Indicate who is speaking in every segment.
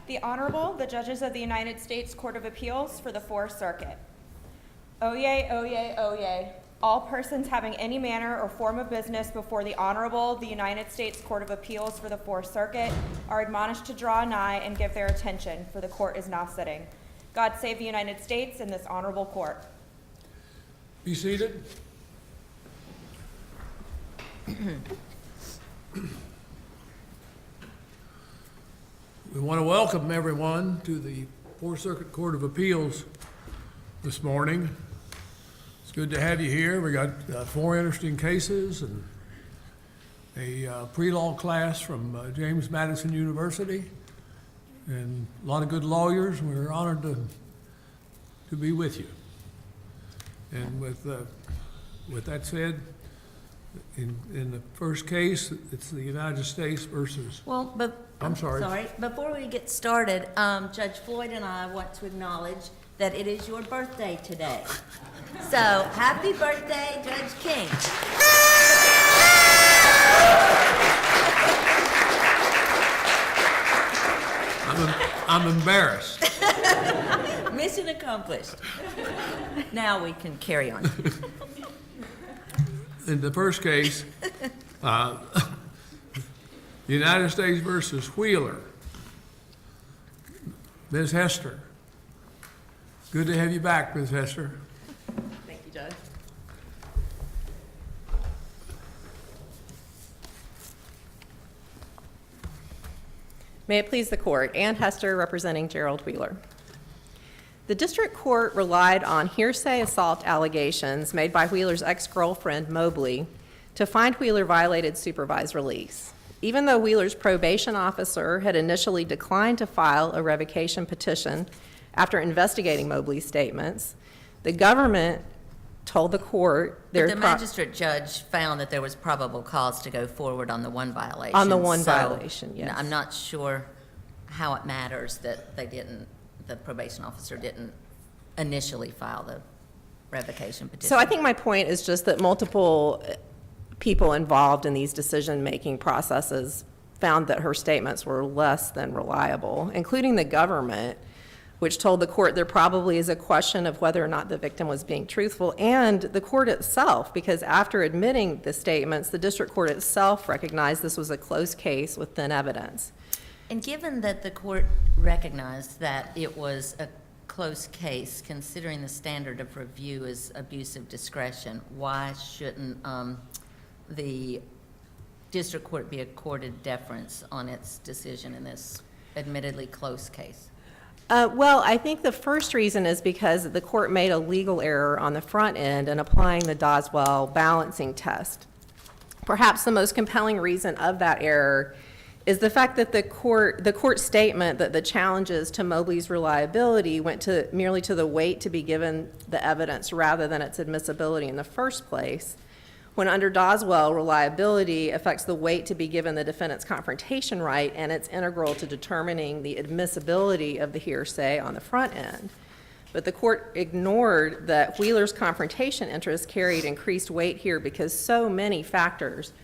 Speaker 1: The Honorable, the Judges of the United States Court of Appeals for the Fourth Circuit. Oyez, oyez, oyez. All persons having any manner or form of business before the Honorable, the United States Court of Appeals for the Fourth Circuit are admonished to draw nigh and give their attention, for the court is now sitting. God save the United States and this honorable court.
Speaker 2: Be seated. We want to welcome everyone to the Fourth Circuit Court of Appeals this morning. It's good to have you here. We got 4 interesting cases and a pre-law class from James Madison University and a lot of good lawyers. We're honored to be with you. And with that said, in the first case, it's the United States versus.
Speaker 3: Well, but
Speaker 2: I'm sorry.
Speaker 3: Before we get started, Judge Floyd and I want to acknowledge that it is your birthday today. So, happy birthday, Judge King.
Speaker 2: I'm embarrassed.
Speaker 3: Mission accomplished. Now we can carry on.
Speaker 2: In the first case, United States versus Wheeler. Ms. Hester. Good to have you back, Ms. Hester.
Speaker 4: Thank you, Judge. May it please the court, Ann Hester representing Gerald Wheeler. The district court relied on hearsay assault allegations made by Wheeler's ex-girlfriend, Mobley, to find Wheeler violated supervised release. Even though Wheeler's probation officer had initially declined to file a revocation petition after investigating Mobley's statements, the government told the court
Speaker 3: But the magistrate judge found that there was probable cause to go forward on the one violation.
Speaker 4: On the one violation, yes.
Speaker 3: I'm not sure how it matters that the probation officer didn't initially file the revocation petition.
Speaker 4: So I think my point is just that multiple people involved in these decision-making processes found that her statements were less than reliable, including the government, which told the court there probably is a question of whether or not the victim was being truthful, and the court itself, because after admitting the statements, the district court itself recognized this was a close case with thin evidence.
Speaker 3: And given that the court recognized that it was a close case, considering the standard of review is abuse of discretion, why shouldn't the district court be accorded deference on its decision in this admittedly close case?
Speaker 4: Well, I think the first reason is because the court made a legal error on the front end in applying the Doswell balancing test. Perhaps the most compelling reason of that error is the fact that the court statement that the challenges to Mobley's reliability went merely to the weight to be given the evidence rather than its admissibility in the first place, when under Doswell, reliability affects the weight to be given the defendant's confrontation right, and it's integral to determining the admissibility of the hearsay on the front end. But the court ignored that Wheeler's confrontation interest carried increased weight here because so many factors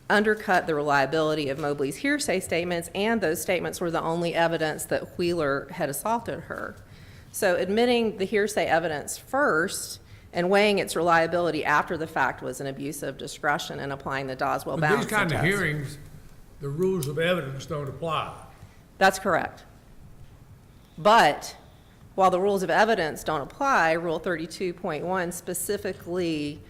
Speaker 4: undercut the reliability of Mobley's hearsay statements, and those statements were the only evidence that Wheeler had assaulted her. So admitting the hearsay evidence first and weighing its reliability after the fact was an abuse of discretion in applying the Doswell balancing test.
Speaker 2: These kind of hearings, the rules of evidence don't apply.
Speaker 4: That's correct. But while the rules of evidence don't apply, Rule 32.1 specifically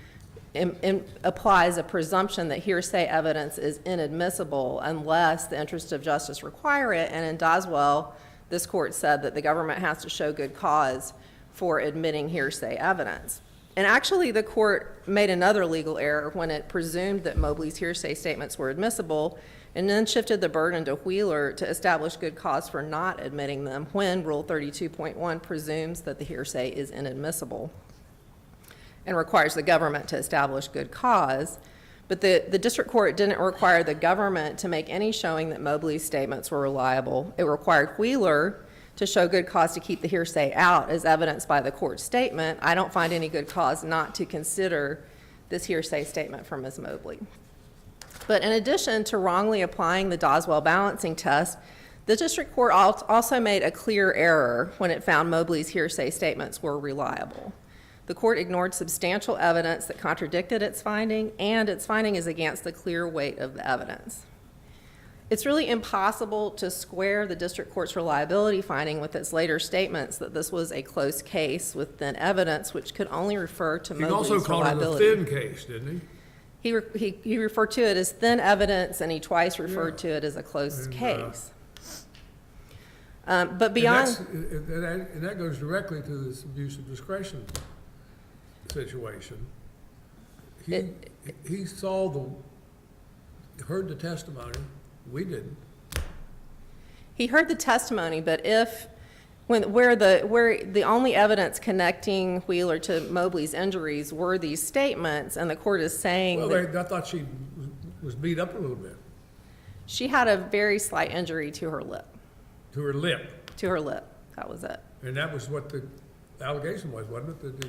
Speaker 4: applies a presumption that hearsay evidence is inadmissible unless the interests of justice require it. And in Doswell, this court said that the government has to show good cause for admitting hearsay evidence. And actually, the court made another legal error when it presumed that Mobley's hearsay statements were admissible and then shifted the burden to Wheeler to establish good cause for not admitting them when Rule 32.1 presumes that the hearsay is inadmissible and requires the government to establish good cause. But the district court didn't require the government to make any showing that Mobley's statements were reliable. It required Wheeler to show good cause to keep the hearsay out as evidenced by the court's statement. I don't find any good cause not to consider this hearsay statement from Ms. Mobley. But in addition to wrongly applying the Doswell balancing test, The district court also made a clear error when it found Mobley's hearsay statements were reliable. The court ignored substantial evidence that contradicted its finding, and its finding is against the clear weight of the evidence. It's really impossible to square the district court's reliability finding with its later statements that this was a close case with thin evidence, which could only refer to
Speaker 2: He
Speaker 4: Mobley's
Speaker 2: also called it a
Speaker 4: reliability.
Speaker 2: thin case, didn't he?
Speaker 4: He referred to it as thin evidence, and he twice referred to it as a close
Speaker 2: And,
Speaker 4: case. But beyond,
Speaker 2: And that goes directly to this abuse of discretion situation. He heard the testimony, we didn't.
Speaker 4: he heard the testimony, but where the only evidence connecting Wheeler to Mobley's injuries were these statements, and the court is saying
Speaker 2: Well,
Speaker 4: that
Speaker 2: I thought she was beat up a little bit,
Speaker 4: she had a very slight injury to her lip.
Speaker 2: to her lip,
Speaker 4: That was it.
Speaker 2: and that was what the allegation was, wasn't it?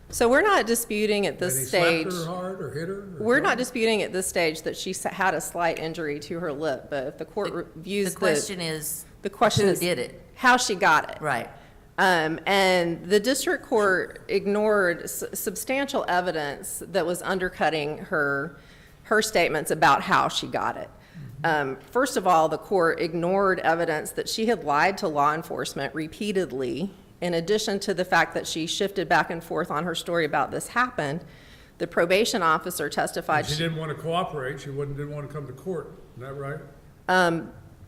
Speaker 4: So we're not disputing at
Speaker 2: That
Speaker 4: this
Speaker 2: he
Speaker 4: stage.
Speaker 2: slapped her hard or hit her? or
Speaker 4: We're not
Speaker 2: something?
Speaker 4: disputing at this stage that she had a slight injury to her lip, but if the court views
Speaker 3: The question is,
Speaker 4: the question
Speaker 3: who
Speaker 4: is
Speaker 3: did it?
Speaker 4: how she got it.
Speaker 3: Right.
Speaker 4: And the district court ignored substantial evidence that was undercutting her statements about how she got it. First of all, the court ignored evidence that she had lied to law enforcement repeatedly. In addition to the fact that she shifted back and forth on her story about this happened, the probation officer testified.
Speaker 2: She didn't want to cooperate, she didn't want to come to court, isn't that right?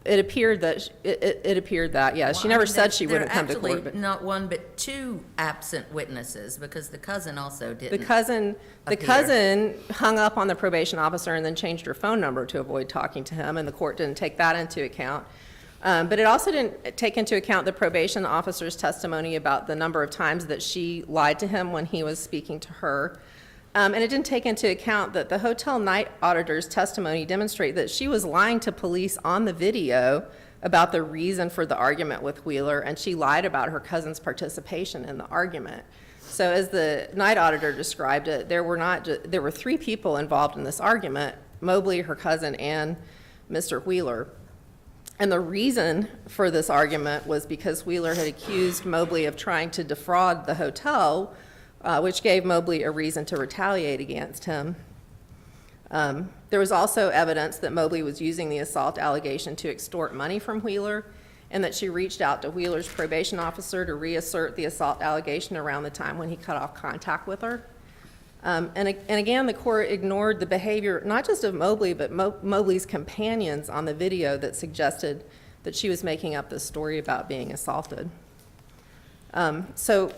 Speaker 4: It appeared that, it appeared that, yeah. She
Speaker 3: Well, I
Speaker 4: never
Speaker 3: mean,
Speaker 4: said she wouldn't come to
Speaker 3: There are
Speaker 4: court, but
Speaker 3: actually not one, but two absent witnesses, because the cousin also
Speaker 4: the
Speaker 3: didn't.
Speaker 4: cousin
Speaker 3: appear.
Speaker 4: hung up on the probation officer and then changed her phone number to avoid talking to him, and the court didn't take that into account. But it also didn't take into account the probation officer's testimony about the number of times that she lied to him when he was speaking to her. And it didn't take into account that the hotel night auditor's testimony demonstrated that she was lying to police on the video about the reason for the argument with Wheeler, and she lied about her cousin's participation in the argument. So as the night auditor described it, there were three people involved in this argument: Mobley, her cousin, and Mr. Wheeler. And the reason for this argument was because Wheeler had accused Mobley of trying to defraud the hotel, which gave Mobley a reason to retaliate against him. There was also evidence that Mobley was using the assault allegation to extort money from Wheeler, and that she reached out to Wheeler's probation officer to reassert the assault allegation around the time when he cut off contact with her. And again, the court ignored the behavior, not just of Mobley, but Mobley's companions on the video that suggested that she was making up this story about being assaulted. So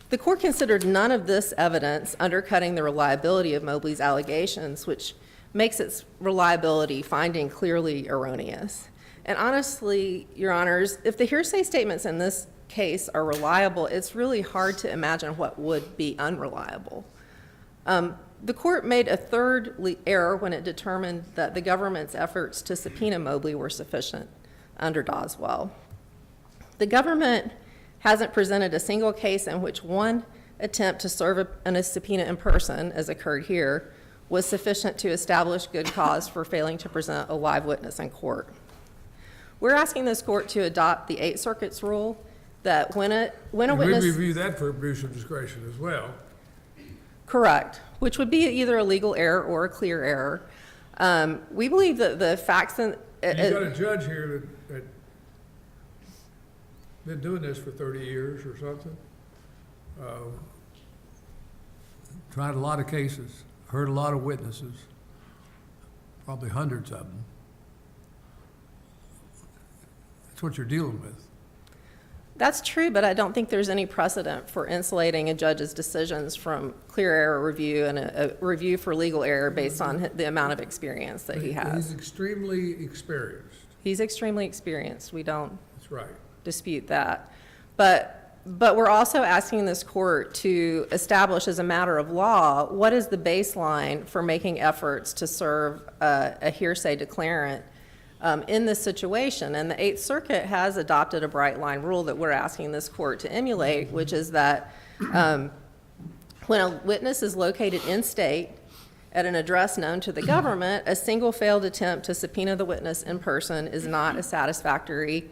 Speaker 4: the court considered none of this evidence undercutting the reliability of Mobley's allegations, which makes its reliability finding clearly erroneous. And honestly, Your Honors, if the hearsay statements in this case are reliable, it's really hard to imagine what would be unreliable. The court made a third error when it determined that the government's efforts to subpoena Mobley were sufficient under Doswell. The government hasn't presented a single case in which one attempt to serve a subpoena in person, as occurred here, was sufficient to establish good cause for failing to present a live witness in court. We're asking this court to adopt the Eighth Circuit's rule that when a
Speaker 2: And
Speaker 4: witness...
Speaker 2: we review that for abuse of discretion as well.
Speaker 4: Correct, which would be either a legal error or a clear error. We believe that the facts and...
Speaker 2: And you got a judge here that been doing this for 30 years or something. Tried a lot of cases, heard a lot of witnesses, probably hundreds of them. That's what you're dealing with.
Speaker 4: That's true, but I don't think there's any precedent for insulating a judge's decisions from clear error review and a review for legal error based on the amount of experience that he
Speaker 2: He's
Speaker 4: has.
Speaker 2: extremely experienced.
Speaker 4: He's extremely experienced. We don't
Speaker 2: That's right.
Speaker 4: dispute that. But we're also asking this court to establish as a matter of law, what is the baseline for making efforts to serve a hearsay declarant in this situation. And the Eighth Circuit has adopted a bright line rule that we're asking this court to emulate, which is that when a witness is located in state, at an address known to the government, a single failed attempt to subpoena the witness in person is not a satisfactory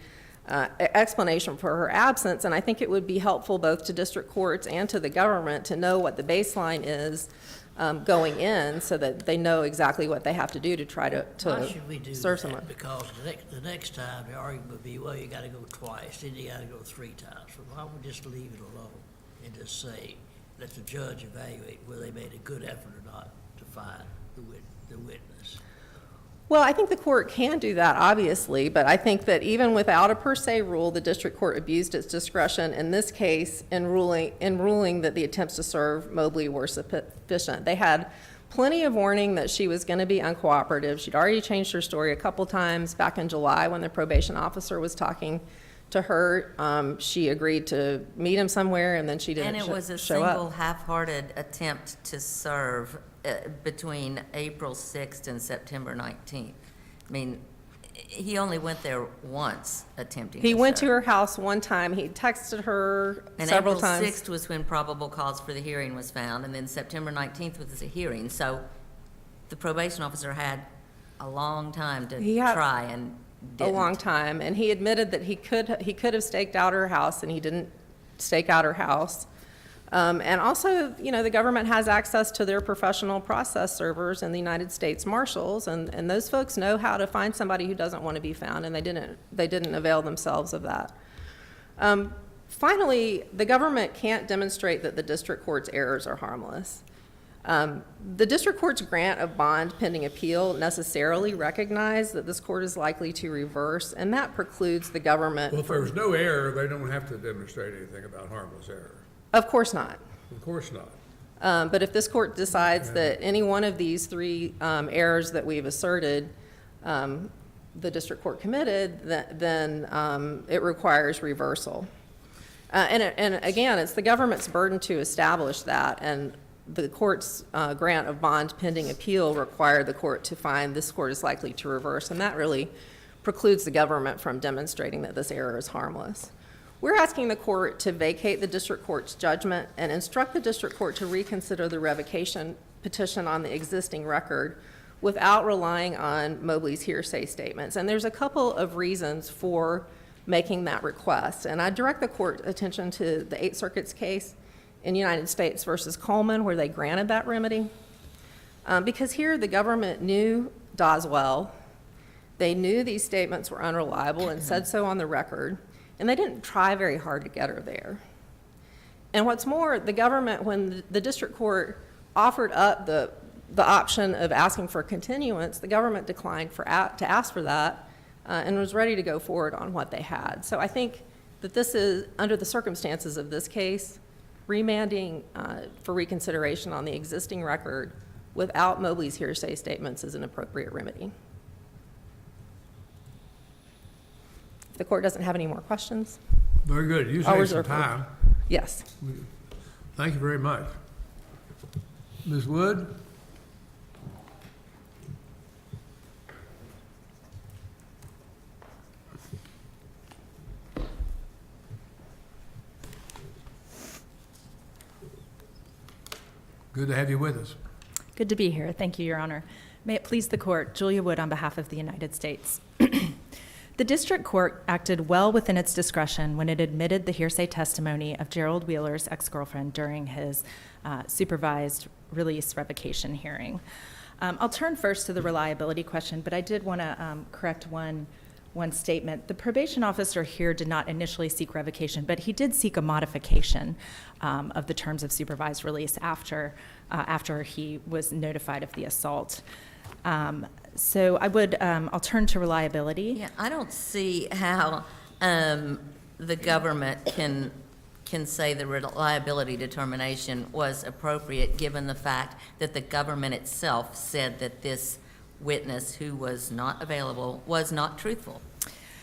Speaker 4: explanation for her absence. And I think it would be helpful both to district courts and to the government to know what the baseline is going in, so that they know exactly what they have to do to try to
Speaker 5: Why should we do
Speaker 4: serve
Speaker 5: that?
Speaker 4: someone.
Speaker 5: Because the next time, the argument would be, well, you gotta go twice, then you gotta go 3 times. So why don't we just leave it alone and just say, let the judge evaluate whether they made a good effort or not to find the witness?
Speaker 4: Well, I think the court can do that, obviously, but I think that even without a per se rule, the district court abused its discretion in this case in ruling that the attempts to serve Mobley were sufficient. They had plenty of warning that she was going to be uncooperative. She'd already changed her story a couple times back in July when the probation officer was talking to her. She agreed to meet him somewhere, and then she didn't show up.
Speaker 3: And it was a single half-hearted attempt to serve between April 6th and September 19th. I mean, he only went there once attempting to serve.
Speaker 4: He went to her house one time. He texted her several times.
Speaker 3: And April 6th was when probable cause for the hearing was found, and then September 19th was the hearing. So the probation officer had a long time to
Speaker 4: He had
Speaker 3: try and didn't.
Speaker 4: A long time, and he admitted that he could have staked out her house, and he didn't stake out her house. And also, you know, the government has access to their professional process servers in the United States Marshals, and those folks know how to find somebody who doesn't want to be found, and they didn't avail themselves of that. Finally, the government can't demonstrate that the district court's errors are harmless. The district court's grant of bond pending appeal necessarily recognized that this court is likely to reverse, and that precludes the government.
Speaker 2: Well, if there's no error, they don't have to demonstrate anything about harmless error.
Speaker 4: Of course not.
Speaker 2: Of course not.
Speaker 4: But if this court decides that any one of these 3 errors that we've asserted the district court committed, then it requires reversal. And again, it's the government's burden to establish that, and the court's grant of bond pending appeal required the court to find this court is likely to reverse, and that really precludes the government from demonstrating that this error is harmless. We're asking the court to vacate the district court's judgment and instruct the district court to reconsider the revocation petition on the existing record without relying on Mobley's hearsay statements. And there's a couple of reasons for making that request. And I direct the court's attention to the Eighth Circuit's case in United States versus Coleman, where they granted that remedy. Because here the government knew Doswell, they knew these statements were unreliable and said so on the record, and they didn't try very hard to get her there. And what's more, the government, when the district court offered up the option of asking for continuance, the government declined to ask for that and was ready to go forward on what they had. So I think that this is, under the circumstances of this case, remanding for reconsideration on the existing record without Mobley's hearsay statements is an appropriate remedy. If the court doesn't have any more questions.
Speaker 2: Very good. You
Speaker 4: I'll
Speaker 2: saved some
Speaker 4: reserve
Speaker 2: time.
Speaker 4: Yes.
Speaker 2: Thank you very much. Ms. Wood? Good to have you with us.
Speaker 6: Good to be here. Thank you, Your Honor. May it please the court, Julia Wood on behalf of the United States. The district court acted well within its discretion when it admitted the hearsay testimony of Gerald Wheeler's ex-girlfriend during his supervised release revocation hearing. I'll turn first to the reliability question, but I did want to correct one statement. The probation officer here did not initially seek revocation, but he did seek a modification of the terms of supervised release after he was notified of the assault. So I'll turn to reliability.
Speaker 3: Yeah, I don't see how the government can say the reliability determination was appropriate, given the fact that the government itself said that this witness who was not available was not truthful,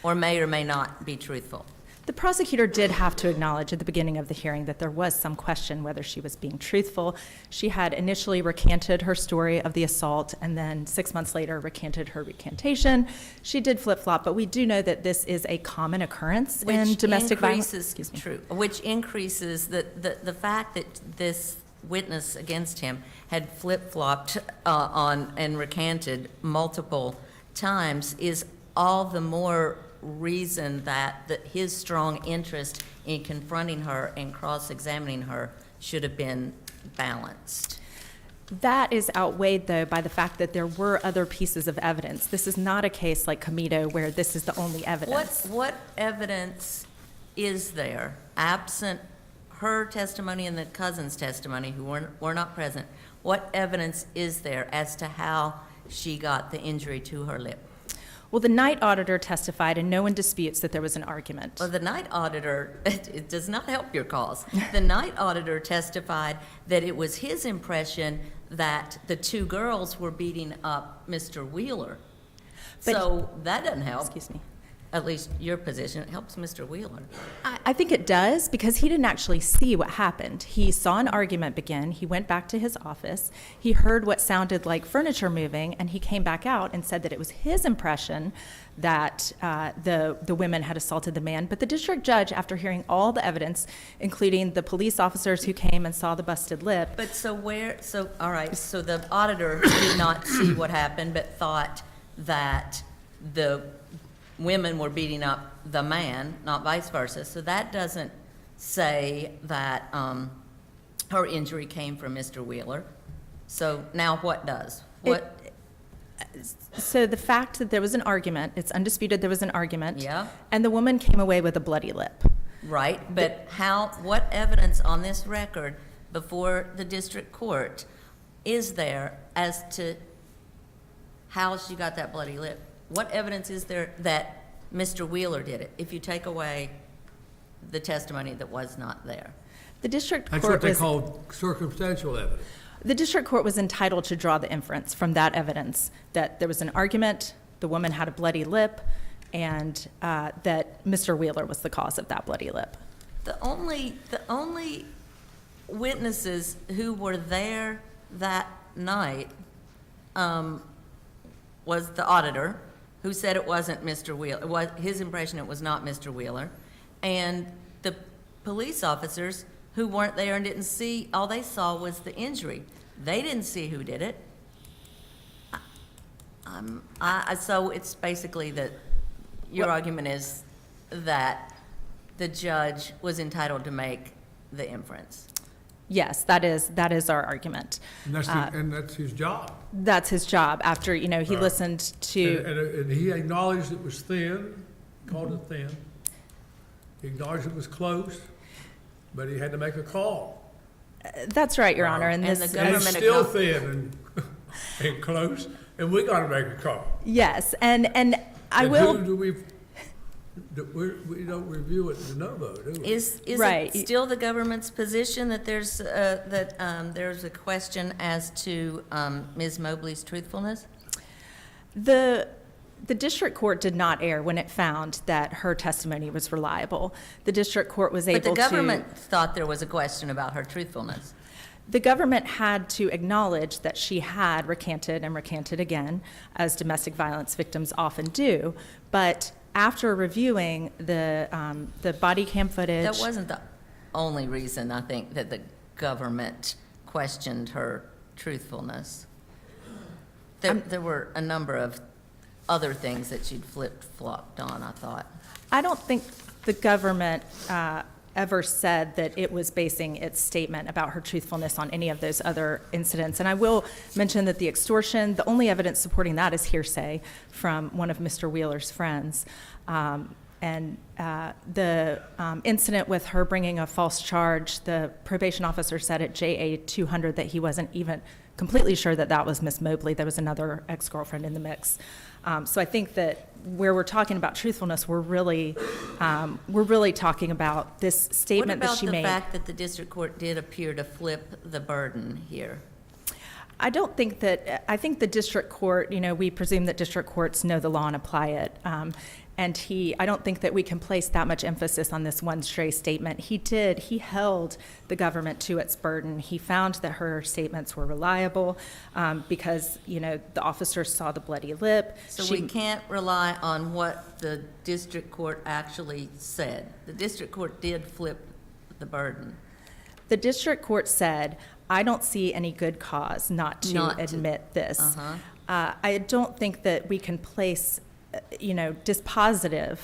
Speaker 3: or may not be truthful.
Speaker 6: The prosecutor did have to acknowledge at the beginning of the hearing that there was some question whether she was being truthful. She had initially recanted her story of the assault and then 6 months later recanted her recantation. She did flip-flop, but we do know that this is a common occurrence in domestic violence.
Speaker 3: Which increases the fact that this witness against him had flip-flopped on and recanted multiple times is all the more reason that his strong interest in confronting her and cross-examining her should have been balanced.
Speaker 6: That is outweighed, though, by the fact that there were other pieces of evidence. This is not a case like Comito where this is the only evidence.
Speaker 3: What evidence is there, absent her testimony and the cousin's testimony, who were not present, what evidence is there as to how she got the injury to her lip?
Speaker 6: Well, the night auditor testified, and no one disputes that there was an argument.
Speaker 3: Well, the night auditor, it does not help your cause. The night auditor testified that it was his impression that the two girls were beating up Mr. Wheeler.
Speaker 6: But-
Speaker 3: So that doesn't help.
Speaker 6: Excuse me.
Speaker 3: At least your position, it helps Mr. Wheeler.
Speaker 6: I think it does, because he didn't actually see what happened. He saw an argument begin, he went back to his office, he heard what sounded like furniture moving, and he came back out and said that it was his impression that the women had assaulted the man. But the district judge, after hearing all the evidence, including the police officers who came and saw the busted lip,
Speaker 3: But all right, so the auditor did not see what happened, but thought that the women were beating up the man, not vice versa. So that doesn't say that her injury came from Mr. Wheeler. So now what does?
Speaker 6: so the fact that there was an argument, it's undisputed there was an argument.
Speaker 3: Yeah.
Speaker 6: And the woman came away with a bloody lip.
Speaker 3: Right, but what evidence on this record before the district court is there as to how she got that bloody lip? What evidence is there that Mr. Wheeler did it, if you take away the testimony that was not there?
Speaker 6: The district
Speaker 2: That's what
Speaker 6: court
Speaker 2: they call circumstantial evidence.
Speaker 6: The district court was entitled to draw the inference from that evidence that there was an argument, the woman had a bloody lip, and that Mr. Wheeler was the cause of that bloody lip.
Speaker 3: The only witnesses who were there that night was the auditor, who said it wasn't Mr. Wheeler. It was his impression it was not Mr. Wheeler, and the police officers who weren't there and didn't see. All they saw was the injury. They didn't see who did it. So it's basically that your argument is that the judge was entitled to make the inference.
Speaker 6: Yes, that is our argument.
Speaker 2: And that's his job.
Speaker 6: That's his job after, he listened to,
Speaker 2: And he acknowledged it was thin, called it thin. He acknowledged it was close, but he had to make a call.
Speaker 6: that's right, Your Honor. And
Speaker 3: And
Speaker 6: this,
Speaker 3: the
Speaker 2: And it's
Speaker 3: government
Speaker 2: still thin and close, and we gotta make a call.
Speaker 6: yes, and I
Speaker 2: And
Speaker 6: will,
Speaker 2: who do we don't review it de novo, do we?
Speaker 3: Is
Speaker 6: Right.
Speaker 3: it still the government's position that there's a question as to Ms. Mobley's truthfulness?
Speaker 6: the district court did not err when it found that her testimony was reliable. The district court was able
Speaker 3: But
Speaker 6: to.
Speaker 3: the government thought there was a question about her truthfulness.
Speaker 6: The government had to acknowledge that she had recanted and recanted again, as domestic violence victims often do. But after reviewing the body cam footage,
Speaker 3: That wasn't the only reason, I think, that the government questioned her truthfulness. There were a number of other things that she'd flip-flopped on, I thought.
Speaker 6: I don't think the government ever said that it was basing its statement about her truthfulness on any of those other incidents. And I will mention that the extortion, the only evidence supporting that is hearsay from one of Mr. Wheeler's friends. And the incident with her bringing a false charge, the probation officer said at JA 200 that he wasn't even completely sure that that was Miss Mobley. There was another ex-girlfriend in the mix. So I think that where we're talking about truthfulness, we're really talking about this statement that she
Speaker 3: What
Speaker 6: made.
Speaker 3: about the fact that the district court did appear to flip the burden here?
Speaker 6: I think the district court, we presume that district courts know the law and apply it. And I don't think that we can place that much emphasis on this one stray statement. He held the government to its burden. He found that her statements were reliable because, the officers saw the bloody lip.
Speaker 3: So we can't rely on what the district court actually said. The district court did flip the burden.
Speaker 6: The district court said, I don't see any good cause not to
Speaker 3: Not to-
Speaker 6: admit this.
Speaker 3: Uh-huh.
Speaker 6: I don't think that we can place, dispositive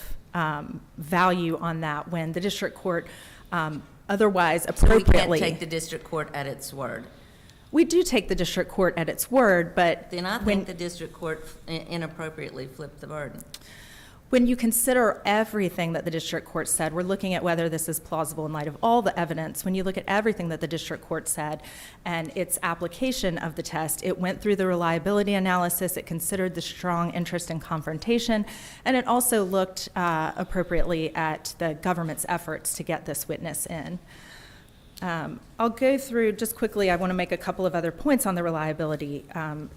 Speaker 6: value on that when the district court otherwise
Speaker 3: So we can't
Speaker 6: appropriately.
Speaker 3: take the district court at its word.
Speaker 6: We do take the district court at its word, but
Speaker 3: Then I
Speaker 6: when,
Speaker 3: think the district court inappropriately flipped the burden.
Speaker 6: when you consider everything that the district court said, we're looking at whether this is plausible in light of all the evidence. When you look at everything that the district court said and its application of the test, it went through the reliability analysis, it considered the strong interest in confrontation, and it also looked appropriately at the government's efforts to get this witness in. I'll go through just quickly. I want to make a couple of other points on the reliability.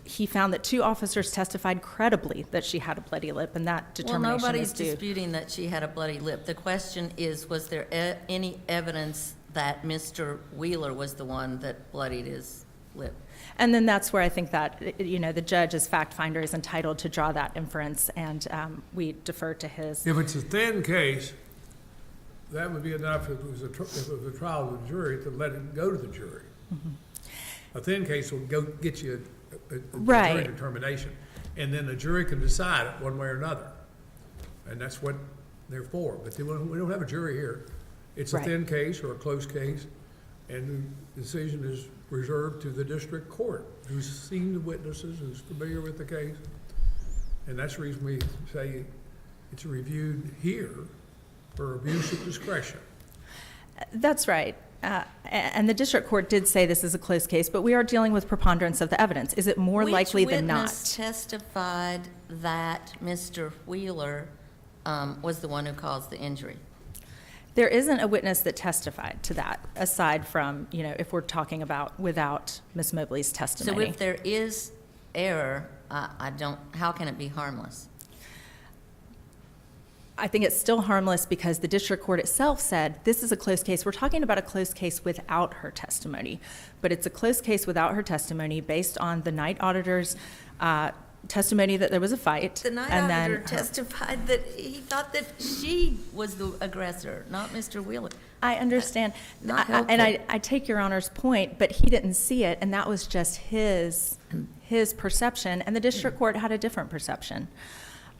Speaker 6: He found that 2 officers testified credibly that she had a bloody lip, and that
Speaker 3: Well,
Speaker 6: determination
Speaker 3: nobody's
Speaker 6: is due.
Speaker 3: disputing that she had a bloody lip. The question is, was there any evidence that Mr. Wheeler was the one that bloodied his lip?
Speaker 6: And then that's where I think that, the judge as fact finder is entitled to draw that inference, and we defer to his.
Speaker 2: If it's a thin case, that would be enough if it was a trial of the jury to let it go to the jury. A thin case will get you a jury
Speaker 6: Right.
Speaker 2: determination, and then the jury can decide it one way or another. And that's what they're for, but we don't have a jury here. It's a
Speaker 6: Right.
Speaker 2: thin case or a close case, and the decision is reserved to the district court, who's seen the witnesses, who's familiar with the case. And that's the reason we say it's reviewed here for abuse of discretion.
Speaker 6: That's right. And the district court did say this is a close case, but we are dealing with preponderance of the evidence. Is it more likely than
Speaker 3: Which
Speaker 6: not?
Speaker 3: witness testified that Mr. Wheeler was the one who caused the injury?
Speaker 6: There isn't a witness that testified to that, aside from, if we're talking about without Ms. Mobley's
Speaker 3: So
Speaker 6: testimony.
Speaker 3: if there is error, how can it be harmless?
Speaker 6: I think it's still harmless because the district court itself said this is a close case. We're talking about a close case without her testimony, but it's a close case without her testimony based on the night auditor's testimony that there was a fight.
Speaker 3: The night
Speaker 6: and then
Speaker 3: auditor testified that he thought that she was the aggressor, not Mr. Wheeler.
Speaker 6: I understand,
Speaker 3: Not
Speaker 6: and
Speaker 3: helpful.
Speaker 6: I take Your Honor's point, but he didn't see it, and that was just his perception, and the district court had a different perception.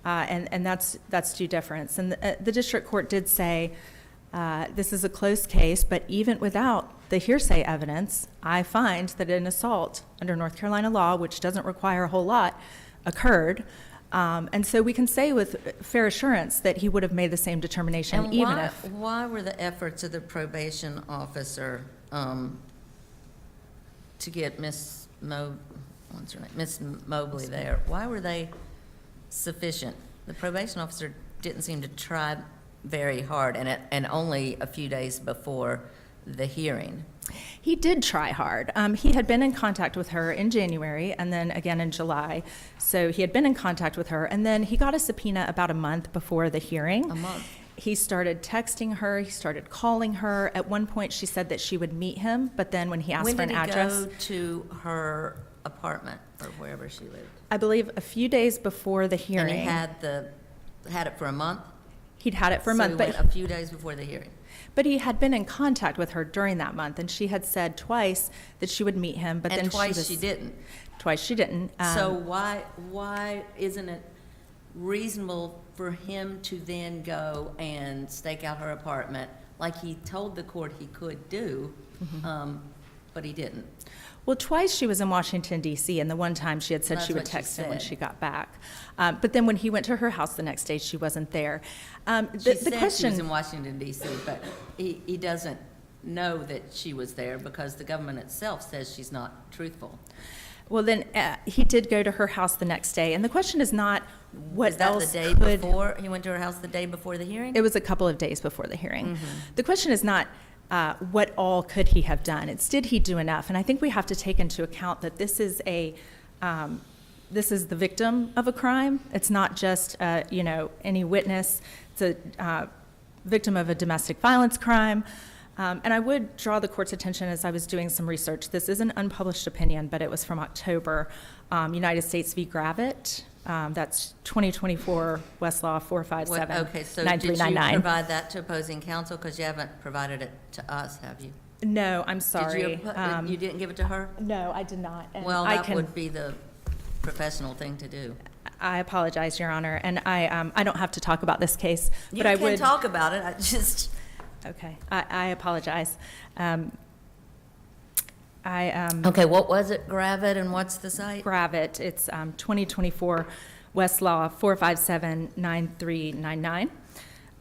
Speaker 6: And that's due deference. And the district court did say, this is a close case, but even without the hearsay evidence, I find that an assault under North Carolina law, which doesn't require a whole lot, occurred. And so we can say with fair assurance that he would have made the same determination
Speaker 3: And
Speaker 6: even if.
Speaker 3: why were the efforts of the probation officer to get Miss Mobley there, why were they sufficient? The probation officer didn't seem to try very hard, and only a few days before the hearing.
Speaker 6: He did try hard. He had been in contact with her in January and then again in July. So he had been in contact with her, and then he got a subpoena about a month before the hearing.
Speaker 3: A month.
Speaker 6: He started texting her, he started calling her. At one point, she said that she would meet him, but then when he asked for an address.
Speaker 3: When did he go to her apartment or wherever she lived?
Speaker 6: I believe a few days before the hearing.
Speaker 3: And he had it for a month?
Speaker 6: He'd had it for a month,
Speaker 3: So
Speaker 6: but
Speaker 3: he went a few days before the hearing.
Speaker 6: But he had been in contact with her during that month, and she had said twice that she would meet him, but then
Speaker 3: And twice
Speaker 6: was,
Speaker 3: she didn't.
Speaker 6: Twice she didn't.
Speaker 3: So why isn't it reasonable for him to then go and stake out her apartment like he told the court he could do, but he didn't?
Speaker 6: Well, twice she was in Washington, D.C., and the one time she had said
Speaker 3: That's
Speaker 6: she would
Speaker 3: what she
Speaker 6: text him when
Speaker 3: said.
Speaker 6: she got back. But then when he went to her house the next day, she wasn't there.
Speaker 3: She
Speaker 6: The
Speaker 3: said she was
Speaker 6: question,
Speaker 3: in Washington DC, but he doesn't know that she was there because the government itself says she's not truthful.
Speaker 6: well, then he did go to her house the next day, and the question is not what
Speaker 3: Is that the
Speaker 6: else
Speaker 3: day
Speaker 6: could.
Speaker 3: before, he went to her house the day before the hearing?
Speaker 6: It was a couple of days before the hearing.
Speaker 3: Mm-hmm.
Speaker 6: The question is not what all could he have done. It's did he do enough? And I think we have to take into account that this is the victim of a crime. It's not just any witness. It's a victim of a domestic violence crime. And I would draw the court's attention as I was doing some research. This is an unpublished opinion, but it was from October. United States v. Gravitt. That's 2024 Westlaw 457
Speaker 3: Okay, so did you
Speaker 6: 9399.
Speaker 3: provide that to opposing counsel? Because you haven't provided it to us, have you?
Speaker 6: No, I'm
Speaker 3: Did
Speaker 6: sorry.
Speaker 3: you didn't give it to her?
Speaker 6: No, I did not. And
Speaker 3: Well,
Speaker 6: I
Speaker 3: that
Speaker 6: can-
Speaker 3: would be the professional thing to do.
Speaker 6: I apologize, Your Honor, and I don't have to talk about this case,
Speaker 3: You
Speaker 6: but I
Speaker 3: can
Speaker 6: would.
Speaker 3: talk about it, I just,
Speaker 6: Okay, I apologize.
Speaker 3: okay, what was it, Gravit, and what's the site?
Speaker 6: Gravit, it's 2024 Westlaw 4579399.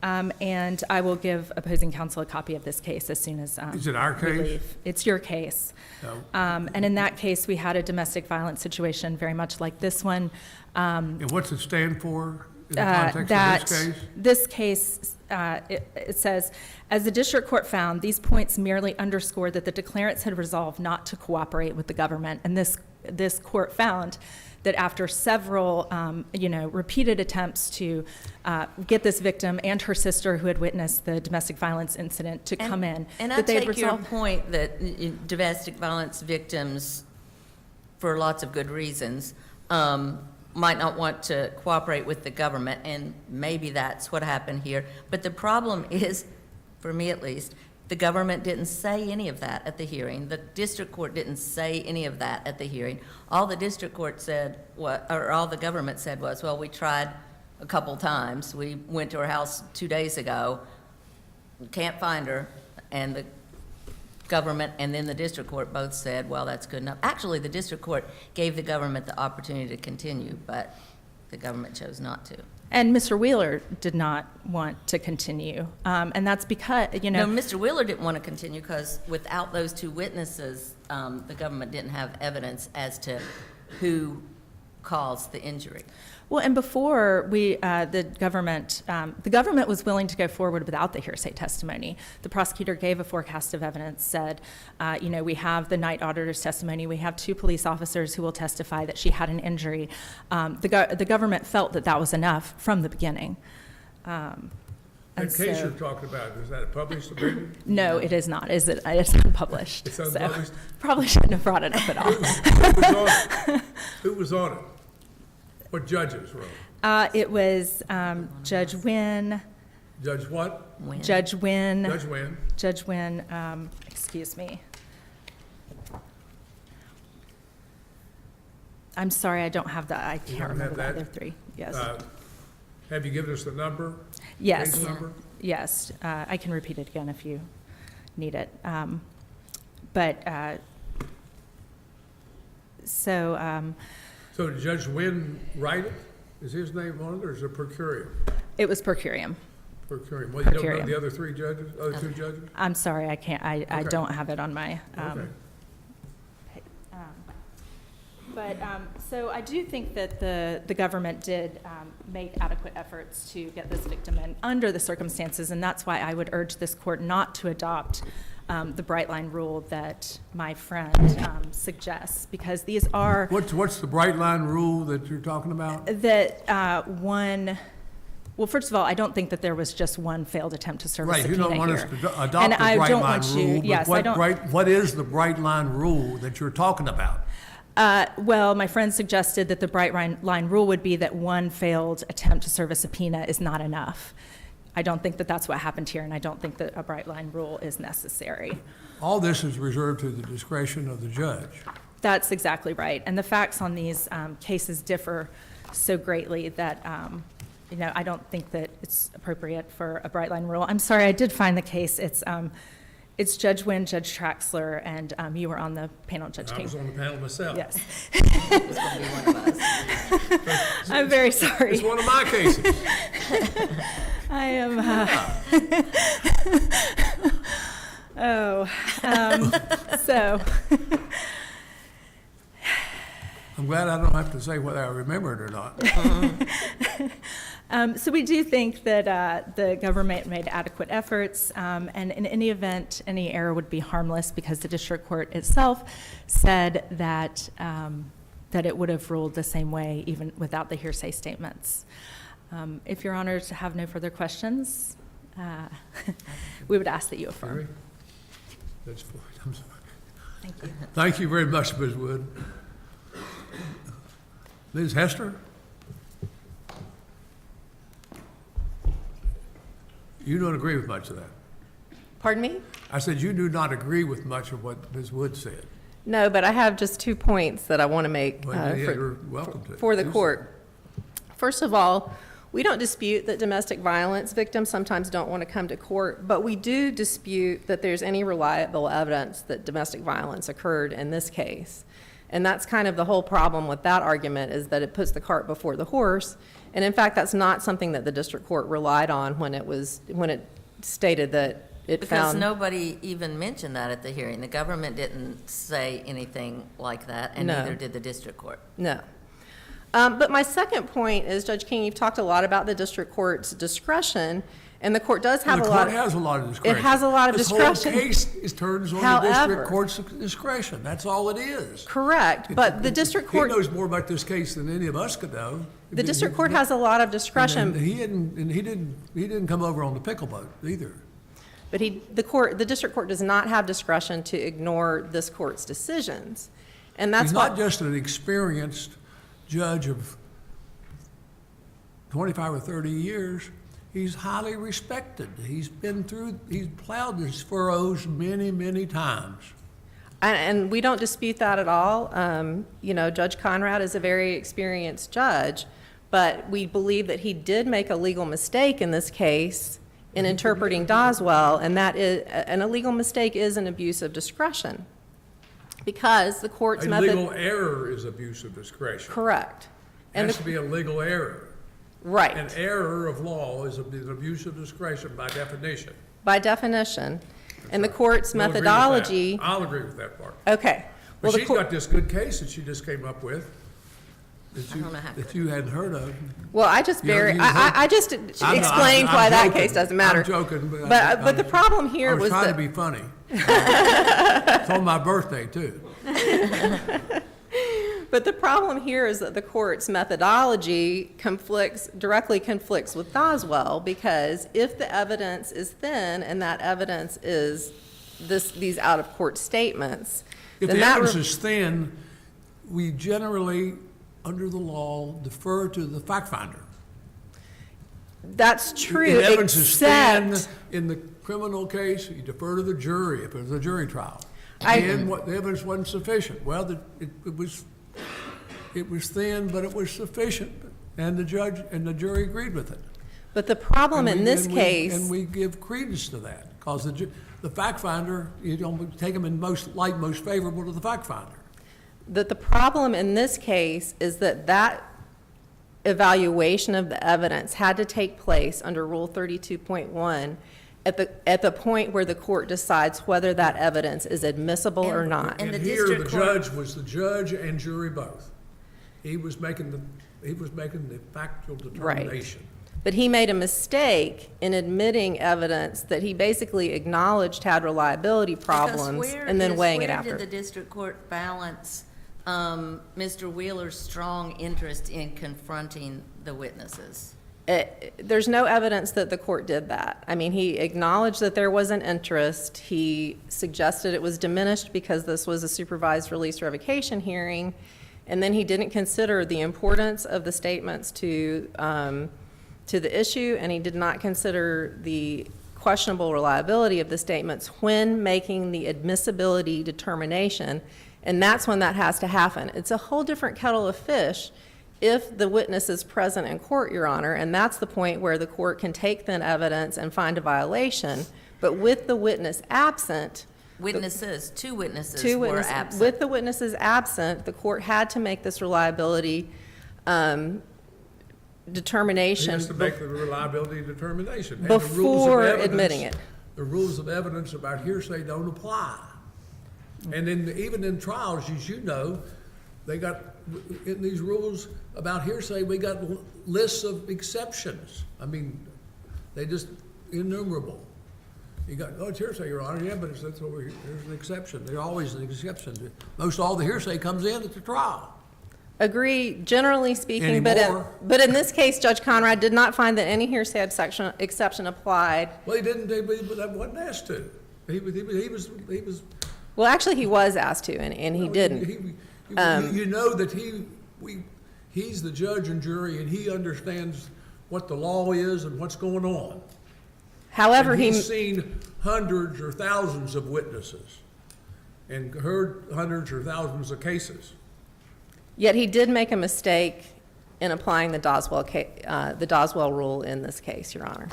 Speaker 6: And I will give opposing counsel a copy of this case as soon as.
Speaker 2: Is it our
Speaker 6: we
Speaker 2: case?
Speaker 6: leave. It's your case.
Speaker 2: No.
Speaker 6: And in that case, we had a domestic violence situation very much like this one.
Speaker 2: And what's it stand for in the context of this case?
Speaker 6: This case, it says, as the district court found, these points merely underscore that the declarants had resolved not to cooperate with the government. And this court found that after several, repeated attempts to get this victim and her sister who had witnessed the domestic violence incident to come in,
Speaker 3: And I
Speaker 6: that they had
Speaker 3: take your
Speaker 6: resolved.
Speaker 3: point that domestic violence victims, for lots of good reasons, might not want to cooperate with the government, and maybe that's what happened here. But the problem is, for me at least, the government didn't say any of that at the hearing. The district court didn't say any of that at the hearing. All the district court said, or all the government said was, well, we tried a couple times. We went to her house 2 days ago, can't find her, and the government and then the district court both said, well, that's good enough. Actually, the district court gave the government the opportunity to continue, but the government chose not to.
Speaker 6: And Mr. Wheeler did not want to continue. And that's because,
Speaker 3: No, Mr. Wheeler didn't want to continue because without those two witnesses, the government didn't have evidence as to who caused the injury.
Speaker 6: Well, and before the government was willing to go forward without the hearsay testimony. The prosecutor gave a forecast of evidence, said, we have the night auditor's testimony, we have 2 police officers who will testify that she had an injury. The government felt that that was enough from the beginning.
Speaker 2: That case you're talking about, is that a published opinion?
Speaker 6: No, it is not. It's unpublished.
Speaker 2: It's unpublished?
Speaker 6: So probably shouldn't have brought it up at all.
Speaker 2: Who was on it? What judges wrote?
Speaker 6: It was Judge Wynn,
Speaker 2: Judge what?
Speaker 3: When?
Speaker 6: Judge Wynn.
Speaker 2: Judge Wynn.
Speaker 6: Judge Wynn, excuse me. I'm sorry, I don't have the, I
Speaker 2: You
Speaker 6: can't
Speaker 2: don't have
Speaker 6: remember the
Speaker 2: that?
Speaker 6: other 3. Yes.
Speaker 2: Have you given us the number?
Speaker 6: Yes.
Speaker 2: Case number?
Speaker 6: Yes, I can repeat it again if you need it.
Speaker 2: So did Judge Wynn write it? Is his name on it, or is it per curiam?
Speaker 6: It was per curiam.
Speaker 2: Per curiam. Well, you don't know
Speaker 6: curiam.
Speaker 2: the other 3 judges, other 2 judges?
Speaker 6: I'm sorry, I can't, I
Speaker 2: Okay.
Speaker 6: don't have it on my.
Speaker 2: Okay.
Speaker 6: So I do think that the government did make adequate efforts to get this victim in under the circumstances, and that's why I would urge this court not to adopt the bright line rule that my friend suggests, because these are
Speaker 2: What's the bright line rule that you're talking about?
Speaker 6: that well, first of all, I don't think that there was just one failed attempt to serve a
Speaker 2: Right,
Speaker 6: subpoena
Speaker 2: you don't want
Speaker 6: here.
Speaker 2: us to adopt
Speaker 6: And
Speaker 2: the
Speaker 6: I
Speaker 2: bright
Speaker 6: don't
Speaker 2: line
Speaker 6: want you-
Speaker 2: rule,
Speaker 6: yes, I
Speaker 2: but
Speaker 6: don't-
Speaker 2: what is the bright line rule that you're talking about?
Speaker 6: Well, my friend suggested that the bright line rule would be that one failed attempt to serve a subpoena is not enough. I don't think that that's what happened here, and I don't think that a bright line rule is necessary.
Speaker 2: All this is reserved to the discretion of the judge.
Speaker 6: That's exactly right. And the facts on these cases differ so greatly that, I don't think that it's appropriate for a bright line rule. I'm sorry, I did find the case. It's Judge Wynn, Judge Traxler, and you were on the panel, Judge
Speaker 2: I
Speaker 6: King.
Speaker 2: was on the panel myself.
Speaker 6: Yes.
Speaker 3: It was going to be one of us.
Speaker 6: I'm very sorry.
Speaker 2: It's one of my cases.
Speaker 6: I am. So.
Speaker 2: I'm glad I don't have to say whether I remember it or not.
Speaker 6: So we do think that the government made adequate efforts, and in any event, any error would be harmless because the district court itself said that it would have ruled the same way even without the hearsay statements. If your honors have no further questions, we would ask that you affirm.
Speaker 2: Gary? That's fine. I'm sorry.
Speaker 6: Thank you.
Speaker 2: Thank you very much, Ms. Wood. Ms. Hester? You don't agree with much of that?
Speaker 4: Pardon me?
Speaker 2: I said you do not agree with much of what Ms. Wood said.
Speaker 4: No, but I have just 2 points that I want to make
Speaker 2: Well, yeah, you're welcome to.
Speaker 4: for the
Speaker 2: Do so.
Speaker 4: court. First of all, we don't dispute that domestic violence victims sometimes don't want to come to court, but we do dispute that there's any reliable evidence that domestic violence occurred in this case. And that's kind of the whole problem with that argument, is that it puts the cart before the horse. And in fact, that's not something that the district court relied on when it stated that it
Speaker 3: Because
Speaker 4: found.
Speaker 3: nobody even mentioned that at the hearing. The government didn't say anything like that, and
Speaker 4: No.
Speaker 3: neither did the district court.
Speaker 4: No. But my second point is, Judge King, you've talked a lot about the district court's discretion, and the court does have
Speaker 2: The
Speaker 4: a lot.
Speaker 2: court has a lot of discretion.
Speaker 4: It has a lot of discretion.
Speaker 2: This whole case turns on the
Speaker 4: However-
Speaker 2: district court's discretion. That's all it is.
Speaker 4: Correct, but the district court,
Speaker 2: He knows more about this case than any of us could know.
Speaker 4: the district court has a lot of
Speaker 2: And
Speaker 4: discretion,
Speaker 2: he didn't come over on the pickle boat either.
Speaker 4: but the district court does not have discretion to ignore this court's decisions. And that's
Speaker 2: He's not
Speaker 4: what,
Speaker 2: just an experienced judge of 25 or 30 years. He's highly respected. He's plowed his furrows many, many times.
Speaker 4: and we don't dispute that at all. You know, Judge Conrad is a very experienced judge, but we believe that he did make a legal mistake in this case in interpreting Doswell, and an illegal mistake is an abuse of discretion, because the court's
Speaker 2: A
Speaker 4: method.
Speaker 2: legal error is abuse of discretion.
Speaker 4: Correct.
Speaker 2: It
Speaker 4: And
Speaker 2: has to be a legal error. An
Speaker 4: right,
Speaker 2: error of law is an abuse of discretion by definition.
Speaker 4: by definition. And the court's
Speaker 2: We'll agree with that.
Speaker 4: methodology,
Speaker 2: I'll agree with that part.
Speaker 4: okay. Well,
Speaker 2: But
Speaker 4: the
Speaker 2: she's
Speaker 4: court,
Speaker 2: got this good case that she just came up with that you hadn't heard of.
Speaker 4: well, I just
Speaker 2: You know,
Speaker 4: very,
Speaker 2: you-
Speaker 4: I just explained why
Speaker 2: I'm
Speaker 4: that
Speaker 2: joking.
Speaker 4: case doesn't matter.
Speaker 2: I'm joking, but.
Speaker 4: But the problem here
Speaker 2: I
Speaker 4: was
Speaker 2: was trying
Speaker 4: that.
Speaker 2: to be funny. It's on my birthday, too.
Speaker 4: But the problem here is that the court's methodology directly conflicts with Doswell, because if the evidence is thin, and that evidence is these out-of-court statements,
Speaker 2: If
Speaker 4: then
Speaker 2: the
Speaker 4: that.
Speaker 2: evidence is thin, we generally, under the law, defer to the fact finder.
Speaker 4: That's true,
Speaker 2: If the evidence is thin
Speaker 4: except,
Speaker 2: in the criminal case, you defer to the jury if it was a jury trial.
Speaker 4: I-
Speaker 2: And what, the evidence wasn't sufficient. Well, it was thin, but it was sufficient, and the judge and the jury agreed with it.
Speaker 4: but the problem
Speaker 2: And
Speaker 4: in
Speaker 2: we-
Speaker 4: this
Speaker 2: and we-
Speaker 4: case.
Speaker 2: And we give credence to that, because the fact finder, you don't take them in most favorable to the fact finder.
Speaker 4: That the problem in this case is that evaluation of the evidence had to take place under Rule 32.1 at the point where the court decides whether that evidence is admissible or not.
Speaker 3: And the
Speaker 2: And here, the
Speaker 3: district court-
Speaker 2: judge was the judge and jury both. He was making the factual determination.
Speaker 4: But he made a mistake in admitting evidence that he basically acknowledged had reliability problems and then weighing it
Speaker 3: Where
Speaker 4: after.
Speaker 3: did the district court balance Mr. Wheeler's strong interest in confronting the witnesses?
Speaker 4: There's no evidence that the court did that. I mean, he acknowledged that there was an interest. He suggested it was diminished because this was a supervised release revocation hearing. And then he didn't consider the importance of the statements to the issue, and he did not consider the questionable reliability of the statements when making the admissibility determination. And that's when that has to happen. It's a whole different kettle of fish if the witness is present in court, Your Honor, and that's the point where the court can take thin evidence and find a violation. But with the witness absent,
Speaker 3: Two witnesses were absent.
Speaker 4: with the witnesses absent, the court had to make this reliability
Speaker 2: He
Speaker 4: determination.
Speaker 2: has to make the reliability determination. And the rules of
Speaker 4: Before
Speaker 2: evidence-
Speaker 4: admitting it.
Speaker 2: The rules of evidence about hearsay don't apply. And even in trials, as you know, they got, in these rules about hearsay, we got lists of exceptions. I mean, they just innumerable. You got, oh, it's hearsay, Your Honor, yeah, but that's over here, there's an exception. There's always an exception. Most all the hearsay comes in at the trial.
Speaker 4: Agree, generally speaking,
Speaker 2: Anymore.
Speaker 4: but in this case, Judge Conrad did not find that any hearsay exception applied.
Speaker 2: Well, he didn't, but that wasn't asked to. He was.
Speaker 4: Well, actually, he was asked to, and he didn't.
Speaker 2: You know that he's the judge and jury, and he understands what the law is and what's going on.
Speaker 4: However,
Speaker 2: And
Speaker 4: he,
Speaker 2: he's seen hundreds or thousands of witnesses and heard hundreds or thousands of cases.
Speaker 4: yet he did make a mistake in applying the Doswell rule in this case, Your Honor.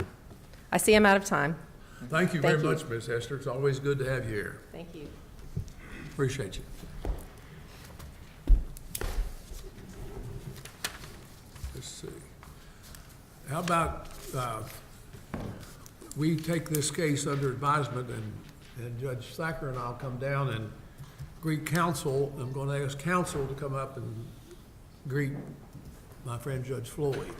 Speaker 4: I see I'm out of time.
Speaker 2: Thank you very
Speaker 4: Thank you.
Speaker 2: much, Ms. Hester. It's always good to have you here.
Speaker 4: Thank you.
Speaker 2: Appreciate you. Let's see. How about we take this case under advisement and Judge Thacker and I'll come down and greet counsel. I'm going to ask counsel to come up and greet my friend Judge Floyd.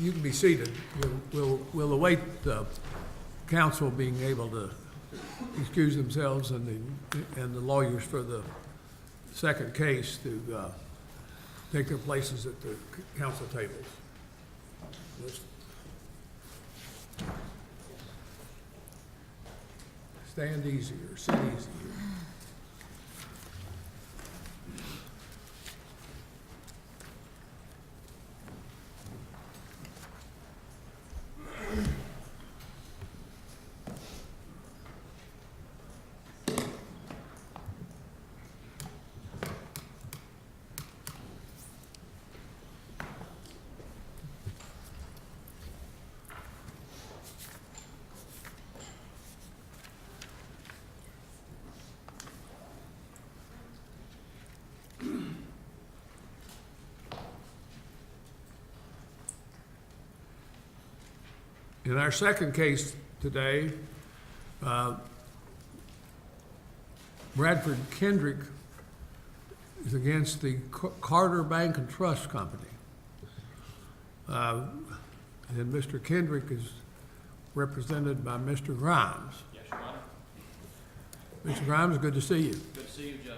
Speaker 2: You can be seated. We'll await counsel being able to excuse themselves and the lawyers for the second case to take their places at the council tables. Stand easy or sit easy. In our second case today, Bradford Kendrick is against the Carter Bank and Trust Company. And Mr. Kendrick is represented by Mr. Grimes.
Speaker 7: Yes, Your Honor.
Speaker 2: Mr. Grimes, good to see you.
Speaker 7: Good to see you, Judge.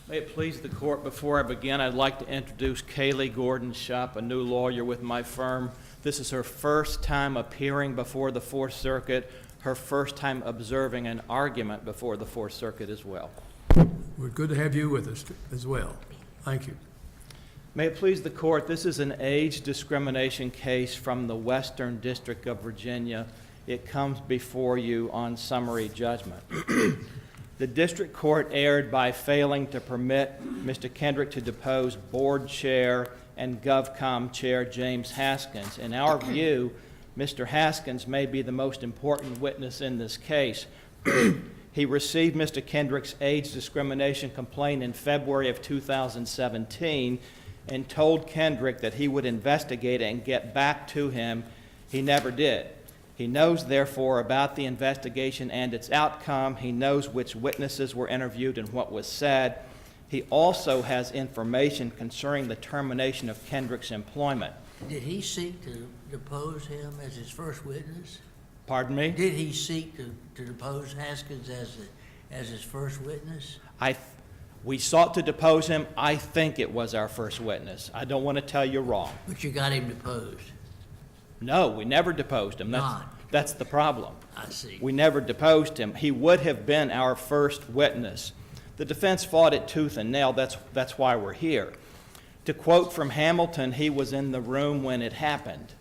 Speaker 7: May it please the court, before I begin, I'd like to introduce Kaylee Gordon Shop, a new lawyer with my firm. This is her first time appearing before the Fourth Circuit, her first time observing an argument before the Fourth Circuit as well.
Speaker 2: We're good to have you with us as well. Thank you.
Speaker 7: May it please the court, this is an age discrimination case from the Western District of Virginia. It comes before you on summary judgment. The district court erred by failing to permit Mr. Kendrick to depose board chair and GovCom chair James Haskins. In our view, Mr. Haskins may be the most important witness in this case. He received Mr. Kendrick's age discrimination complaint in February of 2017 and told Kendrick that he would investigate it and get back to him. He never did. He knows, therefore, about the investigation and its outcome. He knows which witnesses were interviewed and what was said. He also has information concerning the termination of Kendrick's employment.
Speaker 5: Did he seek to depose him as his first witness?
Speaker 7: Pardon me?
Speaker 5: Did he seek to depose Haskins as his first witness?
Speaker 7: We sought to depose him. I think it was our first witness. I don't want to tell you wrong.
Speaker 5: But you got him deposed?
Speaker 7: No, we never deposed him. That's the problem.
Speaker 5: I see.
Speaker 7: We never deposed him. He would have been our first witness. The defense fought it tooth and nail. That's why we're here. To quote from Hamilton, he was in the room when it happened.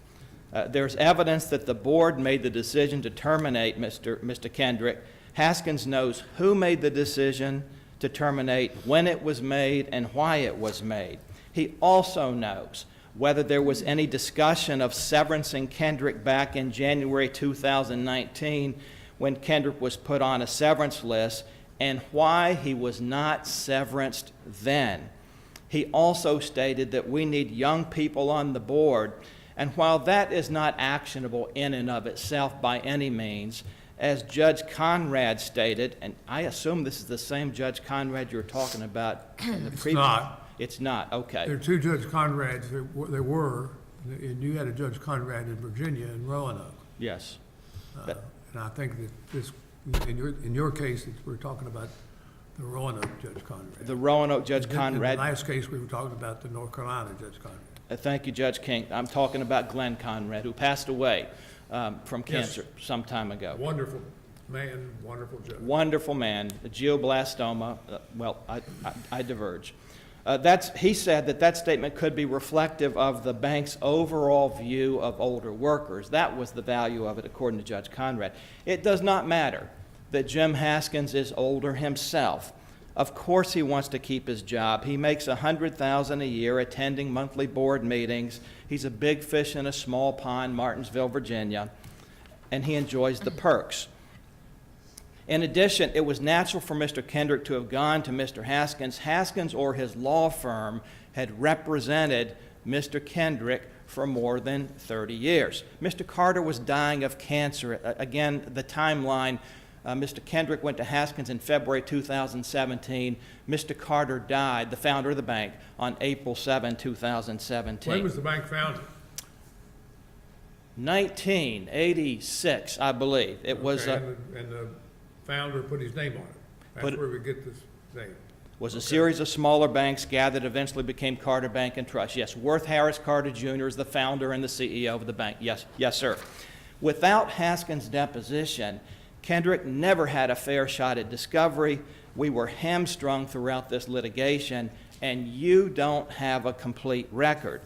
Speaker 7: There's evidence that the board made the decision to terminate Mr. Kendrick. Haskins knows who made the decision to terminate, when it was made, and why it was made. He also knows whether there was any discussion of severancing Kendrick back in January 2019 when Kendrick was put on a severance list, and why he was not severanced then. He also stated that we need young people on the board, and while that is not actionable in and of itself by any means, as Judge Conrad stated, and I assume this is the same Judge Conrad you were talking about in the previous.
Speaker 2: not.
Speaker 7: It's not, okay.
Speaker 2: There are two Judge Conrads, there were, and you had a Judge Conrad in Virginia in Roanoke.
Speaker 7: Yes.
Speaker 2: And I think that this, in your case, we're talking about the Roanoke Judge Conrad.
Speaker 7: The Roanoke Judge
Speaker 2: In
Speaker 7: Conrad.
Speaker 2: the last case, we were talking about the North Carolina Judge Conrad.
Speaker 7: Thank you, Judge King. I'm talking about Glenn Conrad, who passed away from
Speaker 2: Yes.
Speaker 7: cancer some time ago.
Speaker 2: Wonderful man, wonderful judge.
Speaker 7: Wonderful man, glioblastoma. Well, I diverge. He said that statement could be reflective of the bank's overall view of older workers. That was the value of it, according to Judge Conrad. It does not matter that Jim Haskins is older himself. Of course he wants to keep his job. He makes $100,000 a year attending monthly board meetings. He's a big fish in a small pond, Martinsville, Virginia, and he enjoys the perks. In addition, it was natural for Mr. Kendrick to have gone to Mr. Haskins. Haskins or his law firm had represented Mr. Kendrick for more than 30 years. Mr. Carter was dying of cancer. Again, the timeline, Mr. Kendrick went to Haskins in February 2017. Mr. Carter died, the founder of the bank, on April 7, 2017.
Speaker 2: When was the bank founded?
Speaker 7: 1986, I believe. It was.
Speaker 2: Okay, and the founder put his name on it. That's where we get this name.
Speaker 7: Was a series of smaller banks gathered, eventually became Carter Bank and Trust. Yes, Worth Harris Carter Jr. is the founder and the CEO of the bank. Yes, sir. Without Haskins' deposition, Kendrick never had a fair shot at discovery. We were hamstrung throughout this litigation, and you don't have a complete record.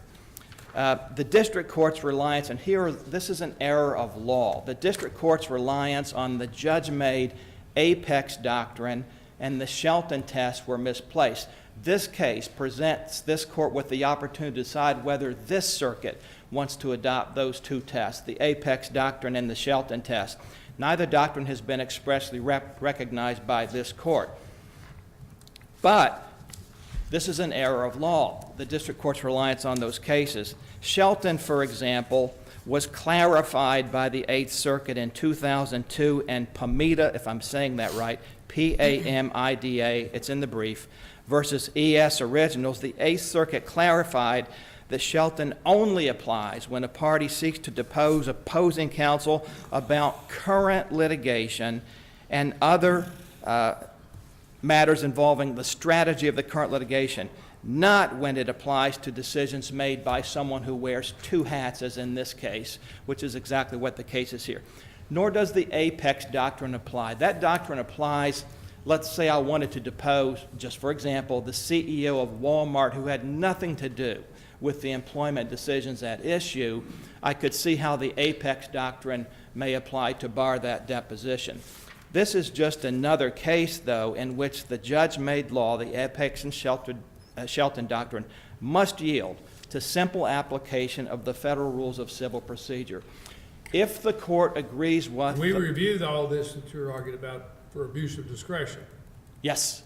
Speaker 7: The district court's reliance, and this is an error of law, the district court's reliance on the judge-made apex doctrine and the Shelton test were misplaced. This case presents this court with the opportunity to decide whether this circuit wants to adopt those two tests, the apex doctrine and the Shelton test. Neither doctrine has been expressly recognized by this court. But this is an error of law, the district court's reliance on those cases. Shelton, for example, was clarified by the Eighth Circuit in 2002, and Pamida, if I'm saying that right, P-A-M-I-D-A, it's in the brief, versus E.S. Originals, the Eighth Circuit clarified that Shelton only applies when a party seeks to depose opposing counsel about current litigation and other matters involving the strategy of the current litigation, not when it applies to decisions made by someone who wears two hats, as in this case, which is exactly what the case is here. Nor does the apex doctrine apply. That doctrine applies, let's say I wanted to depose, just for example, the CEO of Walmart who had nothing to do with the employment decisions at issue. I could see how the apex doctrine may apply to bar that deposition. This is just another case, though, in which the judge-made law, the apex and Shelton doctrine, must yield to simple application of the federal rules of civil procedure. If the court agrees with...
Speaker 2: We reviewed all this that you're arguing about for abuse of discretion.
Speaker 7: Yes.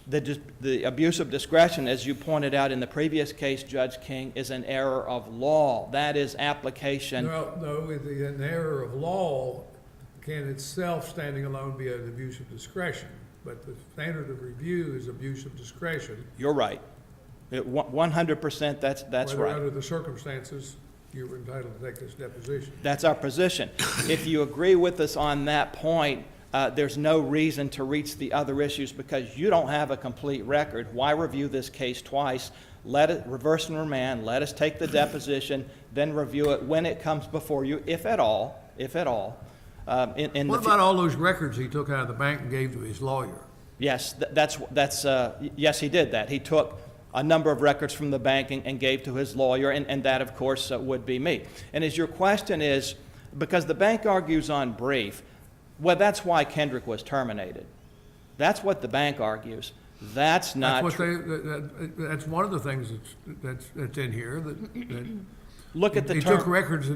Speaker 7: The abuse of discretion, as you pointed out in the previous case, Judge King, is an error of law. That is application...
Speaker 2: No, an error of law can itself, standing alone, be an abuse of discretion. But the standard of review is abuse of discretion.
Speaker 7: You're right. 100%, that's
Speaker 2: Whether
Speaker 7: right.
Speaker 2: under the circumstances, you were entitled to take this deposition.
Speaker 7: That's our position. If you agree with us on that point, there's no reason to reach the other issues because you don't have a complete record. Why review this case twice? Let it reverse and remand. Let us take the deposition, then review it when it comes before you, if at all. What
Speaker 2: about all those records he took out of the bank and gave to his lawyer?
Speaker 7: Yes, yes, he did that. He took a number of records from the bank and gave to his lawyer, and that, of course, would be me. And as your question is, because the bank argues on brief, well, that's why Kendrick was terminated. That's what the bank argues. That's not
Speaker 2: That's what
Speaker 7: true.
Speaker 2: that's one of the things that's in here, that
Speaker 7: Look at the
Speaker 2: he took
Speaker 7: term.
Speaker 2: records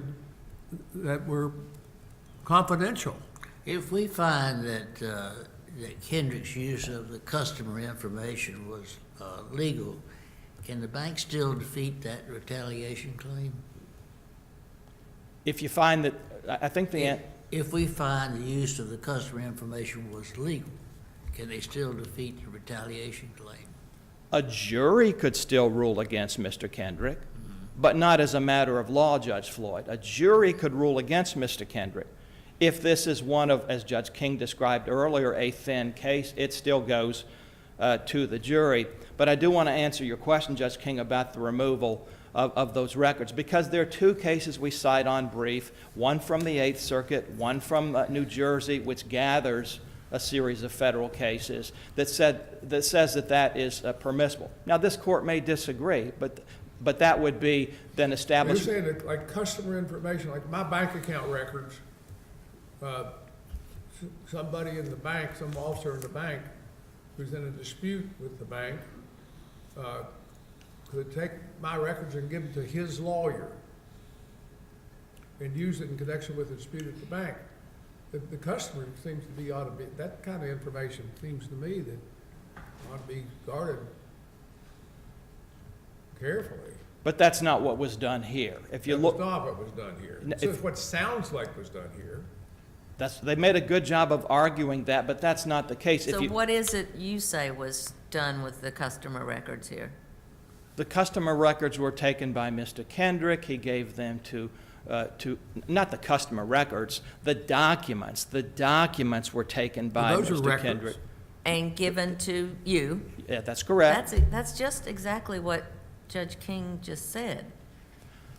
Speaker 2: that were confidential.
Speaker 5: If we find that, that Kendrick's use of the customer information was legal, can the bank still defeat that retaliation claim?
Speaker 7: If you find that, I think
Speaker 5: If we find the use of the customer information was legal, can they still defeat the retaliation claim?
Speaker 7: a jury could still rule against Mr. Kendrick, but not as a matter of law, Judge Floyd. A jury could rule against Mr. Kendrick. If this is one of, as Judge King described earlier, a thin case, it still goes to the jury. But I do want to answer your question, Judge King, about the removal of those records, because there are two cases we cite on brief, one from the Eighth Circuit, one from New Jersey, which gathers a series of federal cases that says that is permissible. Now, this court may disagree, but that would be then
Speaker 2: You're
Speaker 7: established.
Speaker 2: saying that, like, customer information, like my bank account records, somebody in the bank, some officer in the bank who's in a dispute with the bank, could take my records and give them to his lawyer and use it in connection with a dispute at the bank. The customer seems to be, ought to be, that kind of information seems to me that ought to be guarded carefully.
Speaker 7: But that's not what was done here. If you
Speaker 2: That
Speaker 7: look,
Speaker 2: was not what was done here.
Speaker 7: N-
Speaker 2: It's
Speaker 7: if-
Speaker 2: just what sounds like was done here.
Speaker 7: they made a good job of arguing that, but that's not the case.
Speaker 3: So what is it you say was done with the customer records here?
Speaker 7: The customer records were taken by Mr. Kendrick. He gave them to not the customer records, the documents. The documents were taken by
Speaker 2: Well, those are
Speaker 7: Mr.
Speaker 2: records.
Speaker 7: Kendrick.
Speaker 3: And given to you?
Speaker 7: Yeah, that's correct.
Speaker 3: That's just exactly what Judge King just said.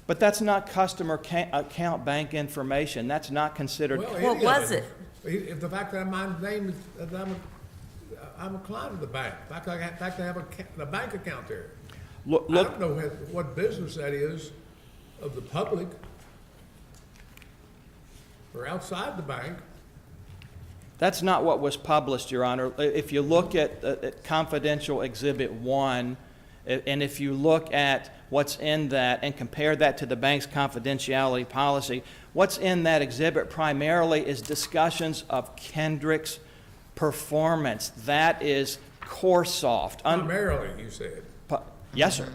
Speaker 7: But that's not customer account bank information. That's not considered.
Speaker 2: Well,
Speaker 3: What
Speaker 2: any of
Speaker 3: was
Speaker 2: it? If the fact that my name is, that I'm a client of the bank, the fact I have a bank account there.
Speaker 7: Look,
Speaker 2: I don't know what business that is of the public or outside the bank.
Speaker 7: that's not what was published, Your Honor. If you look at Confidential Exhibit 1, and if you look at what's in that and compare that to the bank's confidentiality policy, what's in that exhibit primarily is discussions of Kendrick's performance. That is Coursoft.
Speaker 2: Primarily, you said.
Speaker 7: Yes, sir,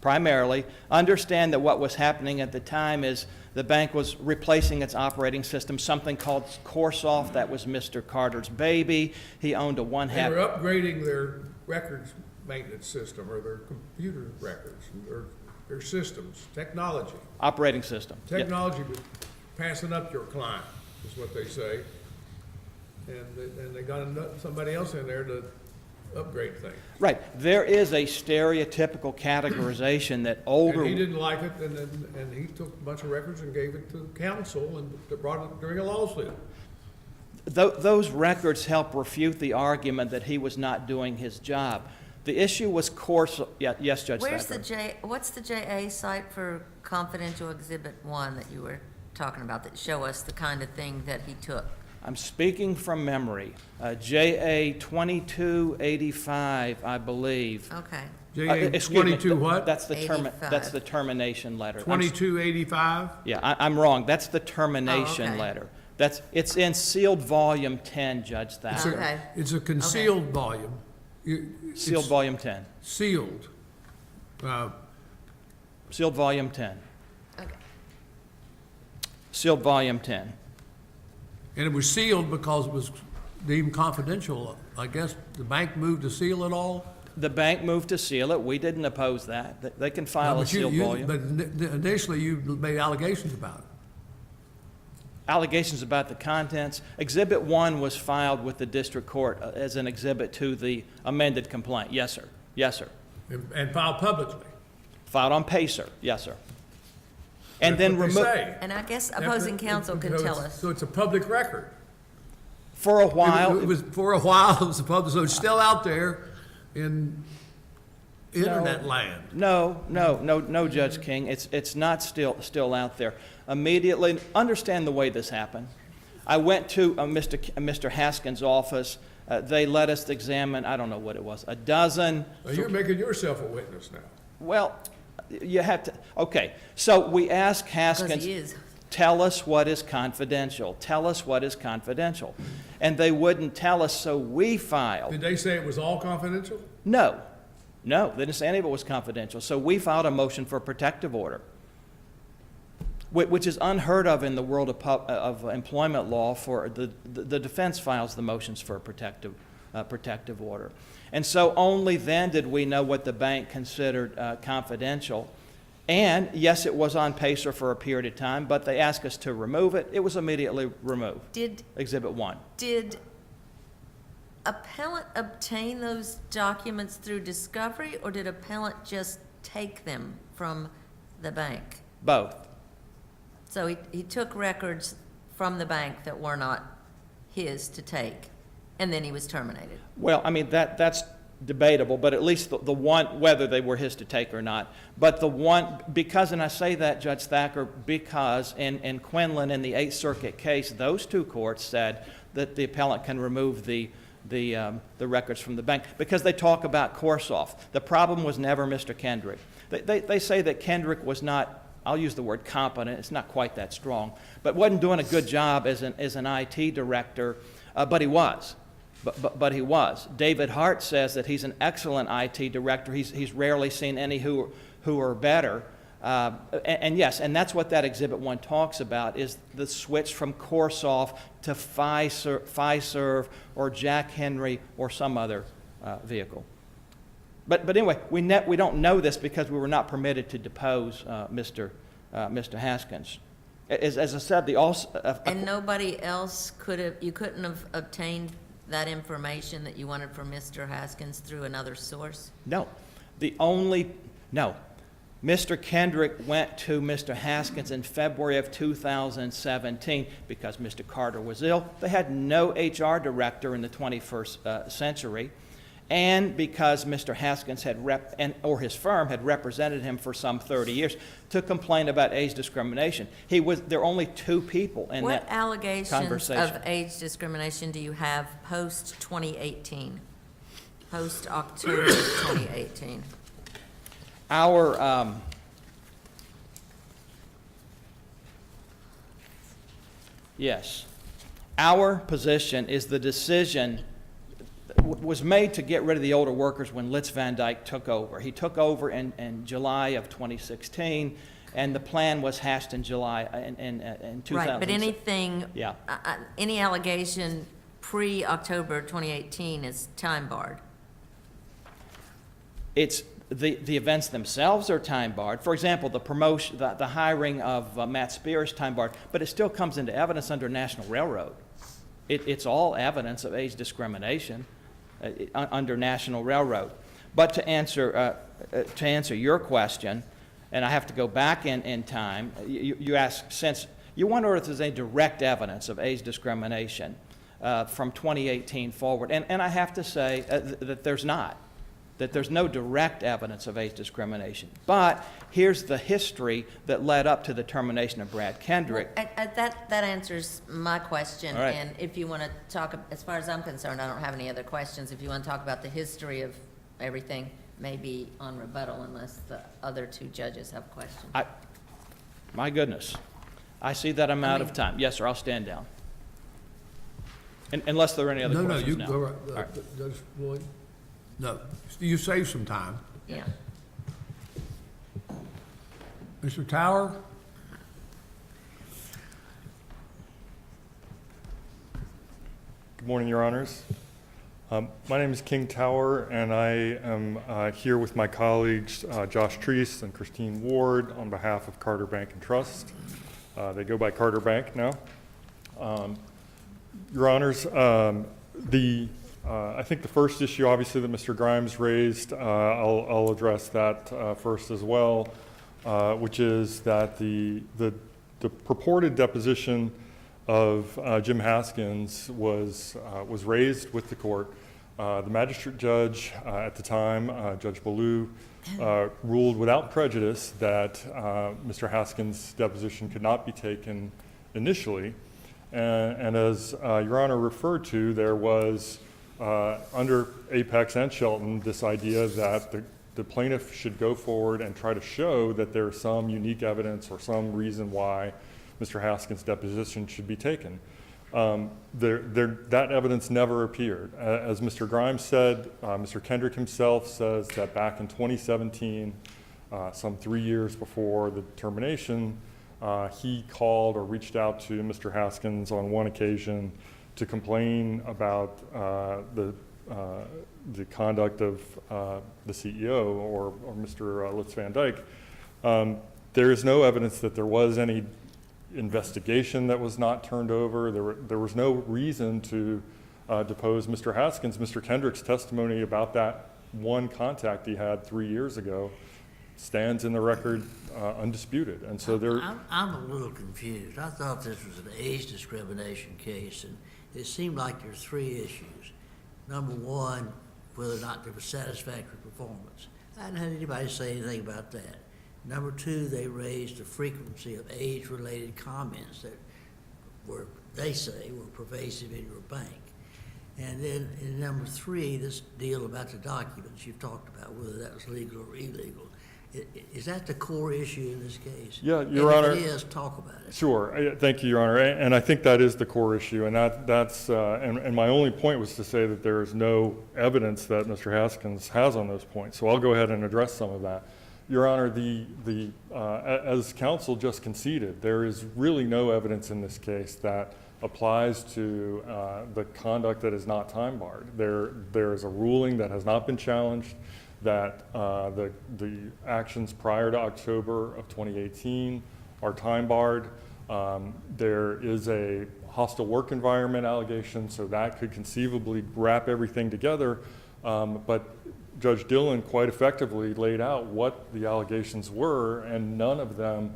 Speaker 7: primarily. Understand that what was happening at the time is the bank was replacing its operating system, something called Coursoft. That was Mr. Carter's baby. He owned a
Speaker 2: They
Speaker 7: one-half.
Speaker 2: were upgrading their records maintenance system or their computer records or their systems, technology.
Speaker 7: Operating system. Yeah.
Speaker 2: Technology was passing up your client, is what they say. And they got somebody else in there to upgrade things.
Speaker 7: Right. There is a stereotypical categorization that older.
Speaker 2: And he didn't like it, and he took a bunch of records and gave it to counsel and brought it during a lawsuit.
Speaker 7: Those records help refute the argument that he was not doing his job. The issue was yes, Judge
Speaker 3: Where's
Speaker 7: Thacker.
Speaker 3: what's the JA site for Confidential Exhibit 1 that you were talking about that show us the kind of thing that he took?
Speaker 7: I'm speaking from memory. JA 2285, I believe.
Speaker 3: Okay.
Speaker 2: JA
Speaker 7: Excuse me,
Speaker 2: 22 what?
Speaker 7: That's the
Speaker 3: 85.
Speaker 7: termination letter.
Speaker 2: 2285?
Speaker 7: Yeah, I'm wrong. That's the termination
Speaker 3: okay.
Speaker 7: letter. It's in sealed volume 10, Judge Thacker.
Speaker 3: Okay.
Speaker 2: It's a concealed volume.
Speaker 7: Sealed
Speaker 2: It's
Speaker 7: volume 10.
Speaker 2: Sealed.
Speaker 7: Sealed volume 10.
Speaker 3: Okay.
Speaker 7: Sealed volume 10.
Speaker 2: And it was sealed because it was deemed confidential. I guess the bank moved to seal it all?
Speaker 7: The bank moved to seal it. We didn't oppose that. They can file a
Speaker 2: But
Speaker 7: sealed volume.
Speaker 2: But initially, you made allegations about it.
Speaker 7: Allegations about the contents. Exhibit 1 was filed with the district court as an exhibit to the amended complaint. Yes, sir. Yes, sir.
Speaker 2: And filed publicly.
Speaker 7: Filed on PACER. Yes, sir. And
Speaker 2: That's
Speaker 7: then
Speaker 2: what they
Speaker 7: removed.
Speaker 2: say.
Speaker 3: And I guess opposing counsel can tell us.
Speaker 2: So it's a public record.
Speaker 7: For a while.
Speaker 2: It was, for a while, it was a public, so it's still out there in internet land.
Speaker 7: No, Judge King. It's not still out there. Immediately, understand the way this happened. I went to Mr. Haskins' office They let us examine, I don't know what it was, a dozen.
Speaker 2: Now, you're making yourself a witness now.
Speaker 7: Well, you have to, okay. So we asked Haskins,
Speaker 3: he is.
Speaker 7: tell us what is confidential. Tell us what is confidential. And they wouldn't tell us, so we filed.
Speaker 2: Did they say it was all confidential?
Speaker 7: No, they didn't say any of it was confidential. So we filed a motion for a protective order, which is unheard of in the world of employment law. For the defense files the motions for a protective order. And so only then did we know what the bank considered confidential. And yes, it was on PACER for a period of time, but they asked us to remove it. It was immediately removed. Exhibit 1.
Speaker 3: Did appellant obtain those documents through discovery, or did appellant just take them from the bank?
Speaker 7: Both.
Speaker 3: So he took records from the bank that were not his to take, and then he was terminated.
Speaker 7: Well, I mean, that's debatable, but at least the one, whether they were his to take or not. But the one, because, and I say that, Judge Thacker, because in Quinlan, in the Eighth Circuit case, those two courts said that the appellant can remove the records from the bank because they talk about Korsoff. The problem was never Mr. Kendrick. They say that Kendrick was not, I'll use the word competent, it's not quite that strong, but wasn't doing a good job as an IT director, but he was. But he was. David Hart says that he's an excellent IT director. He's rarely seen any who are better. And yes, and that's what that Exhibit 1 talks about, is the switch from Korsoff to Fiserv or Jack Henry or some other vehicle. But anyway, we don't know this because we were not permitted to depose Mr. Haskins. As I said,
Speaker 3: And nobody else you couldn't have obtained that information that you wanted from Mr. Haskins through another source?
Speaker 7: No. Mr. Kendrick went to Mr. Haskins in February of 2017 because Mr. Carter was ill. They had no HR director in the 21st century. And because Mr. Haskins or his firm had represented him for some 30 years to complain about age discrimination. There are only two people in that conversation.
Speaker 3: What allegations of age discrimination do you have post-2018? Post-October 2018?
Speaker 7: Yes. Our position is the decision was made to get rid of the older workers when Litz Van Dyke took over. He took over in July of 2016, and the plan was hashed in July in 2000.
Speaker 3: Right, but anything,
Speaker 7: yeah.
Speaker 3: Any allegation pre-October 2018 is time barred.
Speaker 7: It's the events themselves are time barred. For example, the promotion, the hiring of Matt Spears, time barred, but it still comes into evidence under National Railroad. It's all evidence of age discrimination under National Railroad. But to answer your question, and I have to go back in time, you ask, since you wonder if there's any direct evidence of age discrimination from 2018 forward, and I have to say that there's not. That there's no direct evidence of age discrimination. But here's the history that led up to the termination of Brad Kendrick.
Speaker 3: That answers my question.
Speaker 7: All right.
Speaker 3: And if you want to talk, as far as I'm concerned, I don't have any other questions. If you want to talk about the history of everything, maybe on rebuttal, unless the other two judges have questions.
Speaker 7: My goodness. I see that I'm out of time. Yes, sir, I'll stand down. Unless there are any other questions now.
Speaker 2: No, you go right.
Speaker 7: All right.
Speaker 2: Judge Floyd? No, you saved some time.
Speaker 3: Yeah.
Speaker 2: Mr. Tower?
Speaker 8: Good morning, Your Honors. My name is King Tower, and I am here with my colleagues Josh Treese and Christine Ward on behalf of Carter Bank and Trust. They go by Carter Bank now. Your Honors, I think the first issue, obviously, that Mr. Grimes raised, I'll address that first as well, which is that the purported deposition of Jim Haskins was raised with the court. The magistrate judge at the time, Judge Ballou, ruled without prejudice that Mr. Haskins' deposition could not be taken initially. And as Your Honor referred to, there was under Apex and Shelton, this idea that the plaintiff should go forward and try to show that there's some unique evidence or some reason why Mr. Haskins' deposition should be taken. That evidence never appeared. As Mr. Grimes said, Mr. Kendrick himself says that back in 2017, some 3 years before the termination, he called or reached out to Mr. Haskins on one occasion to complain about the conduct of the CEO or Mr. Litz Van Dyke. There is no evidence that there was any investigation that was not turned over. There was no reason to depose Mr. Haskins. Mr. Kendrick's testimony about that one contact he had 3 years ago stands in the record undisputed. And so there.
Speaker 5: I'm a little confused. I thought this was an age discrimination case, and it seemed like there's 3 issues. Number one, whether or not there was satisfactory performance. I hadn't had anybody say anything about that. Number two, they raised the frequency of age-related comments that were, they say, were pervasive in your bank. And then in number three, this deal about the documents you've talked about, whether that was legal or illegal. Is that the core issue in this case?
Speaker 8: Yeah, Your Honor.
Speaker 5: If it is, talk about it.
Speaker 8: Sure. Thank you, Your Honor. And I think that is the core issue. And that's and my only point was to say that there is no evidence that Mr. Haskins has on those points. So I'll go ahead and address some of that. Your Honor, as counsel just conceded, there is really no evidence in this case that applies to the conduct that is not time barred. There is a ruling that has not been challenged that the actions prior to October of 2018 are time barred. There is a hostile work environment allegation, so that could conceivably wrap everything together. But Judge Dillon quite effectively laid out what the allegations were, and none of them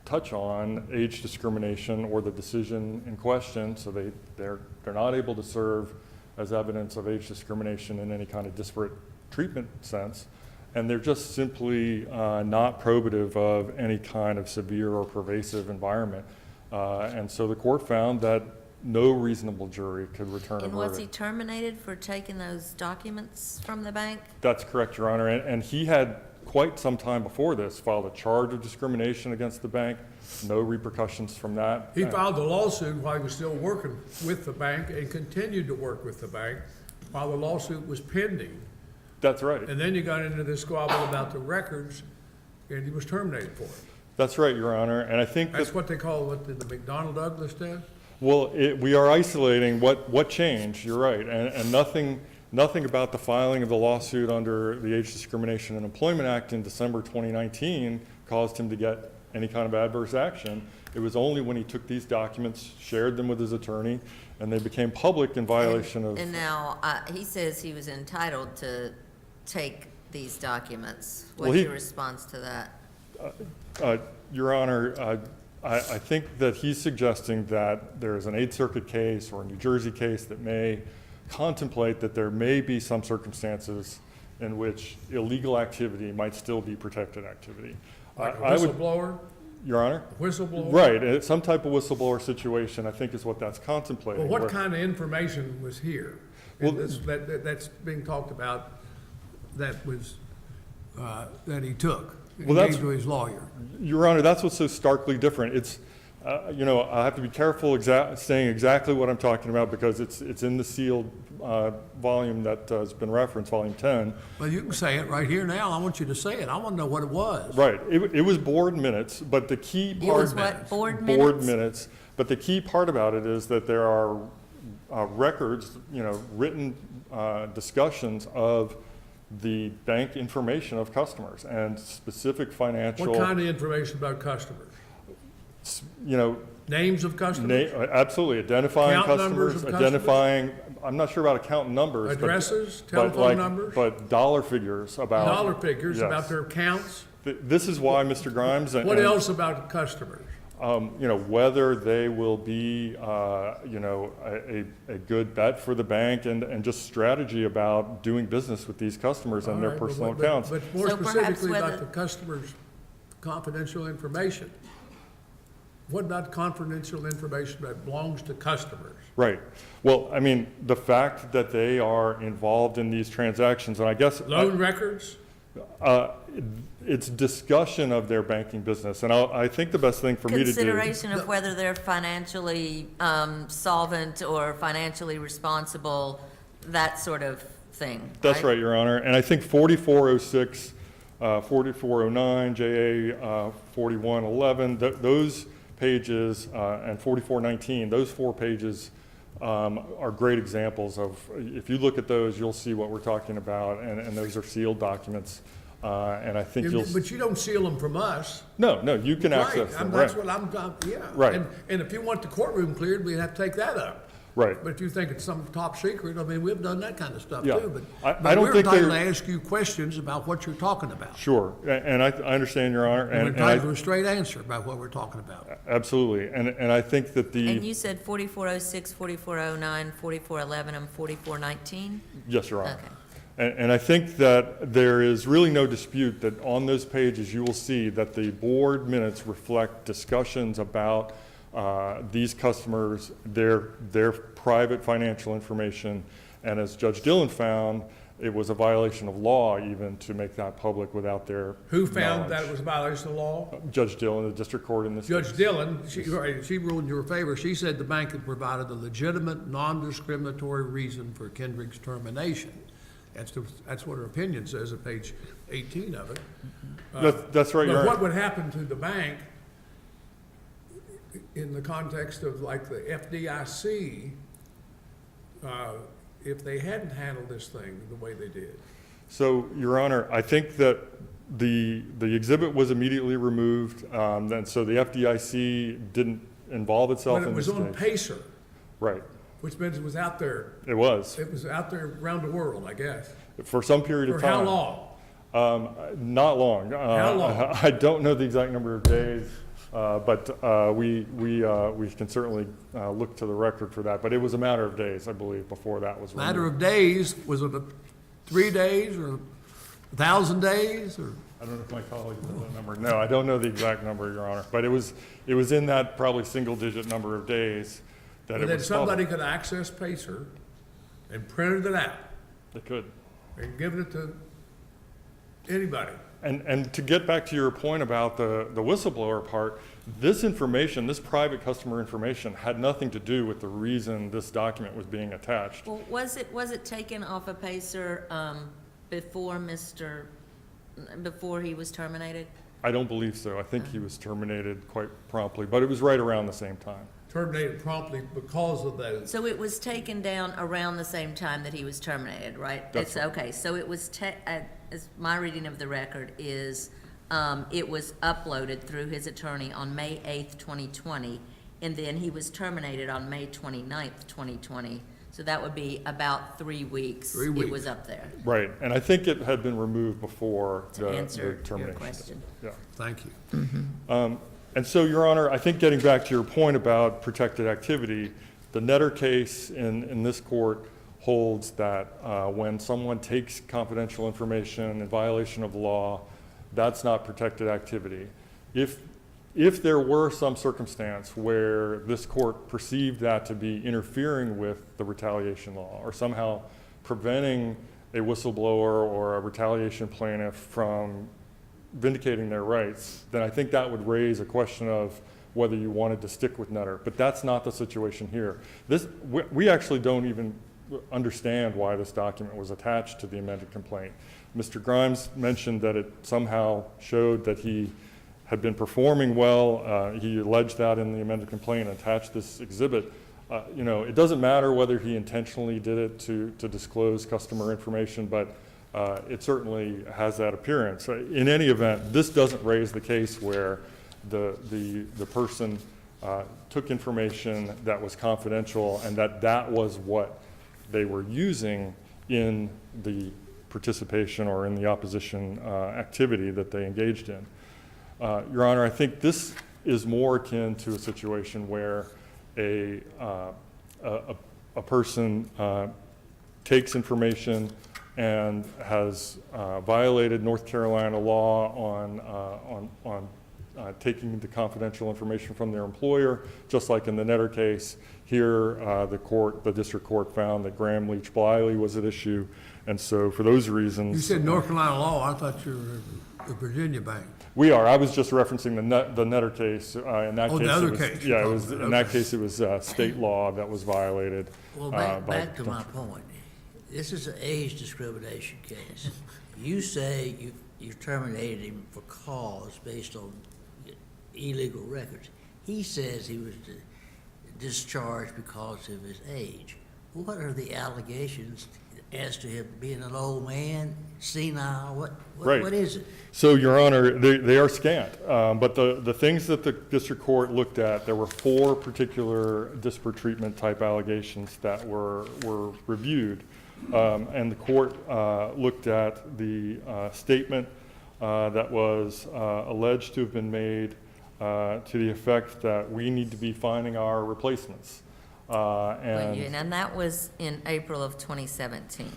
Speaker 8: touch on age discrimination or the decision in question, so they're not able to serve as evidence of age discrimination in any kind of disparate treatment sense, and they're just simply not probative of any kind of severe or pervasive environment. And so the court found that no reasonable jury could return a verdict.
Speaker 3: And was he terminated for taking those documents from the bank?
Speaker 8: That's correct, Your Honor. And he had quite some time before this filed a charge of discrimination against the bank. No repercussions from that.
Speaker 2: He filed the lawsuit while he was still working with the bank and continued to work with the bank while the lawsuit was pending.
Speaker 8: That's right.
Speaker 2: And then you got into this squabble about the records, and he was terminated for it.
Speaker 8: That's right, Your Honor. And I think
Speaker 2: That's what they call the McDonnell Douglas test?
Speaker 8: well, we are isolating what changed. You're right, and nothing about the filing of the lawsuit under the Age Discrimination and Employment Act in December 2019 caused him to get any kind of adverse action. It was only when he took these documents, shared them with his attorney, and they became public in violation of.
Speaker 3: And now, he says he was entitled to take these documents.
Speaker 8: Well,
Speaker 3: What's your response to that?
Speaker 8: Your Honor, I think that he's suggesting that there is an Eighth Circuit case or a New Jersey case that may contemplate that there may be some circumstances in which illegal activity might still be protected activity.
Speaker 2: Like a whistleblower?
Speaker 8: Your Honor?
Speaker 2: A whistleblower?
Speaker 8: Right, some type of whistleblower situation, I think, is what that's contemplating.
Speaker 2: Well, what kind of information was here?
Speaker 8: Well,
Speaker 2: that's being talked about that was, that he took, and
Speaker 8: Well,
Speaker 2: gave to his lawyer.
Speaker 8: Your Honor, that's what's so starkly different. It's, I have to be careful saying exactly what I'm talking about because it's in the sealed volume that has been referenced, volume 10.
Speaker 2: Well, you can say it right here now. I want you to say it. I want to know what it was.
Speaker 8: Right. It was board minutes, but the key part.
Speaker 3: It was what, board minutes?
Speaker 8: Board minutes. But the key part about it is that there are records, written discussions of the bank information of customers and specific financial.
Speaker 2: What kind of information about customers? Names of customers?
Speaker 8: Absolutely, identifying
Speaker 2: Account numbers
Speaker 8: customers,
Speaker 2: of customers?
Speaker 8: identifying, I'm not sure about account numbers.
Speaker 2: Addresses,
Speaker 8: but
Speaker 2: telephone numbers?
Speaker 8: But dollar figures about.
Speaker 2: Dollar figures
Speaker 8: yes.
Speaker 2: about their accounts?
Speaker 8: This is why Mr. Grimes and.
Speaker 2: What else about customers?
Speaker 8: Whether they will be, a good bet for the bank and just strategy about doing business with these customers and
Speaker 2: All
Speaker 8: their
Speaker 2: right,
Speaker 8: personal
Speaker 2: but- but-
Speaker 8: accounts.
Speaker 2: But more
Speaker 3: So perhaps
Speaker 2: specifically about
Speaker 3: whether-
Speaker 2: the customer's confidential information. What about confidential information that belongs to customers?
Speaker 8: Right. Well, I mean, the fact that they are involved in these transactions, and I guess.
Speaker 2: Loan records?
Speaker 8: It's discussion of their banking business, and I think the best thing for me to do.
Speaker 3: Consideration of whether they're financially solvent or financially responsible, that sort of thing.
Speaker 8: That's right, Your Honor. And I think 4406, 4409, JA 4111, those pages, and 4419, those 4 pages are great examples of, if you look at those, you'll see what we're talking about, and those are sealed documents. And I think you'll.
Speaker 2: But you don't seal them from us.
Speaker 8: No, you can
Speaker 2: Right,
Speaker 8: access them.
Speaker 2: that's
Speaker 8: Right.
Speaker 2: what yeah.
Speaker 8: Right.
Speaker 2: And if you want the courtroom cleared, we'd have to take that up.
Speaker 8: Right.
Speaker 2: But if you think it's some top secret, I mean, we've done that kind of stuff
Speaker 8: Yeah.
Speaker 2: too. But
Speaker 8: I don't
Speaker 2: we're
Speaker 8: think
Speaker 2: entitled to
Speaker 8: they're-
Speaker 2: ask you questions about what you're talking about.
Speaker 8: Sure, and I understand, Your Honor,
Speaker 2: We're
Speaker 8: and
Speaker 2: entitled to
Speaker 8: I,
Speaker 2: a straight answer about what we're talking about.
Speaker 8: absolutely, and I think that
Speaker 3: And you said 4406, 4409, 4411, and 4419?
Speaker 8: yes, Your Honor.
Speaker 3: Okay.
Speaker 8: And I think that there is really no dispute that on those pages, you will see that the board minutes reflect discussions about these customers, their private financial information, and as Judge Dillon found, it was a violation of law even to make that public without their
Speaker 2: Who found that
Speaker 8: knowledge.
Speaker 2: it was a violation of law?
Speaker 8: Judge Dillon, the district court in this
Speaker 2: Judge
Speaker 8: case.
Speaker 2: Dillon, she ruled in your favor. She said the bank had provided a legitimate, non-discriminatory reason for Kendrick's termination. That's what her opinion says at page 18 of it.
Speaker 8: That's right, Your
Speaker 2: But
Speaker 8: Honor.
Speaker 2: what would happen to the bank in the context of like the FDIC if they hadn't handled this thing the way they did?
Speaker 8: So, Your Honor, I think that the exhibit was immediately removed, and so the FDIC didn't involve itself
Speaker 2: But
Speaker 8: in
Speaker 2: it was
Speaker 8: this
Speaker 2: on
Speaker 8: case.
Speaker 2: Pacer,
Speaker 8: Right,
Speaker 2: which means it was out there.
Speaker 8: it was,
Speaker 2: It was out there around the world, I guess.
Speaker 8: for some period
Speaker 2: For
Speaker 8: of
Speaker 2: how
Speaker 8: time.
Speaker 2: long?
Speaker 8: Not long.
Speaker 2: How long?
Speaker 8: I don't know the exact number of days, but we can certainly look to the record for that. But it was a matter of days, I believe, before that was removed.
Speaker 2: Matter of days, was it 3 days or 1,000 days or?
Speaker 8: I don't know if my colleague knows that number. No, I don't know the exact number, Your Honor. But it was in that probably single-digit number of days that
Speaker 2: And
Speaker 8: it
Speaker 2: then
Speaker 8: was
Speaker 2: somebody
Speaker 8: public.
Speaker 2: could access Pacer and printed it out
Speaker 8: They could.
Speaker 2: and given it to anybody.
Speaker 8: And to get back to your point about the whistleblower part, this information, this private customer information, had nothing to do with the reason this document was being attached.
Speaker 3: Well, was it taken off of Pacer before he was terminated?
Speaker 8: I don't believe so. I think he was terminated quite promptly, but it was right around the same time.
Speaker 2: Terminated promptly because of those.
Speaker 3: So it was taken down around the same time that he was terminated, right?
Speaker 8: That's right.
Speaker 3: Okay, so it was, as my reading of the record is, it was uploaded through his attorney on May 8th, 2020, and then he was terminated on May 29th, 2020. So that would be about 3 weeks.
Speaker 2: 3
Speaker 3: It
Speaker 2: weeks.
Speaker 3: was up there,
Speaker 8: Right, and I think it had been removed before
Speaker 3: to
Speaker 8: the
Speaker 3: answer your
Speaker 8: termination.
Speaker 3: question.
Speaker 8: Yeah.
Speaker 2: Thank you.
Speaker 8: And so, Your Honor, I think getting back to your point about protected activity, the Netter case in this court holds that when someone takes confidential information in violation of law, that's not protected activity. If there were some circumstance where this court perceived that to be interfering with the retaliation law or somehow preventing a whistleblower or a retaliation plaintiff from vindicating their rights, then I think that would raise a question of whether you wanted to stick with Netter. But that's not the situation here. We actually don't even understand why this document was attached to the amended complaint. Mr. Grimes mentioned that it somehow showed that he had been performing well. He alleged that in the amended complaint, attached this exhibit. It doesn't matter whether he intentionally did it to disclose customer information, but it certainly has that appearance. In any event, this doesn't raise the case where the person took information that was confidential and that was what they were using in the participation or in the opposition activity that they engaged in. Your Honor, I think this is more akin to a situation where a person takes information and has violated North Carolina law on taking the confidential information from their employer, just like in the Netter case. Here, the district court found that Graham Leach Bliley was at issue, and so for those reasons.
Speaker 2: You said North Carolina law, I thought you were a Virginia bank.
Speaker 8: We are. I was just referencing the Netter case. In that
Speaker 2: Oh,
Speaker 8: case,
Speaker 2: the other
Speaker 8: it was,
Speaker 2: case.
Speaker 8: yeah, it was. In that
Speaker 2: Okay.
Speaker 8: case, it was state law that was violated.
Speaker 5: Well,
Speaker 8: by-
Speaker 5: back to my point. This is an age discrimination case. You say you terminated him for cause based on illegal records. He says he was discharged because of his age. What are the allegations as to him being an old man, senile?
Speaker 8: Right.
Speaker 5: What is it?
Speaker 8: So, Your Honor, they are scant. But the things that the district court looked at, there were 4 particular disparate treatment type allegations that were reviewed. And the court looked at the statement that was alleged to have been made to the effect that we need to be finding our replacements.
Speaker 3: And that was in April of 2017.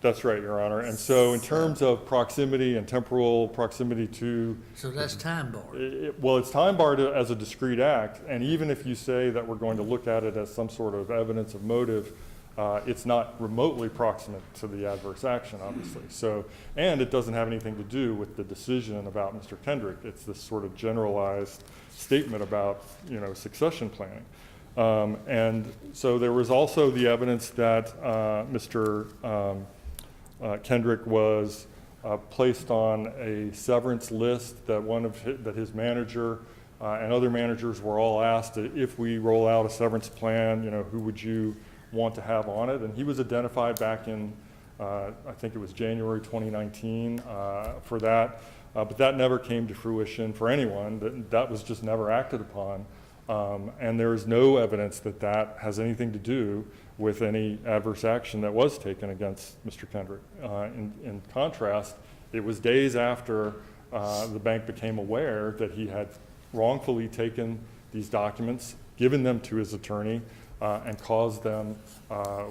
Speaker 8: That's right, Your Honor. And so in terms of proximity and temporal proximity to,
Speaker 5: So that's time barred.
Speaker 8: well, it's time barred as a discrete act, and even if you say that we're going to look at it as some sort of evidence of motive, it's not remotely proximate to the adverse action, obviously. So, and it doesn't have anything to do with the decision about Mr. Kendrick. It's this sort of generalized statement about, succession planning. And so there was also the evidence that Mr. Kendrick was placed on a severance list that his manager and other managers were all asked, if we roll out a severance plan, who would you want to have on it? And he was identified back in, I think it was January 2019 for that. But that never came to fruition for anyone. That was just never acted upon. And there is no evidence that has anything to do with any adverse action that was taken against Mr. Kendrick. In contrast, it was days after the bank became aware that he had wrongfully taken these documents, given them to his attorney, and caused them,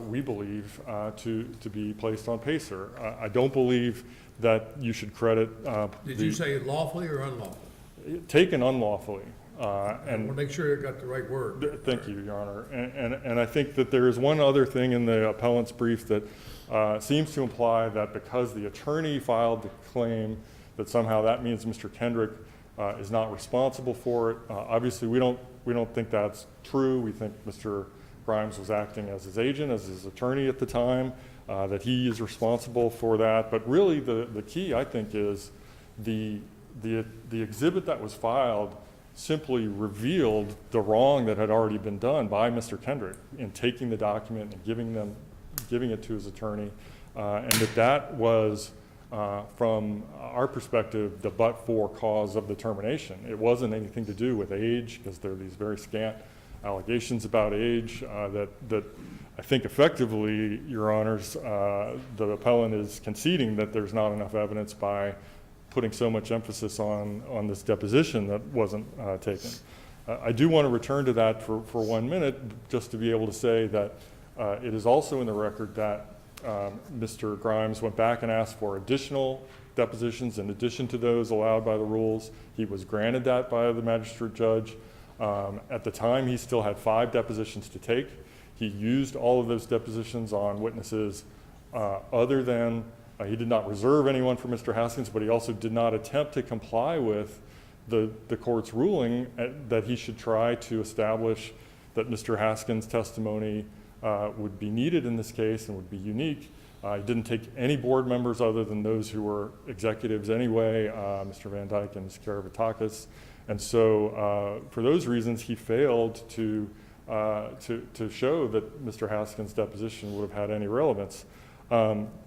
Speaker 8: we believe, to be placed on PACER. I don't believe that you should credit.
Speaker 2: Did you say lawfully or unlawfully?
Speaker 8: Taken unlawfully.
Speaker 2: I want to make sure you got the right word.
Speaker 8: Thank you, Your Honor. And I think that there is one other thing in the appellant's brief that seems to imply that because the attorney filed the claim, that somehow that means Mr. Kendrick is not responsible for it. Obviously, we don't think that's true. We think Mr. Grimes was acting as his agent, as his attorney at the time, that he is responsible for that. But really, the key, I think, is the exhibit that was filed simply revealed the wrong that had already been done by Mr. Kendrick in taking the document and giving it to his attorney, and that was, from our perspective, the but-for cause of the termination. It wasn't anything to do with age, because there are these very scant allegations about age that I think effectively, Your Honors, the appellant is conceding that there's not enough evidence by putting so much emphasis on this deposition that wasn't taken. I do want to return to that for 1 minute, just to be able to say that it is also in the record that Mr. Grimes went back and asked for additional depositions in addition to those allowed by the rules. He was granted that by the magistrate judge. At the time, he still had 5 depositions to take. He used all of those depositions on witnesses other than, he did not reserve anyone for Mr. Haskins, but he also did not attempt to comply with the court's ruling that he should try to establish that Mr. Haskins' testimony would be needed in this case and would be unique. He didn't take any board members other than those who were executives anyway, Mr. Van Dyke and Ms. Karavitakis. And so for those reasons, he failed to show that Mr. Haskins' deposition would have had any relevance.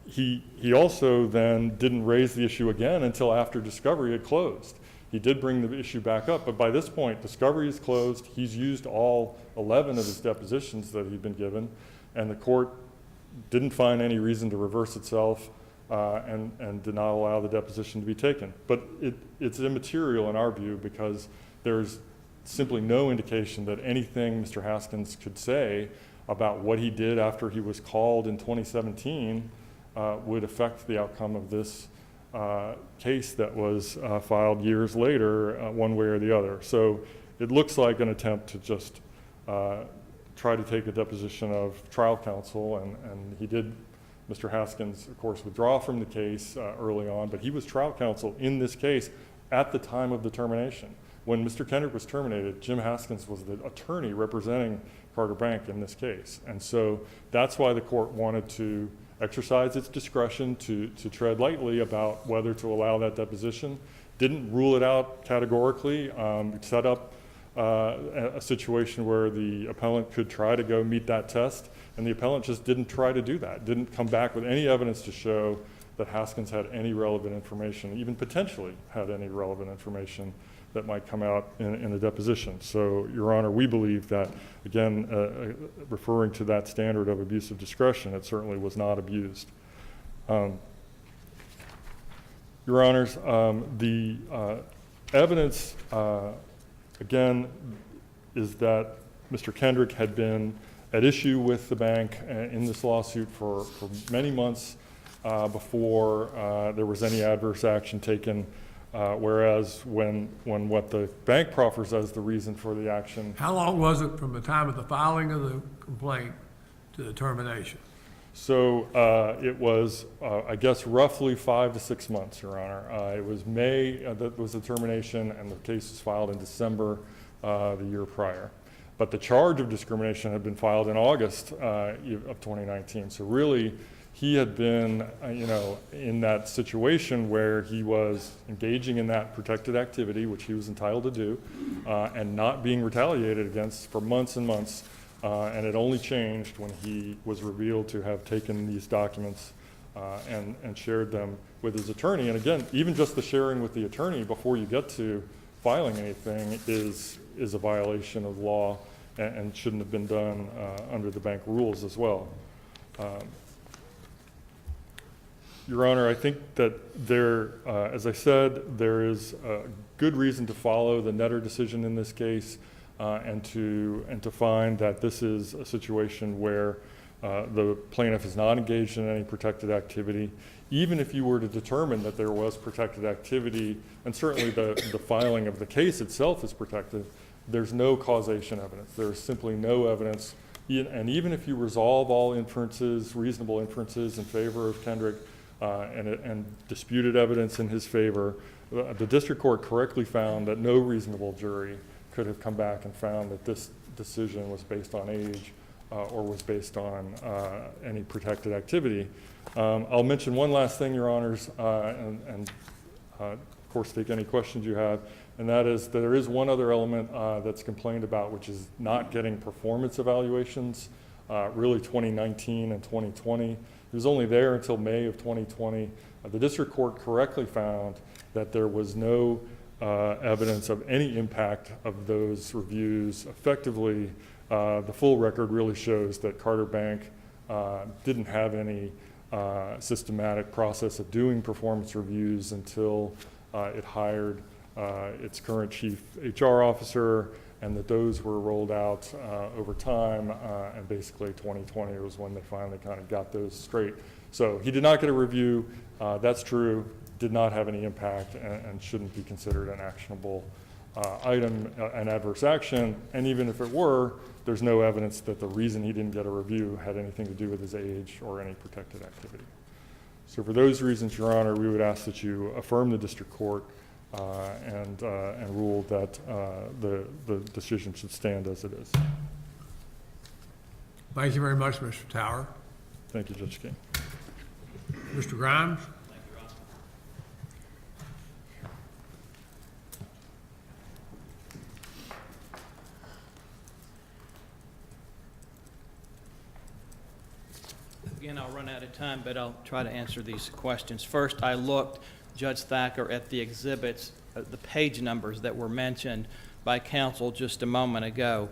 Speaker 8: He also then didn't raise the issue again until after discovery had closed. He did bring the issue back up, but by this point, discovery is closed. He's used all 11 of his depositions that he'd been given, and the court didn't find any reason to reverse itself and did not allow the deposition to be taken. But it's immaterial in our view because there's simply no indication that anything Mr. Haskins could say about what he did after he was called in 2017 would affect the outcome of this case that was filed years later, one way or the other. So it looks like an attempt to just try to take a deposition of trial counsel, and he did, Mr. Haskins, of course, withdraw from the case early on, but he was trial counsel in this case at the time of the termination. When Mr. Kendrick was terminated, Jim Haskins was the attorney representing Carter Bank in this case. And so that's why the court wanted to exercise its discretion to tread lightly about whether to allow that deposition. Didn't rule it out categorically, set up a situation where the appellant could try to go meet that test, and the appellant just didn't try to do that, didn't come back with any evidence to show that Haskins had any relevant information, even potentially had any relevant information that might come out in a deposition. So, Your Honor, we believe that, again, referring to that standard of abuse of discretion, it certainly was not abused. Your Honors, the evidence, again, is that Mr. Kendrick had been at issue with the bank in this lawsuit for many months before there was any adverse action taken. Whereas when what the bank proffers as the reason for the action.
Speaker 2: How long was it from the time of the filing of the complaint to the termination?
Speaker 8: So it was, I guess, roughly 5 to 6 months, Your Honor. It was May that was the termination, and the case was filed in December the year prior. But the charge of discrimination had been filed in August of 2019. So really, he had been, in that situation where he was engaging in that protected activity, which he was entitled to do, and not being retaliated against for months and months. And it only changed when he was revealed to have taken these documents and shared them with his attorney. And again, even just the sharing with the attorney before you get to filing anything is a violation of law and shouldn't have been done under the bank rules as well. Your Honor, I think that there, as I said, there is a good reason to follow the Netter decision in this case and to find that this is a situation where the plaintiff is not engaged in any protected activity. Even if you were to determine that there was protected activity, and certainly the filing of the case itself is protected, there's no causation evidence. There's simply no evidence. And even if you resolve all inferences, reasonable inferences in favor of Kendrick, and disputed evidence in his favor, the district court correctly found that no reasonable jury could have come back and found that this decision was based on age or was based on any protected activity. I'll mention one last thing, Your Honors, and of course take any questions you have, and that is that there is one other element that's complained about, which is not getting performance evaluations, really 2019 and 2020. He was only there until May of 2020. The district court correctly found that there was no evidence of any impact of those reviews. Effectively, the full record really shows that Carter Bank didn't have any systematic process of doing performance reviews until it hired its current chief HR officer, and that those were rolled out over time, and basically 2020 was when they finally kind of got those straight. So he did not get a review, that's true, did not have any impact, and shouldn't be considered an actionable item, an adverse action, and even if it were, there's no evidence that the reason he didn't get a review had anything to do with his age or any protected activity. So for those reasons, Your Honor, we would ask that you affirm the district court and rule that the decision should stand as it is.
Speaker 2: Thank you very much, Mr. Tower.
Speaker 8: Thank you, Judge King.
Speaker 2: Mr. Grimes?
Speaker 7: Again, I'll run out of time, but I'll try to answer these questions. First, I looked, Judge Thacker, at the exhibits, the page numbers that were mentioned by counsel just a moment ago.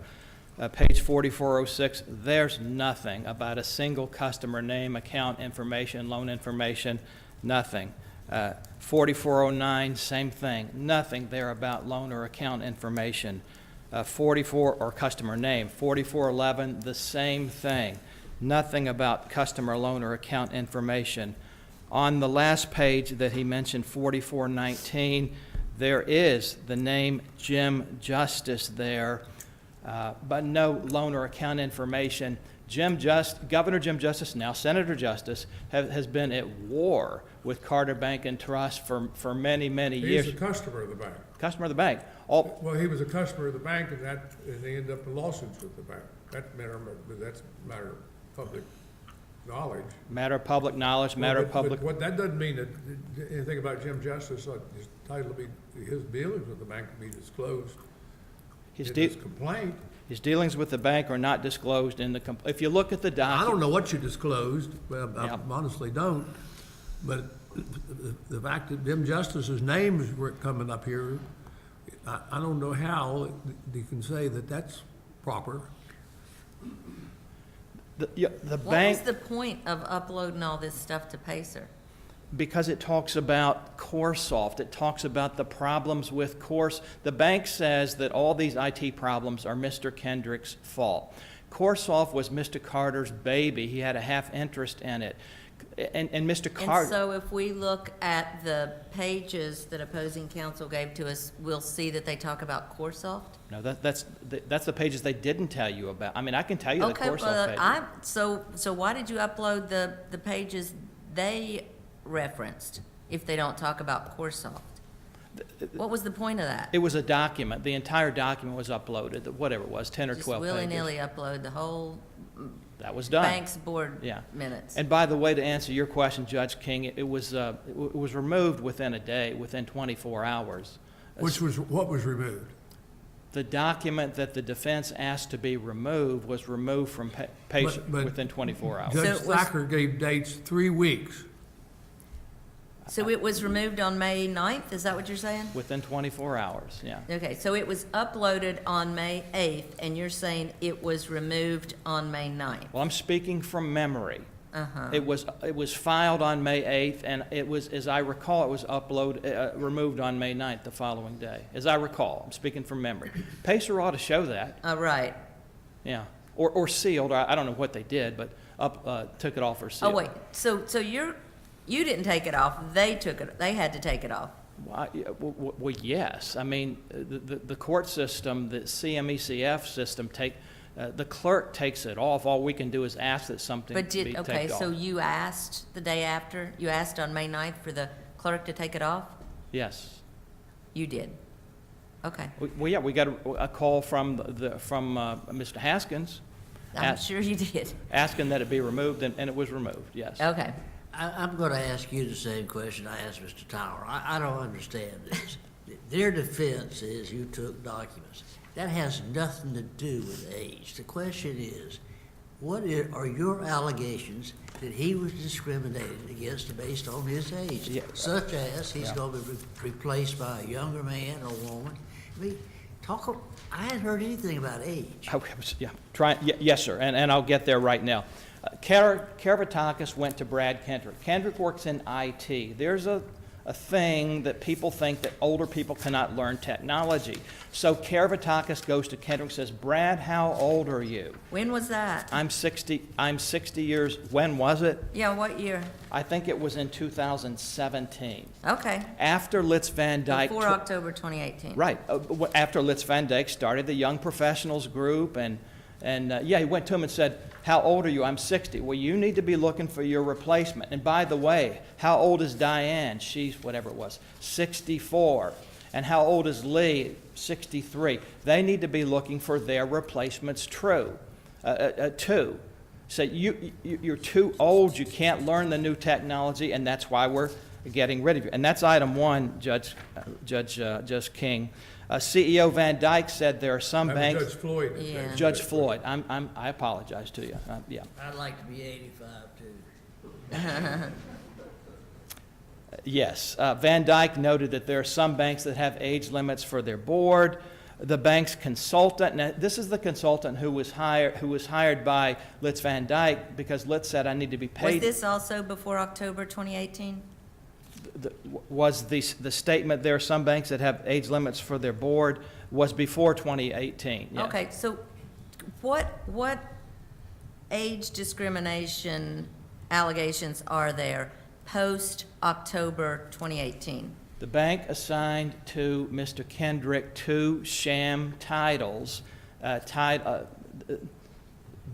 Speaker 7: Page 4406, there's nothing about a single customer name, account information, loan information, nothing. 4409, same thing, nothing there about loan or account information. 44, or customer name. 4411, the same thing. Nothing about customer loan or account information. On the last page that he mentioned, 4419, there is the name Jim Justice there, but no loan or account information. Governor Jim Justice, now Senator Justice, has been at war with Carter Bank and Trust for many, many years.
Speaker 2: He's a customer of the bank.
Speaker 7: Customer of the bank.
Speaker 2: Well, he was a customer of the bank, and they ended up in lawsuits with the bank. That's a matter of public knowledge.
Speaker 7: Matter of public knowledge, matter of public.
Speaker 2: But what, that doesn't mean that anything about Jim Justice, his title to be, his dealings with the bank to be disclosed in his complaint.
Speaker 7: His dealings with the bank are not disclosed in the, if you look at the
Speaker 2: I
Speaker 7: document.
Speaker 2: don't know what you disclosed, but I
Speaker 7: Yeah.
Speaker 2: honestly don't. But the fact that Jim Justice's names were coming up here, I don't know how you can say that that's proper.
Speaker 7: The
Speaker 3: What was
Speaker 7: bank,
Speaker 3: the point of uploading all this stuff to Pacer?
Speaker 7: because it talks about CoreSoft, it talks about the problems with the bank says that all these IT problems are Mr. Kendrick's fault. CoreSoft was Mr. Carter's baby. He had a half interest in it. And Mr.
Speaker 3: And
Speaker 7: Carter,
Speaker 3: so if we look at the pages that opposing counsel gave to us, we'll see that they talk about CoreSoft?
Speaker 7: no, that's the pages they didn't tell you about. I mean, I can tell you the
Speaker 3: Okay,
Speaker 7: CoreSoft
Speaker 3: well,
Speaker 7: pages.
Speaker 3: so why did you upload the pages they referenced if they don't talk about CoreSoft? What was the point of that?
Speaker 7: It was a document. The entire document was uploaded, whatever it was, 10 or 12
Speaker 3: Just
Speaker 7: pages.
Speaker 3: willy-nilly upload the whole
Speaker 7: That was done.
Speaker 3: bank's board
Speaker 7: Yeah.
Speaker 3: minutes.
Speaker 7: And by the way, to answer your question, Judge King, it was removed within a day, within 24 hours.
Speaker 2: What was removed?
Speaker 7: The document that the defense asked to be removed was removed from patient
Speaker 2: But
Speaker 7: within 24 hours.
Speaker 3: So
Speaker 2: Judge
Speaker 3: it was-
Speaker 2: Thacker gave dates 3 weeks.
Speaker 3: So it was removed on May 9th, is that what you're saying?
Speaker 7: Within 24 hours, yeah.
Speaker 3: Okay, so it was uploaded on May 8th, and you're saying it was removed on May 9th?
Speaker 7: Well, I'm speaking from memory.
Speaker 3: Uh-huh.
Speaker 7: It was filed on May 8th, and it was, as I recall, it was removed on May 9th, the following day. As I recall, I'm speaking from memory. Pacer ought to show that,
Speaker 3: Right.
Speaker 7: yeah. Or sealed, I don't know what they did, but took it off or
Speaker 3: Oh,
Speaker 7: sealed.
Speaker 3: wait, so you didn't take it off, they took it, they had to take it off?
Speaker 7: Well, yes. I mean, the court system, the CMECF system, the clerk takes it off. All we can do is ask that something be taken off.
Speaker 3: Okay, so you asked the day after, you asked on May 9th for the clerk to take it off?
Speaker 7: Yes.
Speaker 3: You did? Okay,
Speaker 7: Well, yeah, we got a call from Mr. Haskins.
Speaker 3: I'm sure you did.
Speaker 7: Asking that it be removed, and it was removed, yes.
Speaker 3: Okay.
Speaker 5: I'm going to ask you the same question I asked Mr. Tower. I don't understand this. Their defense is you took documents. That has nothing to do with age. The question is, are your allegations that he was discriminated against based on his age?
Speaker 7: Yeah.
Speaker 5: Such as he's going to be replaced by a younger man or woman? I mean, I hadn't heard anything about age.
Speaker 7: Yes, sir, and I'll get there right now. Kervatakis went to Brad Kendrick. Kendrick works in IT. There's a thing that people think that older people cannot learn technology. So Kervatakis goes to Kendrick and says, Brad, how old are you?
Speaker 3: When was that?
Speaker 7: I'm 60 years, when was it?
Speaker 3: Yeah, what year?
Speaker 7: I think it was in 2017.
Speaker 3: Okay,
Speaker 7: After Litz Van Dyke.
Speaker 3: before October 2018.
Speaker 7: Right, after Litz Van Dyke started the Young Professionals Group, and he went to him and said, how old are you? I'm 60. Well, you need to be looking for your replacement. And by the way, how old is Diane? She's, whatever it was, 64. And how old is Lee? 63. They need to be looking for their replacements too. So you're too old, you can't learn the new technology, and that's why we're getting rid of you. And that's item one, Judge King. CEO Van Dyke said there are some
Speaker 2: That was
Speaker 7: banks.
Speaker 2: Judge Floyd.
Speaker 3: Yeah.
Speaker 7: Judge Floyd, I apologize to you, yeah.
Speaker 5: I'd like to be 85 too.
Speaker 7: Yes, Van Dyke noted that there are some banks that have age limits for their board. The bank's consultant, now this is the consultant who was hired by Litz Van Dyke because Litz said, I need to be
Speaker 3: Was
Speaker 7: paid.
Speaker 3: this also before October 2018?
Speaker 7: Was the statement there are some banks that have age limits for their board was before 2018, yes.
Speaker 3: Okay, so what age discrimination allegations are there post-October 2018?
Speaker 7: The bank assigned to Mr. Kendrick two sham titles,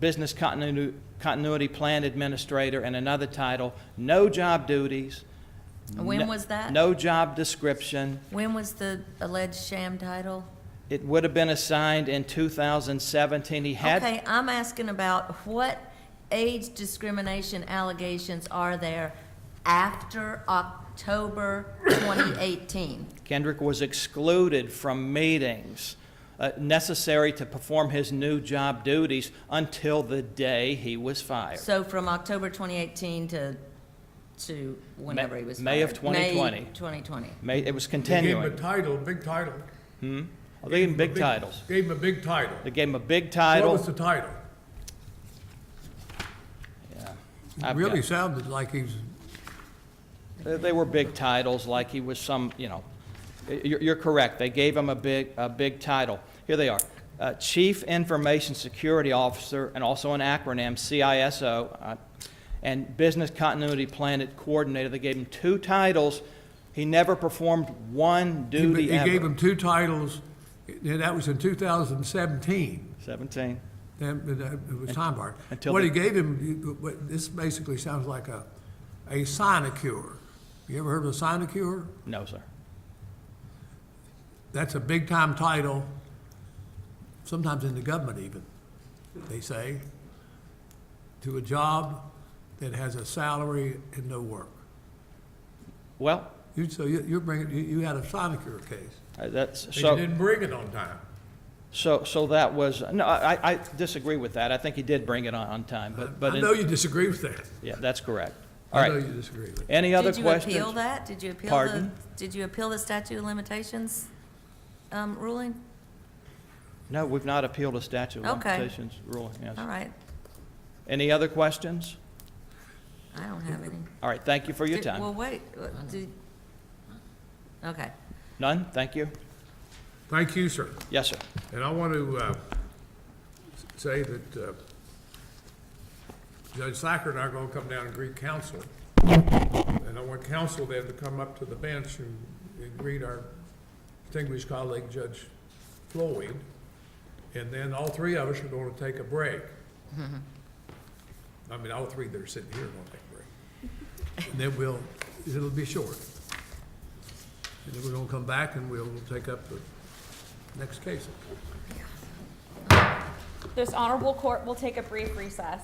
Speaker 7: Business Continuity Plan Administrator, and another title, no job duties.
Speaker 3: When was that?
Speaker 7: No job description.
Speaker 3: When was the alleged sham title?
Speaker 7: It would have been assigned in 2017. He had.
Speaker 3: Okay, I'm asking about what age discrimination allegations are there after October 2018?
Speaker 7: Kendrick was excluded from meetings necessary to perform his new job duties until the day he was fired.
Speaker 3: So from October 2018 to whenever he was fired?
Speaker 7: May of 2020.
Speaker 3: May 2020.
Speaker 7: It was
Speaker 2: They gave
Speaker 7: continuing.
Speaker 2: him a title, a big title.
Speaker 7: They gave him big titles.
Speaker 2: Gave him a big title.
Speaker 7: They gave him a big
Speaker 2: What
Speaker 7: title.
Speaker 2: was the title?
Speaker 7: Yeah.
Speaker 2: It
Speaker 7: I've
Speaker 2: really
Speaker 7: got-
Speaker 2: sounded like he's,
Speaker 7: They were big titles, like he was some, you're correct. They gave him a big title. Here they are. Chief Information Security Officer, and also an acronym, CISO, and Business Continuity Plan Coordinator. They gave him two titles. He never performed one duty
Speaker 2: he
Speaker 7: ever.
Speaker 2: gave him two titles, and that was in 2017.
Speaker 7: 17.
Speaker 2: Then it was time bar.
Speaker 7: until
Speaker 2: What
Speaker 7: the-
Speaker 2: he gave him, this basically sounds like a sinecure. You ever heard of a sinecure?
Speaker 7: No, sir.
Speaker 2: That's a big-time title, sometimes in the government even, they say, to a job that has a salary and no work.
Speaker 7: Well,
Speaker 2: So you're bringing, you had a sinecure case,
Speaker 7: that's,
Speaker 2: and you
Speaker 7: so,
Speaker 2: didn't bring it on time.
Speaker 7: so that was, no, I disagree with that. I think he did bring it on time, but,
Speaker 2: I know you disagree with that.
Speaker 7: yeah, that's correct. All
Speaker 2: I know
Speaker 7: right.
Speaker 2: you disagree with it.
Speaker 7: Any other
Speaker 3: Did you
Speaker 7: questions?
Speaker 3: appeal that? Did you appeal
Speaker 7: Pardon?
Speaker 3: Did you appeal the statute of limitations ruling?
Speaker 7: No, we've not appealed a statute of
Speaker 3: Okay.
Speaker 7: limitations ruling, yes.
Speaker 3: All right,
Speaker 7: Any other questions?
Speaker 3: I don't have any.
Speaker 7: All right, thank you for your
Speaker 3: Well,
Speaker 7: time.
Speaker 3: wait, okay.
Speaker 7: None? Thank you.
Speaker 2: Thank you, sir.
Speaker 7: Yes, sir.
Speaker 2: And I want to say that Judge Sacker and I are going to come down and greet counsel. And I want counsel then to come up to the bench and greet our distinguished colleague, Judge Floyd. And then all three of us are going to take a break. I mean, all three that are sitting here are going to take a break. And then it'll be short. And then we're going to come back and we'll take up the next case.
Speaker 1: This honorable court will take a brief recess.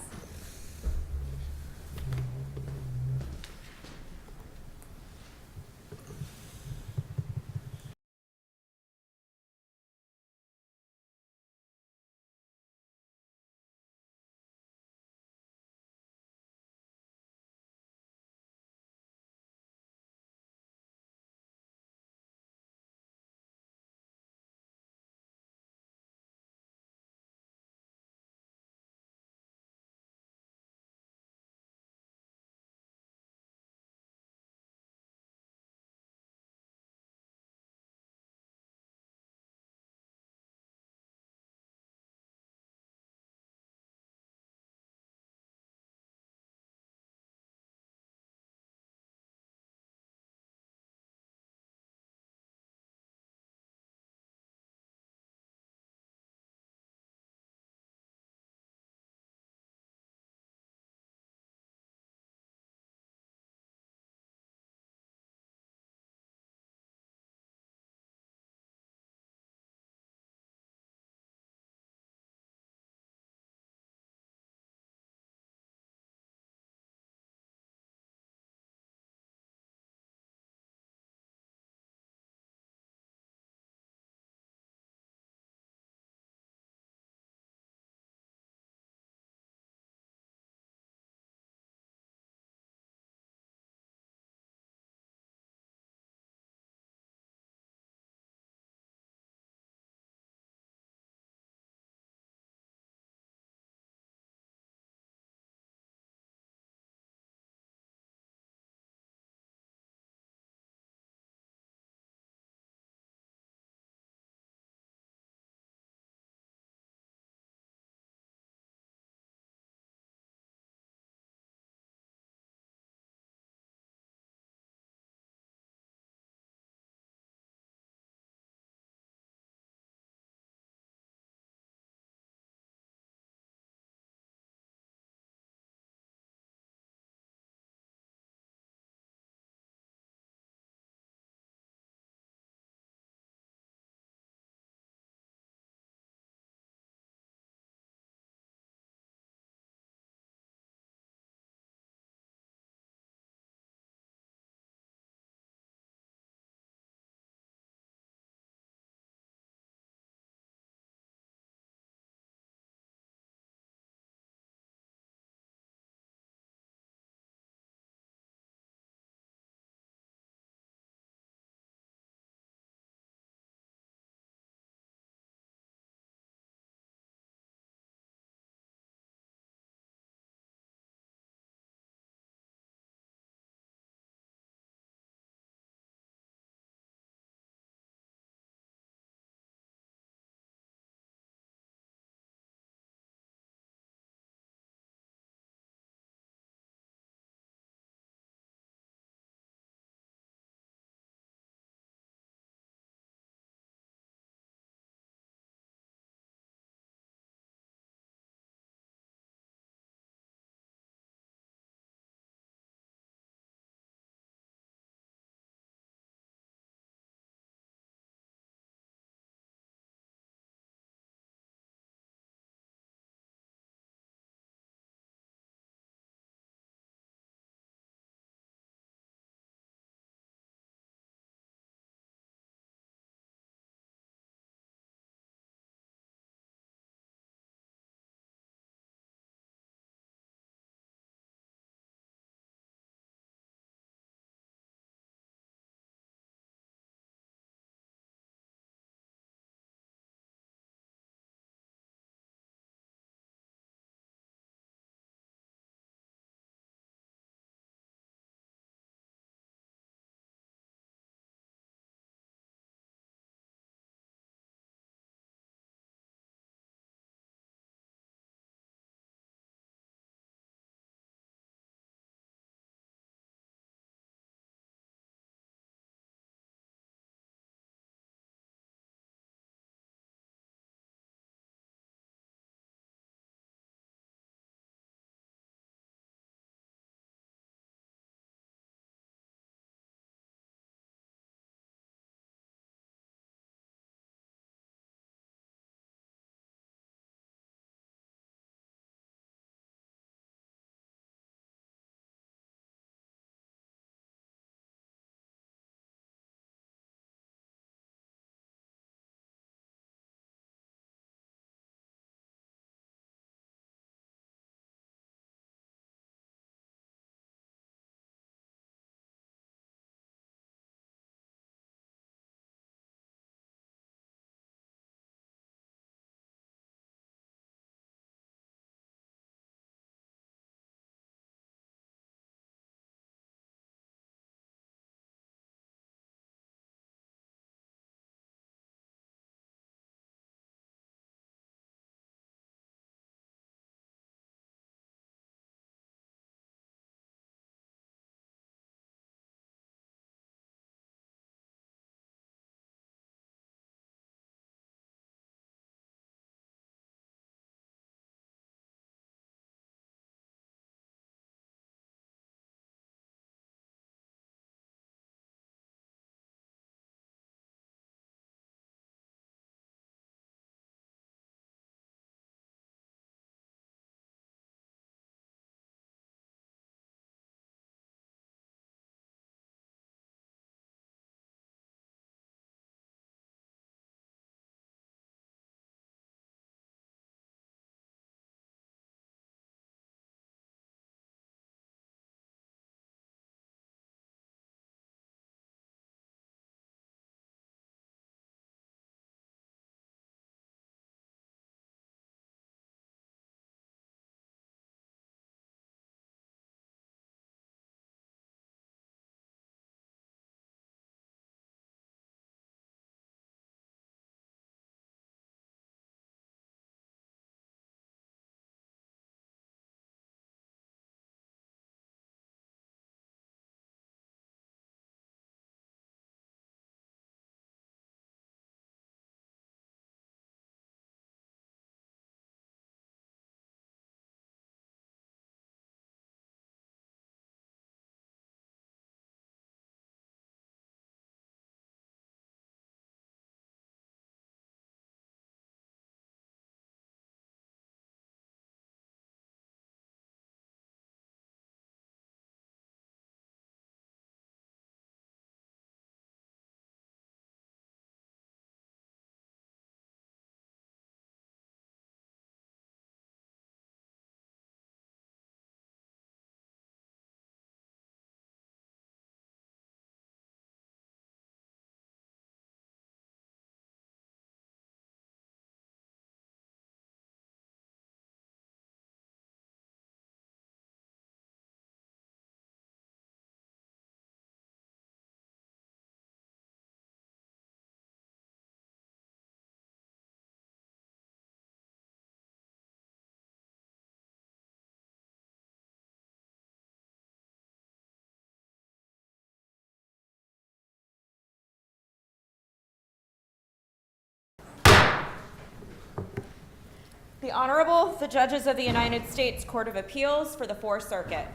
Speaker 1: The Honorable, the Judges of the United States Court of Appeals for the Fourth Circuit.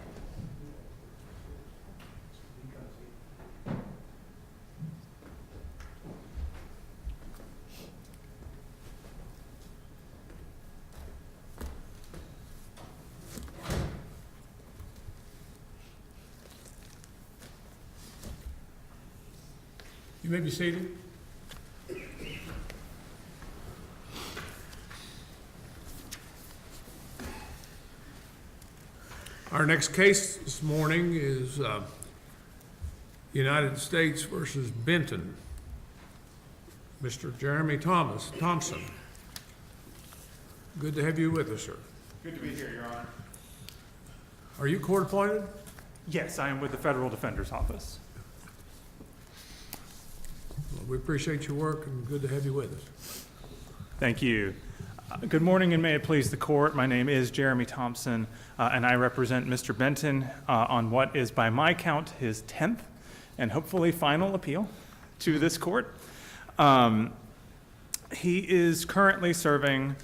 Speaker 2: You may be seated. Our next case this morning is United States versus Benton. Mr. Jeremy Thompson. Good to have you with us, sir.
Speaker 9: Good to be here, Your Honor.
Speaker 2: Are you court appointed?
Speaker 9: Yes, I am with the Federal Defender's Office.
Speaker 2: Well, we appreciate your work and good to have you with us.
Speaker 9: Thank you. Good morning and may it please the court. My name is Jeremy Thompson and I represent Mr. Benton on what is by my count his 10th and hopefully final appeal to this court. He is currently serving,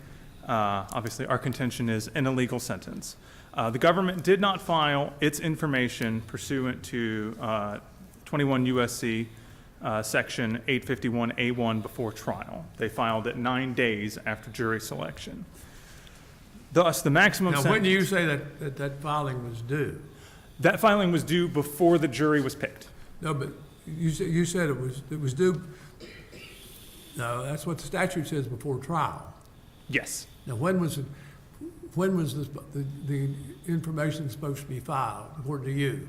Speaker 9: obviously our contention is an illegal sentence. The government did not file its information pursuant to 21 U.S.C. Section 851A1 before trial. They filed it 9 days after jury selection. Thus, the maximum
Speaker 2: Now,
Speaker 9: sentence...
Speaker 2: when do you say that filing was due?
Speaker 9: That filing was due before the jury was picked.
Speaker 2: No, but you said it was due. No, that's what the statute says, before trial.
Speaker 9: Yes.
Speaker 2: Now, when was the information supposed to be filed, according to you?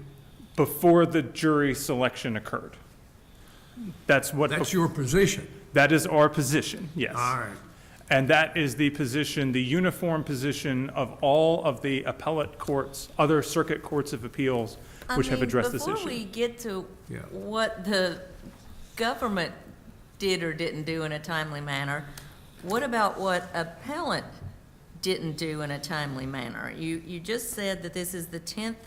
Speaker 9: Before the jury selection occurred. That's
Speaker 2: your position.
Speaker 9: That is our position, yes.
Speaker 2: All right.
Speaker 9: And that is the position, the uniform position of all of the appellate courts, other circuit courts of appeals, which have addressed this issue.
Speaker 3: Before we get to
Speaker 2: Yeah.
Speaker 3: what the government did or didn't do in a timely manner, what about what appellant didn't do in a timely manner? You just said that this is the 10th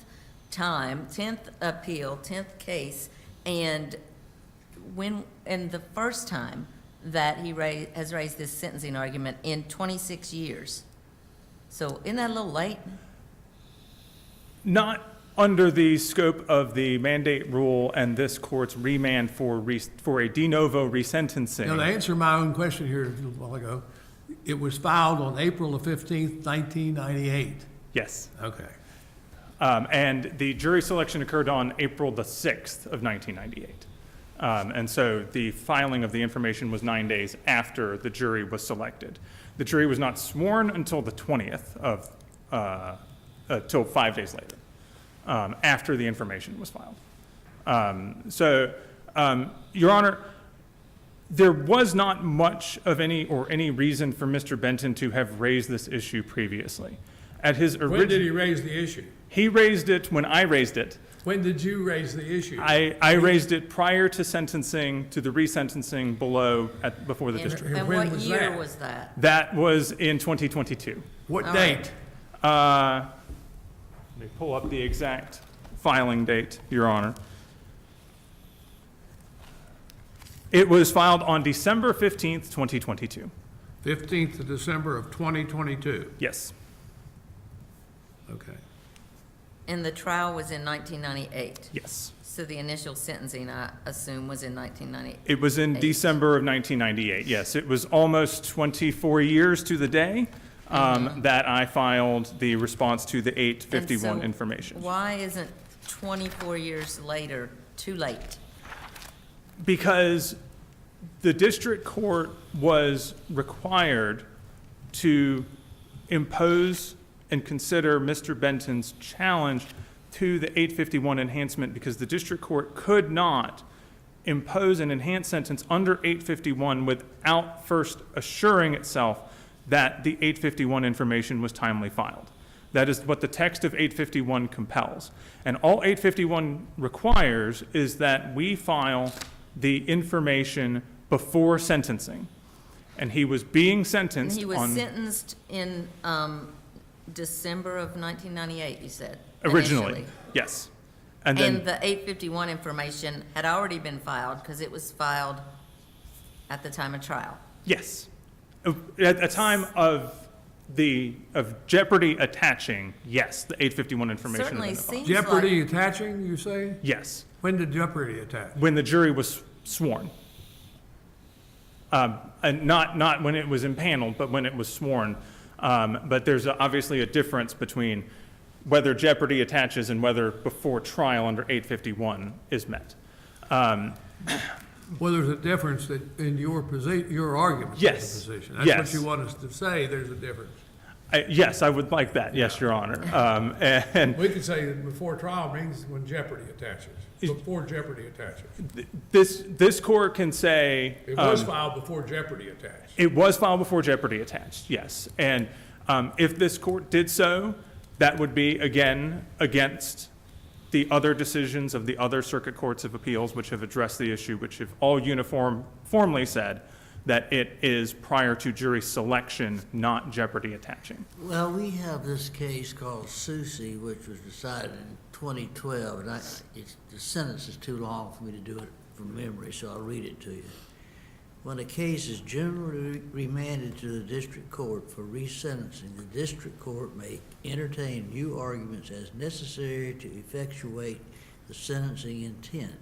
Speaker 3: appeal, 10th case, and the first time that he has raised this sentencing argument in 26 years. So isn't that a little late?
Speaker 9: Not under the scope of the mandate rule and this court's remand for a de novo resentencing.
Speaker 2: Now, to answer my own question here a little while ago, it was filed on April the 15th, 1998.
Speaker 9: Yes.
Speaker 2: Okay.
Speaker 9: And the jury selection occurred on April the 6th of 1998. And so the filing of the information was 9 days after the jury was selected. The jury was not sworn until the 20th till 5 days later, after the information was filed. Your Honor, there was not much of any reason for Mr. Benton to have raised this issue previously. When
Speaker 2: did he raise the issue?
Speaker 9: He raised it when I raised it.
Speaker 2: When did you raise the issue?
Speaker 9: I raised it prior to sentencing, to the resentencing before the district.
Speaker 3: And
Speaker 2: when
Speaker 3: what
Speaker 2: was
Speaker 3: year
Speaker 2: that?
Speaker 3: was that?
Speaker 9: That was in 2022.
Speaker 2: What
Speaker 3: All
Speaker 2: date?
Speaker 9: Let me pull up the exact filing date, Your Honor. It was filed on December 15th, 2022.
Speaker 2: 15th of December of 2022.
Speaker 9: Yes.
Speaker 2: Okay.
Speaker 3: And the trial was in 1998.
Speaker 9: Yes.
Speaker 3: So the initial sentencing, I assume, was in 1998.
Speaker 9: It was in December of 1998, yes. It was almost 24 years to the day that I filed the response to the 851
Speaker 3: And so
Speaker 9: information.
Speaker 3: Why isn't 24 years later too late?
Speaker 9: Because the district court was required to impose and consider Mr. Benton's challenge to the 851 enhancement, because the district court could not impose an enhanced sentence under 851 without first assuring itself that the 851 information was timely filed. That is what the text of 851 compels. And all 851 requires is that we file the information before sentencing. And he was being
Speaker 3: And
Speaker 9: sentenced
Speaker 3: he was
Speaker 9: on...
Speaker 3: sentenced in December of 1998, you said?
Speaker 9: Originally,
Speaker 3: initially.
Speaker 9: yes. And then,
Speaker 3: And the 851 information had already been filed because it was filed at the time of trial.
Speaker 9: yes. At a time of of jeopardy attaching, yes, the 851 information.
Speaker 3: Certainly
Speaker 9: had been filed.
Speaker 3: seems
Speaker 2: Jeopardy
Speaker 3: like,
Speaker 2: attaching, you say?
Speaker 9: Yes,
Speaker 2: When did jeopardy attach?
Speaker 9: when the jury was sworn. And not when it was impaneled, but when it was sworn. But there's obviously a difference between whether jeopardy attaches and whether before trial under 851 is met.
Speaker 2: Well, there's a difference that in your argument.
Speaker 9: Yes.
Speaker 2: There's a position. That's
Speaker 9: Yes.
Speaker 2: what you want us to say, there's a difference.
Speaker 9: Yes, I would like that, yes, Your Honor. And
Speaker 2: We could say that before trial means when jeopardy attaches, before jeopardy attaches.
Speaker 9: this court can say.
Speaker 2: It was filed before jeopardy attached.
Speaker 9: It was filed before jeopardy attached, yes. And if this court did so, that would be, again, against the other decisions of the other circuit courts of appeals which have addressed the issue, which have all uniformly said that it is prior to jury selection, not jeopardy attaching.
Speaker 5: Well, we have this case called Susie, which was decided in 2012, and the sentence is too long for me to do it from memory, so I'll read it to you. When a case is generally remanded to the district court for resentencing, the district court may entertain new arguments as necessary to effectuate the sentencing intent,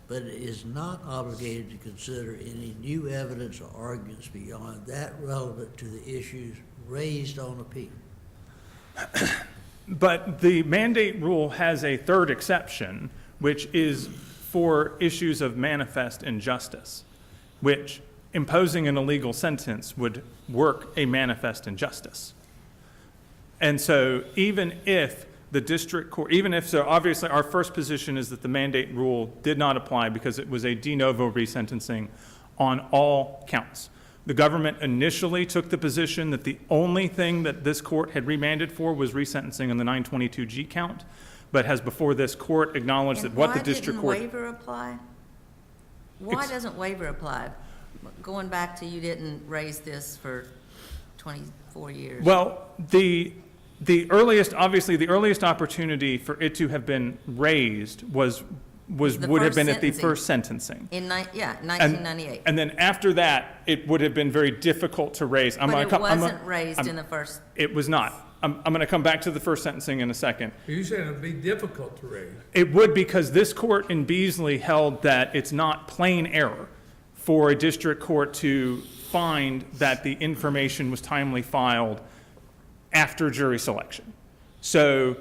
Speaker 5: but it is not obligated to consider any new evidence or arguments beyond that relevant to the issues raised on appeal.
Speaker 9: But the mandate rule has a third exception, which is for issues of manifest injustice, which imposing an illegal sentence would work a manifest injustice. And so even if the district court, so obviously our first position is that the mandate rule did not apply because it was a de novo resentencing on all counts. The government initially took the position that the only thing that this court had remanded for was resentencing on the 922G count, but has before this court acknowledged that what the district court.
Speaker 3: Why didn't waiver apply? Why doesn't waiver apply? Going back to you didn't raise this for 24 years.
Speaker 9: Well, the earliest opportunity for it to have been raised would have been at the first sentencing.
Speaker 3: In 1998.
Speaker 9: And then after that, it would have been very difficult to raise.
Speaker 3: But it wasn't raised in the first.
Speaker 9: It was not. I'm going to come back to the first sentencing in a second.
Speaker 2: You said it would be difficult to raise.
Speaker 9: It would, because this court in Beasley held that it's not plain error for a district court to find that the information was timely filed after jury selection. So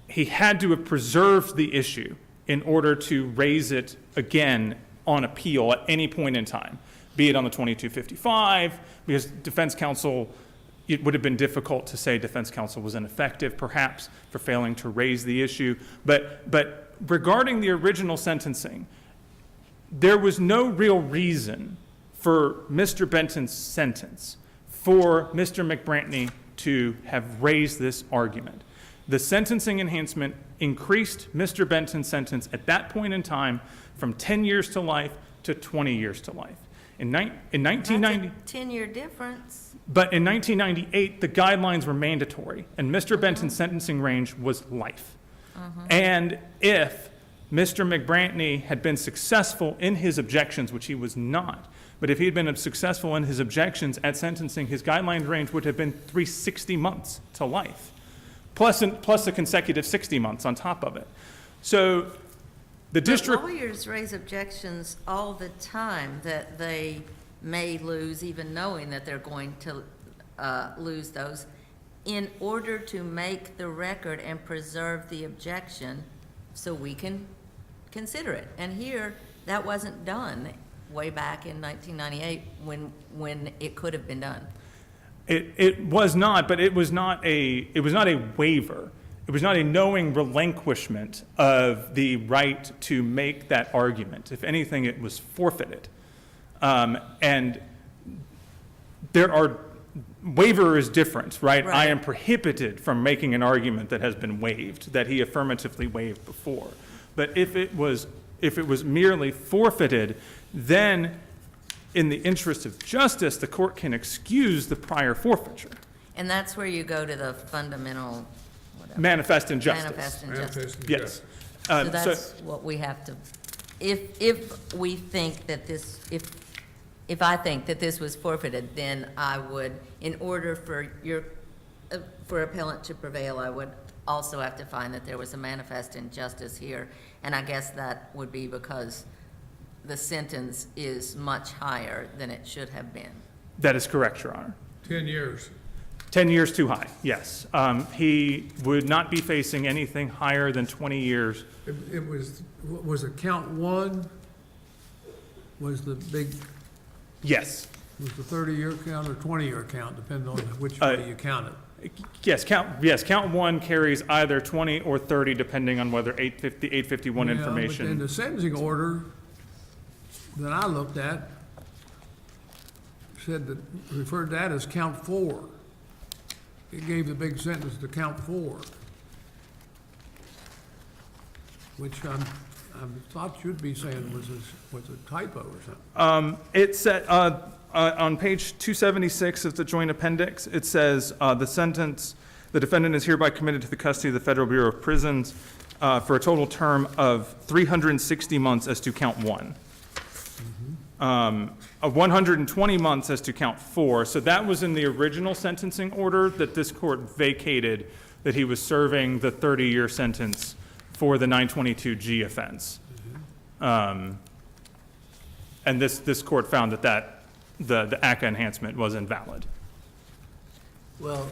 Speaker 9: he had to have preserved the issue in order to raise it again on appeal at any point in time, be it on the 2255, because defense counsel, it would have been difficult to say defense counsel was ineffective, perhaps, for failing to raise the issue. But regarding the original sentencing, there was no real reason for Mr. Benton's sentence for Mr. McBrantney to have raised this argument. The sentencing enhancement increased Mr. Benton's sentence at that point in time from 10 years to life to 20 years to life. In 1990,
Speaker 3: That's a 10-year difference.
Speaker 9: but in 1998, the guidelines were mandatory, and Mr. Benton's sentencing range was life. And if Mr. McBrantney had been successful in his objections, which he was not, but if he had been successful in his objections at sentencing, his guideline range would have been 360 months to life, plus a consecutive 60 months on top of it. So the district.
Speaker 3: But lawyers raise objections all the time that they may lose, even knowing that they're going to lose those, in order to make the record and preserve the objection so we can consider it. And here, that wasn't done way back in 1998 when it could have been done.
Speaker 9: It was not, but it was not a waiver. It was not a knowing relinquishment of the right to make that argument. If anything, it was forfeited. And waiver is different, right?
Speaker 3: Right.
Speaker 9: I am prohibited from making an argument that has been waived, that he affirmatively waived before. But if it was merely forfeited, then in the interest of justice, the court can excuse the prior forfeiture.
Speaker 3: And that's where you go to the fundamental, whatever.
Speaker 9: Manifest injustice.
Speaker 3: Manifest injustice.
Speaker 9: Yes.
Speaker 3: So that's what we have to, if we think that this, if I think that this was forfeited, then I would, in order for your for appellant to prevail, I would also have to find that there was a manifest injustice here, and I guess that would be because the sentence is much higher than it should have been.
Speaker 9: That is correct, Your Honor.
Speaker 2: 10 years.
Speaker 9: 10 years too high, yes. He would not be facing anything higher than 20 years.
Speaker 2: It was it count one? Was the big,
Speaker 9: Yes.
Speaker 2: was the 30-year count or 20-year count, depending on which way you count it?
Speaker 9: Yes, count one carries either 20 or 30, depending on whether 851
Speaker 2: Yeah, but in
Speaker 9: information.
Speaker 2: the sentencing order that I looked at, said that, referred to that as count 4. It gave the big sentence to count 4, which I thought you'd be saying was a typo or something.
Speaker 9: It said, on page 276 of the joint appendix, it says, the defendant is hereby committed to the custody of the Federal Bureau of Prisons for a total term of 360 months as to count 1. Of 120 months as to count 4. So that was in the original sentencing order that this court vacated, that he was serving the 30-year sentence for the 922G offense. And this court found that the ACCA enhancement was invalid.
Speaker 5: Well,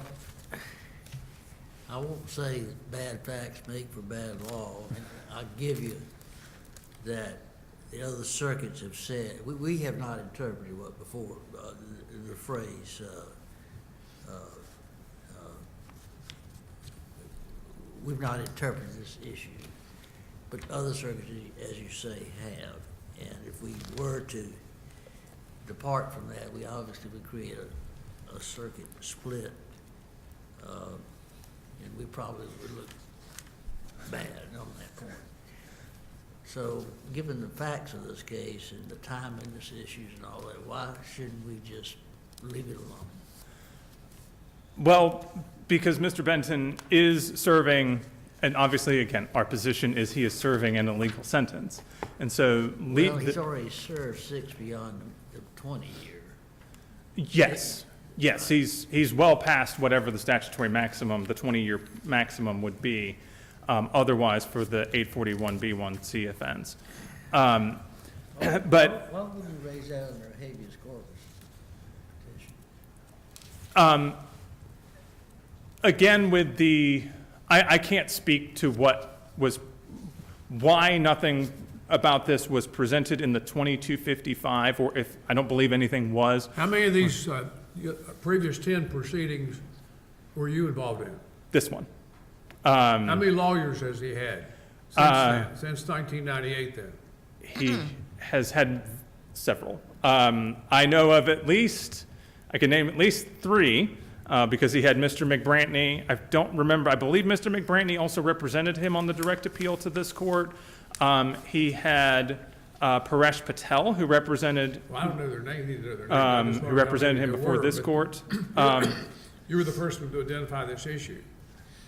Speaker 5: I won't say that bad facts make for bad law. I'll give you that the other circuits have said, we have not interpreted what before, the phrase, we've not interpreted this issue, but other circuits, as you say, have. And if we were to depart from that, we obviously would create a circuit split, and we probably would look bad on that point. So, given the facts of this case and the timeliness issues and all that, why shouldn't we just leave it alone?
Speaker 9: Well, because Mr. Benton is serving, and obviously, again, our position is he is serving an illegal sentence. And so,
Speaker 5: Well, he's already served 6 beyond the 20-year.
Speaker 9: yes, he's well past whatever the statutory maximum, the 20-year maximum would be, otherwise for the 841B1C offense. But
Speaker 5: Why wouldn't you raise that under a habeas corpus petition?
Speaker 9: again, with I can't speak to why nothing about this was presented in the 2255, or if, I don't believe anything was.
Speaker 2: How many of these previous 10 proceedings were you involved in?
Speaker 9: This one.
Speaker 2: How many lawyers has he had since 1998 then?
Speaker 9: He has had several. I know of at least, I can name at least 3, because he had Mr. McBrantney. I don't remember, I believe Mr. McBrantney also represented him on the direct appeal to this court. He had Paresh Patel, who represented,
Speaker 2: Well, I don't know their name, neither their name. I just
Speaker 9: who
Speaker 2: wanna know
Speaker 9: represented
Speaker 2: who
Speaker 9: him
Speaker 2: they
Speaker 9: before
Speaker 2: were,
Speaker 9: this
Speaker 2: but
Speaker 9: court.
Speaker 2: You were the first one to identify this issue.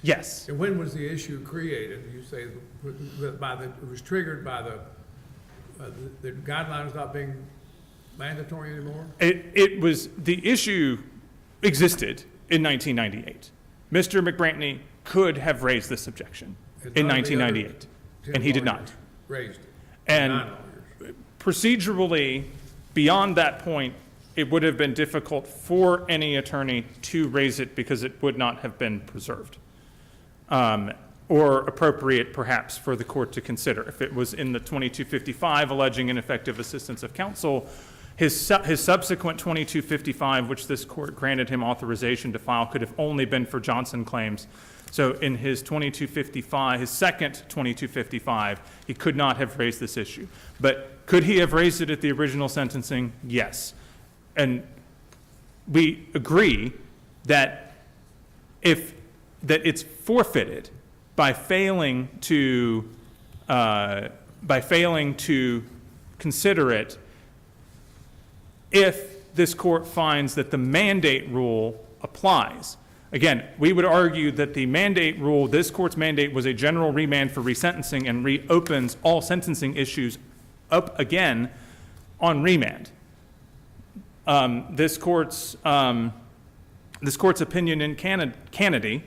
Speaker 9: Yes.
Speaker 2: And when was the issue created? You say that it was triggered by the guidelines not being mandatory anymore?
Speaker 9: It was, the issue existed in 1998. Mr. McBrantney could have raised this objection in
Speaker 2: none of the other
Speaker 9: 1998,
Speaker 2: 10
Speaker 9: and he did
Speaker 2: lawyers
Speaker 9: not.
Speaker 2: Raised it.
Speaker 9: And
Speaker 2: 9 lawyers.
Speaker 9: procedurally, beyond that point, it would have been difficult for any attorney to raise it because it would not have been preserved. Or appropriate, perhaps, for the court to consider. If it was in the 2255 alleging ineffective assistance of counsel, his subsequent 2255, which this court granted him authorization to file, could have only been for Johnson claims. So in his 2255, his second 2255, he could not have raised this issue. But could he have raised it at the original sentencing? Yes. And we agree that it's forfeited by failing to consider it if this court finds that the mandate rule applies. Again, we would argue that the mandate rule, this court's mandate, was a general remand for resentencing and reopens all sentencing issues up again on remand. This court's this court's opinion in Kennedy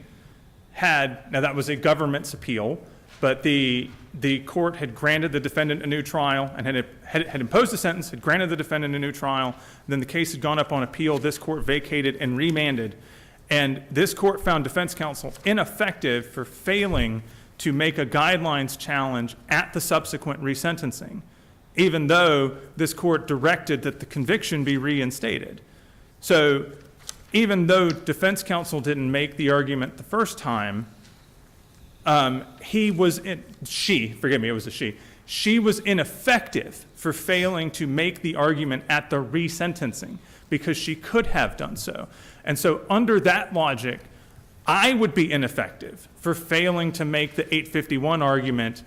Speaker 9: had, now that was a government's appeal, but the court had granted the defendant a new trial and had imposed a sentence, had granted the defendant a new trial, then the case had gone up on appeal, this court vacated and remanded, and this court found defense counsel ineffective for failing to make a guidelines challenge at the subsequent resentencing, even though this court directed that the conviction be reinstated. So even though defense counsel didn't make the argument the first time, she was ineffective for failing to make the argument at the resentencing because she could have done so. And so under that logic, I would be ineffective for failing to make the 851 argument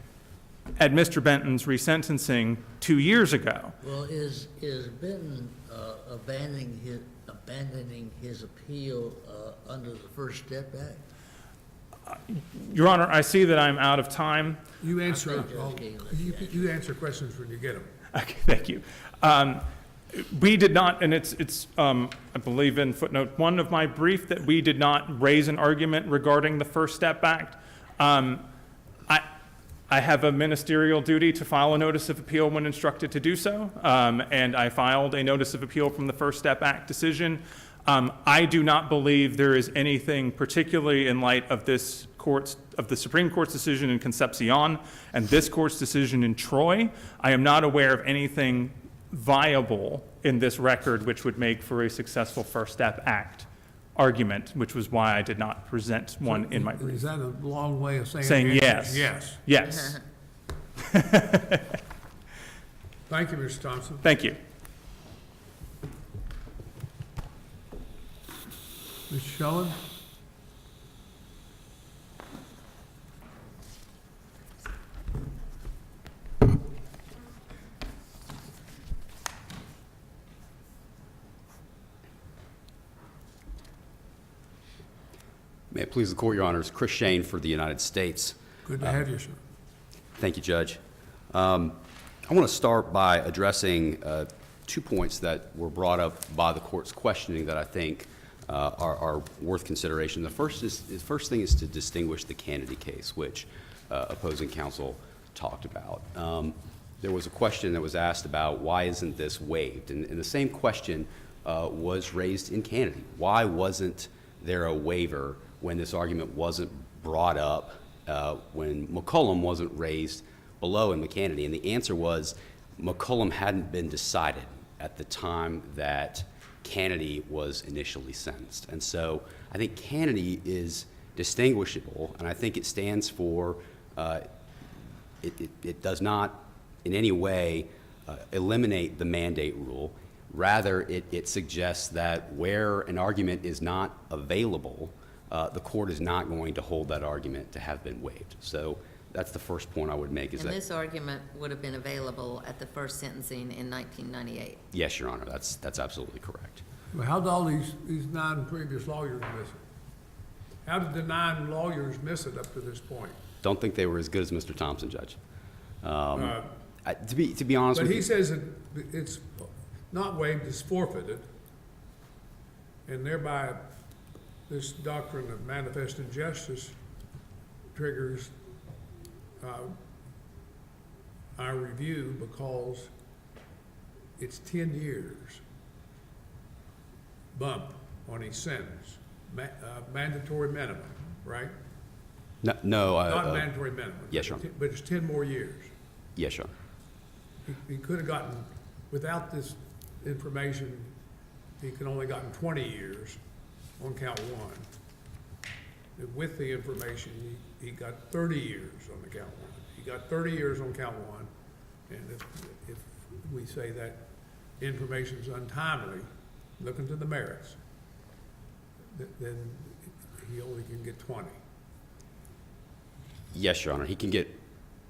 Speaker 9: at Mr. Benton's resentencing 2 years ago.
Speaker 5: Well, is Benton abandoning his appeal under the First Step Act?
Speaker 9: Your Honor, I see that I'm out of time.
Speaker 2: You answer,
Speaker 5: I think
Speaker 2: you answer questions when you get them.
Speaker 9: Okay, thank you. We did not, and it's I believe in footnote 1 of my brief, that we did not raise an argument regarding the First Step Act. I have a ministerial duty to file a notice of appeal when instructed to do so, and I filed a notice of appeal from the First Step Act decision. I do not believe there is anything, particularly in light of the Supreme Court's decision in Concepcion and this court's decision in Troy. I am not aware of anything viable in this record which would make for a successful First Step Act argument, which was why I did not present one in my brief.
Speaker 2: Is that a long way of saying?
Speaker 9: Saying
Speaker 2: the answer
Speaker 9: yes.
Speaker 2: is yes.
Speaker 9: Yes.
Speaker 2: Thank you, Mr. Thompson.
Speaker 9: Thank you.
Speaker 2: Mr. Shullen?
Speaker 10: May it please the Court, Your Honors. Chris Shane for the United States.
Speaker 2: Good to have you, sir.
Speaker 10: Thank you, Judge. I want to start by addressing 2 points that were brought up by the Court's questioning that I think are worth consideration. The first thing is to distinguish the Kennedy case, which opposing counsel talked about. There was a question that was asked about why isn't this waived? And the same question was raised in Kennedy. Why wasn't there a waiver when this argument wasn't brought up, when McCollum wasn't raised below in McKennedy? And the answer was McCollum hadn't been decided at the time that Kennedy was initially sentenced. And so I think Kennedy is distinguishable, and I think it stands for, it does not in any way eliminate the mandate rule. Rather, it suggests that where an argument is not available, the court is not going to hold that argument to have been waived. So that's the first point I would make.
Speaker 3: And this argument would have been available at the first sentencing in 1998.
Speaker 10: Yes, Your Honor, that's absolutely correct.
Speaker 2: Well, how did all these 9 previous lawyers miss it? How did the 9 lawyers miss it up to this point?
Speaker 10: Don't think they were as good as Mr. Thompson, Judge. To be honest
Speaker 2: But
Speaker 10: with
Speaker 2: he
Speaker 10: you,
Speaker 2: says it's not waived, it's forfeited, and thereby this doctrine of manifest injustice triggers our review because it's 10 years bump on his sentence, mandatory minimum, right?
Speaker 10: no,
Speaker 2: Not mandatory minimum.
Speaker 10: yes, Your Honor.
Speaker 2: But it's 10 more years.
Speaker 10: Yes, Your Honor.
Speaker 2: He could have gotten, without this information, he could only gotten 20 years on count 1. And with the information, he got 30 years on the count 1. He got 30 years on count 1, and if we say that information is untimely, looking to the merits, then he only can get 20.
Speaker 10: Yes, Your Honor. He can get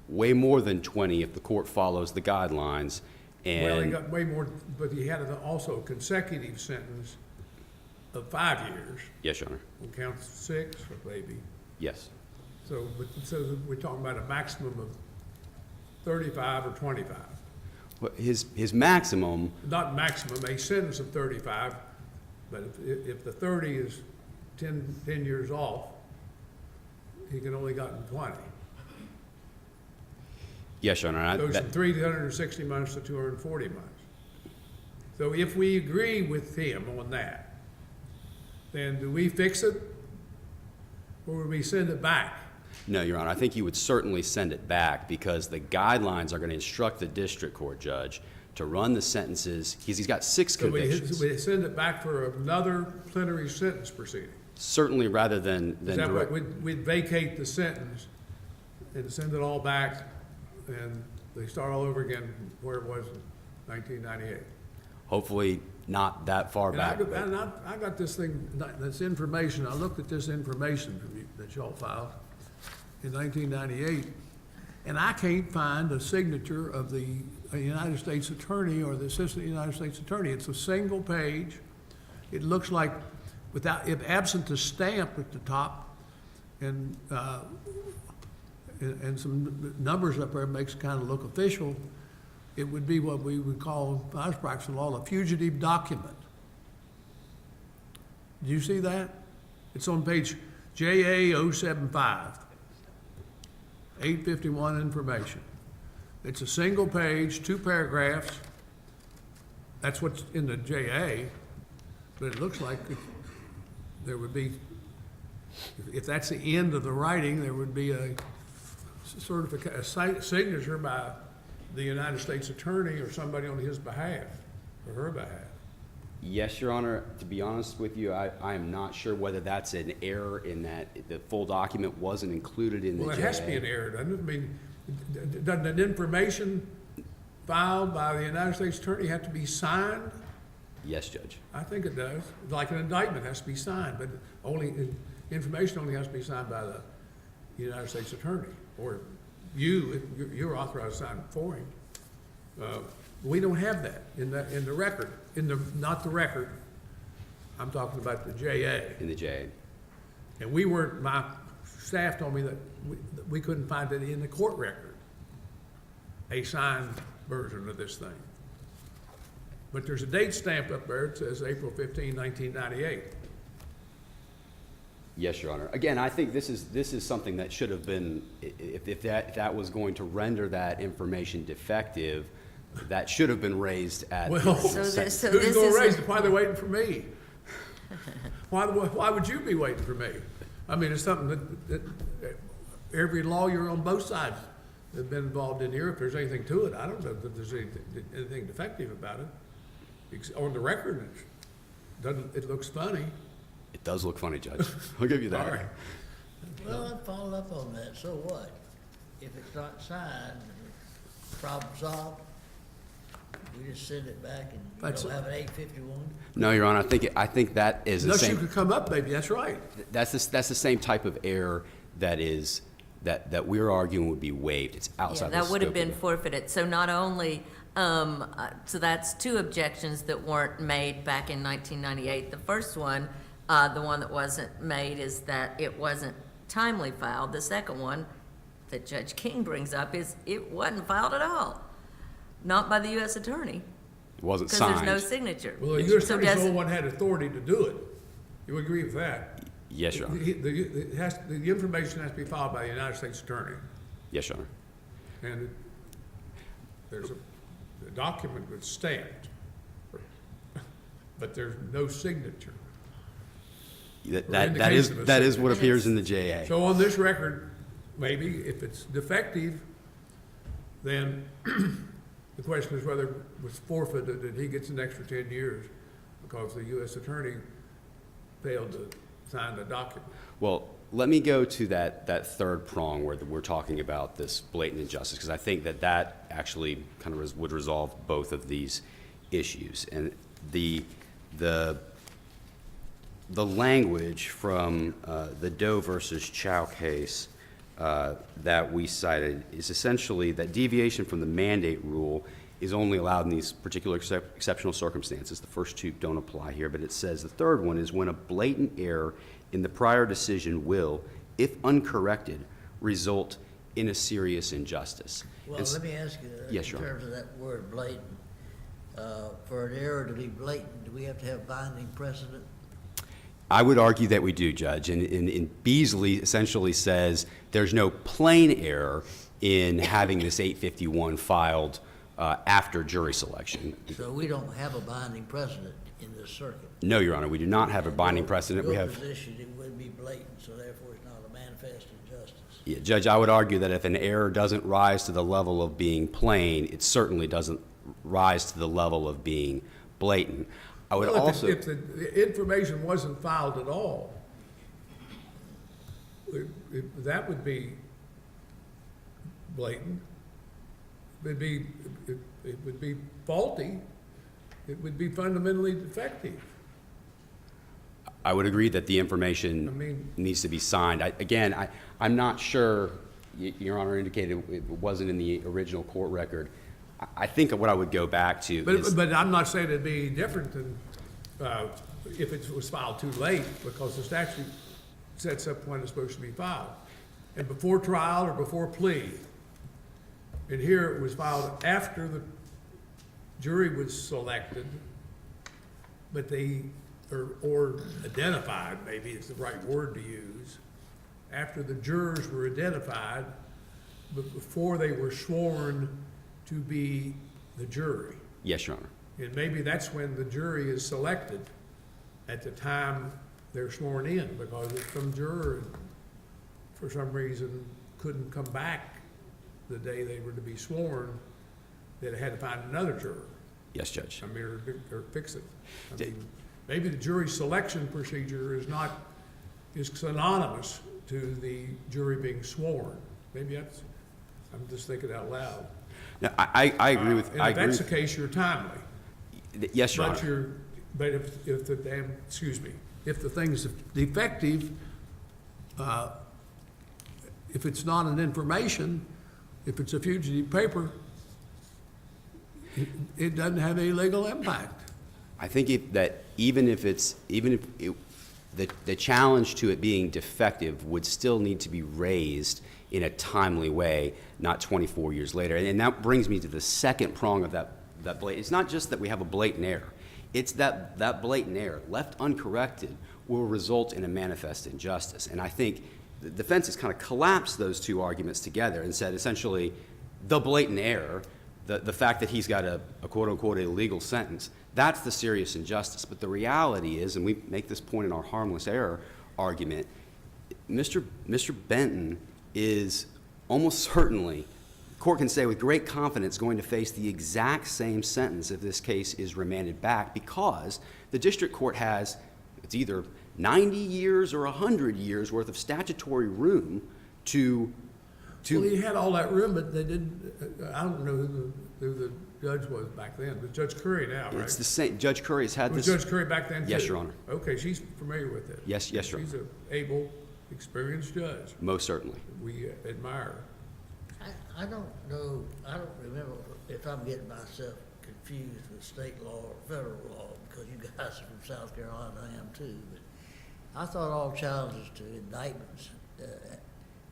Speaker 10: way more than 20 if the court follows the guidelines. And
Speaker 2: Well, he got way more, but he had also a consecutive sentence of 5 years
Speaker 10: yes, Your Honor.
Speaker 2: on count 6, or maybe.
Speaker 10: Yes.
Speaker 2: So we're talking about a maximum of 35 or 25.
Speaker 10: Well, his maximum,
Speaker 2: Not maximum, a sentence of 35 But if the 30 is 10 years off, he can only gotten 20.
Speaker 10: Yes, Your Honor. I-
Speaker 2: Goes
Speaker 10: that-
Speaker 2: from 360 months to 240 months. So if we agree with him on that, then do we fix it? Or do we send it back?
Speaker 10: No, Your Honor, I think you would certainly send it back because the guidelines are going to instruct the district court judge to run the sentences. He's got 6
Speaker 2: So we
Speaker 10: convictions.
Speaker 2: send it back for another plenary sentence proceeding.
Speaker 10: Certainly rather than
Speaker 2: Is that
Speaker 10: direct.
Speaker 2: what, we'd vacate the sentence and send it all back, and they start all over again where it was in 1998.
Speaker 10: Hopefully not that far
Speaker 2: And
Speaker 10: back. but-
Speaker 2: I got this thing, this information, I looked at this information that y'all filed in 1998, and I can't find a signature of the United States Attorney or the Assistant United States Attorney. It's a single page. It looks like, without, if absent the stamp at the top, and some numbers up there makes it kind of look official, it would be what we would call, if I was practicing law, a fugitive document. Do you see that? It's on page JA 075, 851 information. It's a single page, 2 paragraphs. That's what's in the JA, but it looks like there would be, if that's the end of the writing, there would be a signature by the United States Attorney or somebody on his behalf, or her behalf.
Speaker 10: Yes, Your Honor. To be honest with you, I am not sure whether that's an error in that the full document wasn't included in the
Speaker 2: Well,
Speaker 10: JA.
Speaker 2: it has to be an error, doesn't it? I mean, doesn't that information filed by the United States Attorney have to be signed?
Speaker 10: Yes, Judge.
Speaker 2: I think it does. Like an indictment has to be signed, but information only has to be signed by the United States Attorney, or you're authorized to sign it for him. We don't have that in the record, not the record. I'm talking about the JA.
Speaker 10: In the JA.
Speaker 2: And my staff told me that we couldn't find it in the court record, a signed version of this thing. But there's a date stamp up there. It says April 15, 1998.
Speaker 10: Yes, Your Honor. Again, I think this is something that should have been, if that was going to render that information defective, that should have been raised at.
Speaker 2: Well,
Speaker 3: So
Speaker 2: who's
Speaker 3: this
Speaker 2: going to
Speaker 3: is
Speaker 2: raise it? Why are they waiting for me? Why would you be waiting for me? I mean, it's something that every lawyer on both sides have been involved in here. If there's anything to it, I don't know that there's anything defective about it. On the record, it looks funny.
Speaker 10: It does look funny, Judge. I'll give you that.
Speaker 2: All right.
Speaker 5: Well, I'd follow up on that, so what? If it's not signed, problem solved? We just send it back and you
Speaker 2: That's
Speaker 5: don't
Speaker 2: it.
Speaker 5: have an 851?
Speaker 10: No, Your Honor. I think that is the
Speaker 2: Unless you
Speaker 10: same.
Speaker 2: could come up, baby, that's right.
Speaker 10: That's the same type of error that we're arguing would be waived. It's outside the
Speaker 3: Yeah, that would have
Speaker 10: scope
Speaker 3: been
Speaker 10: of it.
Speaker 3: forfeited. So not only, so that's 2 objections that weren't made back in 1998. The first one, the one that wasn't made, is that it wasn't timely filed. The second one that Judge King brings up is it wasn't filed at all, not by the U.S. Attorney,
Speaker 10: It wasn't
Speaker 3: because
Speaker 10: signed.
Speaker 3: there's no signature.
Speaker 2: Well, the U.S.
Speaker 3: So
Speaker 2: Attorney's the
Speaker 3: does-
Speaker 2: only one had authority to do it. You agree with that?
Speaker 10: Yes, Your Honor.
Speaker 2: The information has to be filed by the United States Attorney.
Speaker 10: Yes, Your Honor.
Speaker 2: And there's a document that's stamped, but there's no signature.
Speaker 10: That
Speaker 2: in the
Speaker 10: that
Speaker 2: case
Speaker 10: is
Speaker 2: of a
Speaker 10: that is
Speaker 2: signature.
Speaker 10: what appears in the JA.
Speaker 2: So on this record, maybe if it's defective, then the question is whether it was forfeited and he gets an extra 10 years because the U.S. Attorney failed to sign the document.
Speaker 10: Well, let me go to that third prong where we're talking about this blatant injustice, because I think that actually kind of would resolve both of these issues. And the language from the Doe versus Chow case that we cited is essentially that deviation from the mandate rule is only allowed in these particular exceptional circumstances. The first 2 don't apply here, but it says the third one is when a blatant error in the prior decision will, if uncorrected, result in a serious injustice.
Speaker 5: Well,
Speaker 10: And
Speaker 5: let me ask you,
Speaker 10: Yes,
Speaker 5: in
Speaker 10: Your Honor.
Speaker 5: terms of that word blatant, For an error to be blatant, do we have to have binding precedent?
Speaker 10: I would argue that we do, Judge. And Beasley essentially says there's no plain error in having this 851 filed after jury selection.
Speaker 5: So we don't have a binding precedent in this circuit.
Speaker 10: No, Your Honor, we do not have a binding precedent. We
Speaker 5: Your
Speaker 10: have,
Speaker 5: position, it would be blatant, so therefore it's not a manifest injustice.
Speaker 10: yeah, Judge, I would argue that if an error doesn't rise to the level of being plain, it certainly doesn't rise to the level of being blatant. I would
Speaker 2: Well,
Speaker 10: also.
Speaker 2: if the information wasn't filed at all, that would be blatant. It would be faulty. It would be fundamentally defective.
Speaker 10: I would agree that the
Speaker 2: I
Speaker 10: information
Speaker 2: mean-
Speaker 10: needs to be signed. I'm not sure, Your Honor indicated it wasn't in the original court record. I think what I would go back to is.
Speaker 2: But I'm not saying it'd be different than if it was filed too late, because the statute sets up when it's supposed to be filed. And before trial or before plea. And here it was filed after the jury was selected, but or identified, maybe is the right word to use, after the jurors were identified, but before they were sworn to be the jury.
Speaker 10: Yes, Your Honor.
Speaker 2: And maybe that's when the jury is selected, at the time they're sworn in, because if some juror, for some reason, couldn't come back the day they were to be sworn, they'd had to find another juror.
Speaker 10: Yes, Judge.
Speaker 2: I mean, or fix it. I mean, maybe the jury selection procedure is synonymous to the jury being sworn. Maybe I'm just thinking out loud.
Speaker 10: No, I agree with.
Speaker 2: And
Speaker 10: I
Speaker 2: if
Speaker 10: agree
Speaker 2: that's the
Speaker 10: with,
Speaker 2: case, you're timely.
Speaker 10: yes, Your Honor.
Speaker 2: But if the if the thing's defective, if it's not an information, if it's a fugitive paper, it doesn't have any legal impact.
Speaker 10: I think the challenge to it being defective would still need to be raised in a timely way, not 24 years later. And that brings me to the second prong of that blatant. It's not just that we have a blatant error. It's that blatant error, left uncorrected, will result in a manifest injustice. And I think the defense has kind of collapsed those two arguments together and said essentially the blatant error, the fact that he's got a quote-unquote illegal sentence, that's the serious injustice. But the reality is, and we make this point in our harmless error argument, Mr. Benton is almost certainly, the court can say with great confidence, going to face the exact same sentence if this case is remanded back, because the district court has, it's either 90 years or 100 years worth of statutory room to.
Speaker 2: Well, he had all that room, but they didn't, I don't know who the judge was back then, but Judge Curry now, right?
Speaker 10: It's the same, Judge Curry has had
Speaker 2: Was
Speaker 10: this.
Speaker 2: Judge Curry back then too?
Speaker 10: Yes, Your Honor.
Speaker 2: Okay, she's familiar with it.
Speaker 10: Yes, Your Honor.
Speaker 2: She's an able, experienced judge.
Speaker 10: Most certainly.
Speaker 2: We admire her.
Speaker 5: I don't know, I don't remember if I'm getting myself confused with state law or federal law, because you guys are from South Carolina, I am too, but I thought all challenges to indictments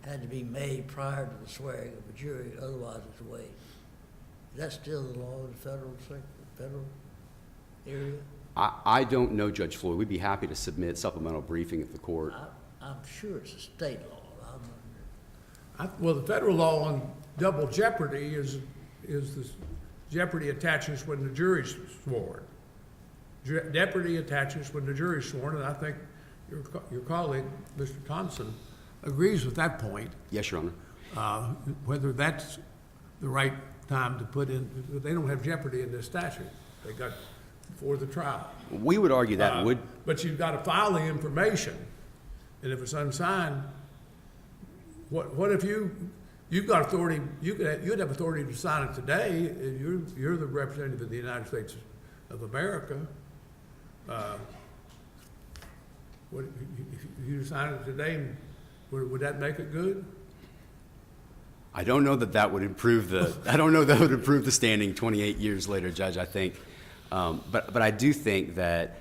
Speaker 5: had to be made prior to the swearing of a jury, otherwise it's waived. Is that still the law in the federal area?
Speaker 10: I don't know, Judge Floyd. We'd be happy to submit supplemental briefing if the court.
Speaker 5: I'm sure it's a state law.
Speaker 2: Well, the federal law on double jeopardy is the jeopardy attaches when the jury's sworn. Jeopardy attaches when the jury's sworn, and I think your colleague, Mr. Thompson, agrees with that point.
Speaker 10: Yes, Your Honor.
Speaker 2: Whether that's the right time to put in, they don't have jeopardy in this statute. They got before the trial.
Speaker 10: We would argue that would.
Speaker 2: But you've got to file the information, and if it's unsigned, what if you've got authority? You'd have authority to sign it today. And you're the representative of the United States of America. If you sign it today, would that make it good?
Speaker 10: I don't know that would improve the. I don't know that would improve the standing 28 years later, Judge. I think, but I do think that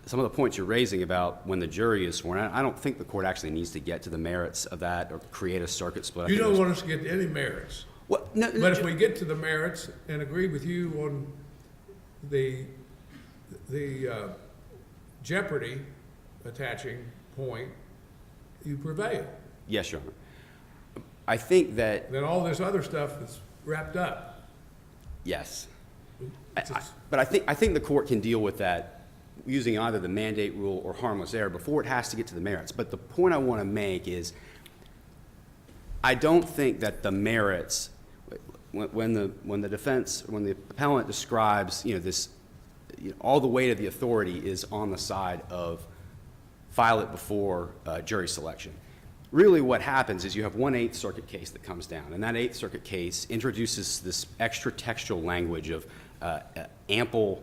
Speaker 10: some of the points you're raising about when the jury is sworn, I don't think the court actually needs to get to the merits of that or create a circuit split.
Speaker 2: You don't want us to get to any merits.
Speaker 10: Well, no,
Speaker 2: But if we get to the merits and agree with you on the jeopardy attaching point, you prevail.
Speaker 10: Yes, Your Honor. I think that,
Speaker 2: Then all this other stuff is wrapped up.
Speaker 10: yes.
Speaker 2: It's just-
Speaker 10: But I think the court can deal with that using either the mandate rule or harmless error before it has to get to the merits. But the point I want to make is, I don't think that the merits, when the defense, when the appellant describes, this, all the weight of the authority is on the side of file it before jury selection. Really what happens is you have one Eighth Circuit case that comes down, and that Eighth Circuit case introduces this extra textual language of ample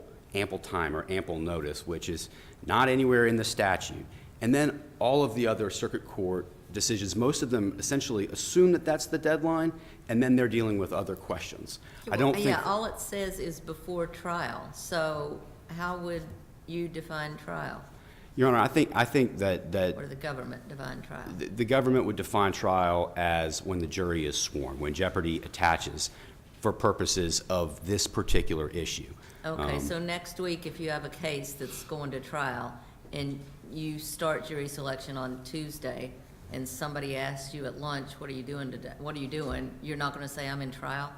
Speaker 10: time or ample notice, which is not anywhere in the statute. And then all of the other circuit court decisions, most of them essentially assume that that's the deadline, and then they're dealing with other questions. I don't think.
Speaker 3: Yeah, all it says is before trial. So how would you define trial?
Speaker 10: Your Honor, I think that
Speaker 3: Or the government define trial?
Speaker 10: the government would define trial as when the jury is sworn, when jeopardy attaches for purposes of this particular issue.
Speaker 3: Okay, so next week, if you have a case that's going to trial and you start jury selection on Tuesday and somebody asks you at lunch, what are you doing today? What are you doing? You're not going to say, I'm in trial?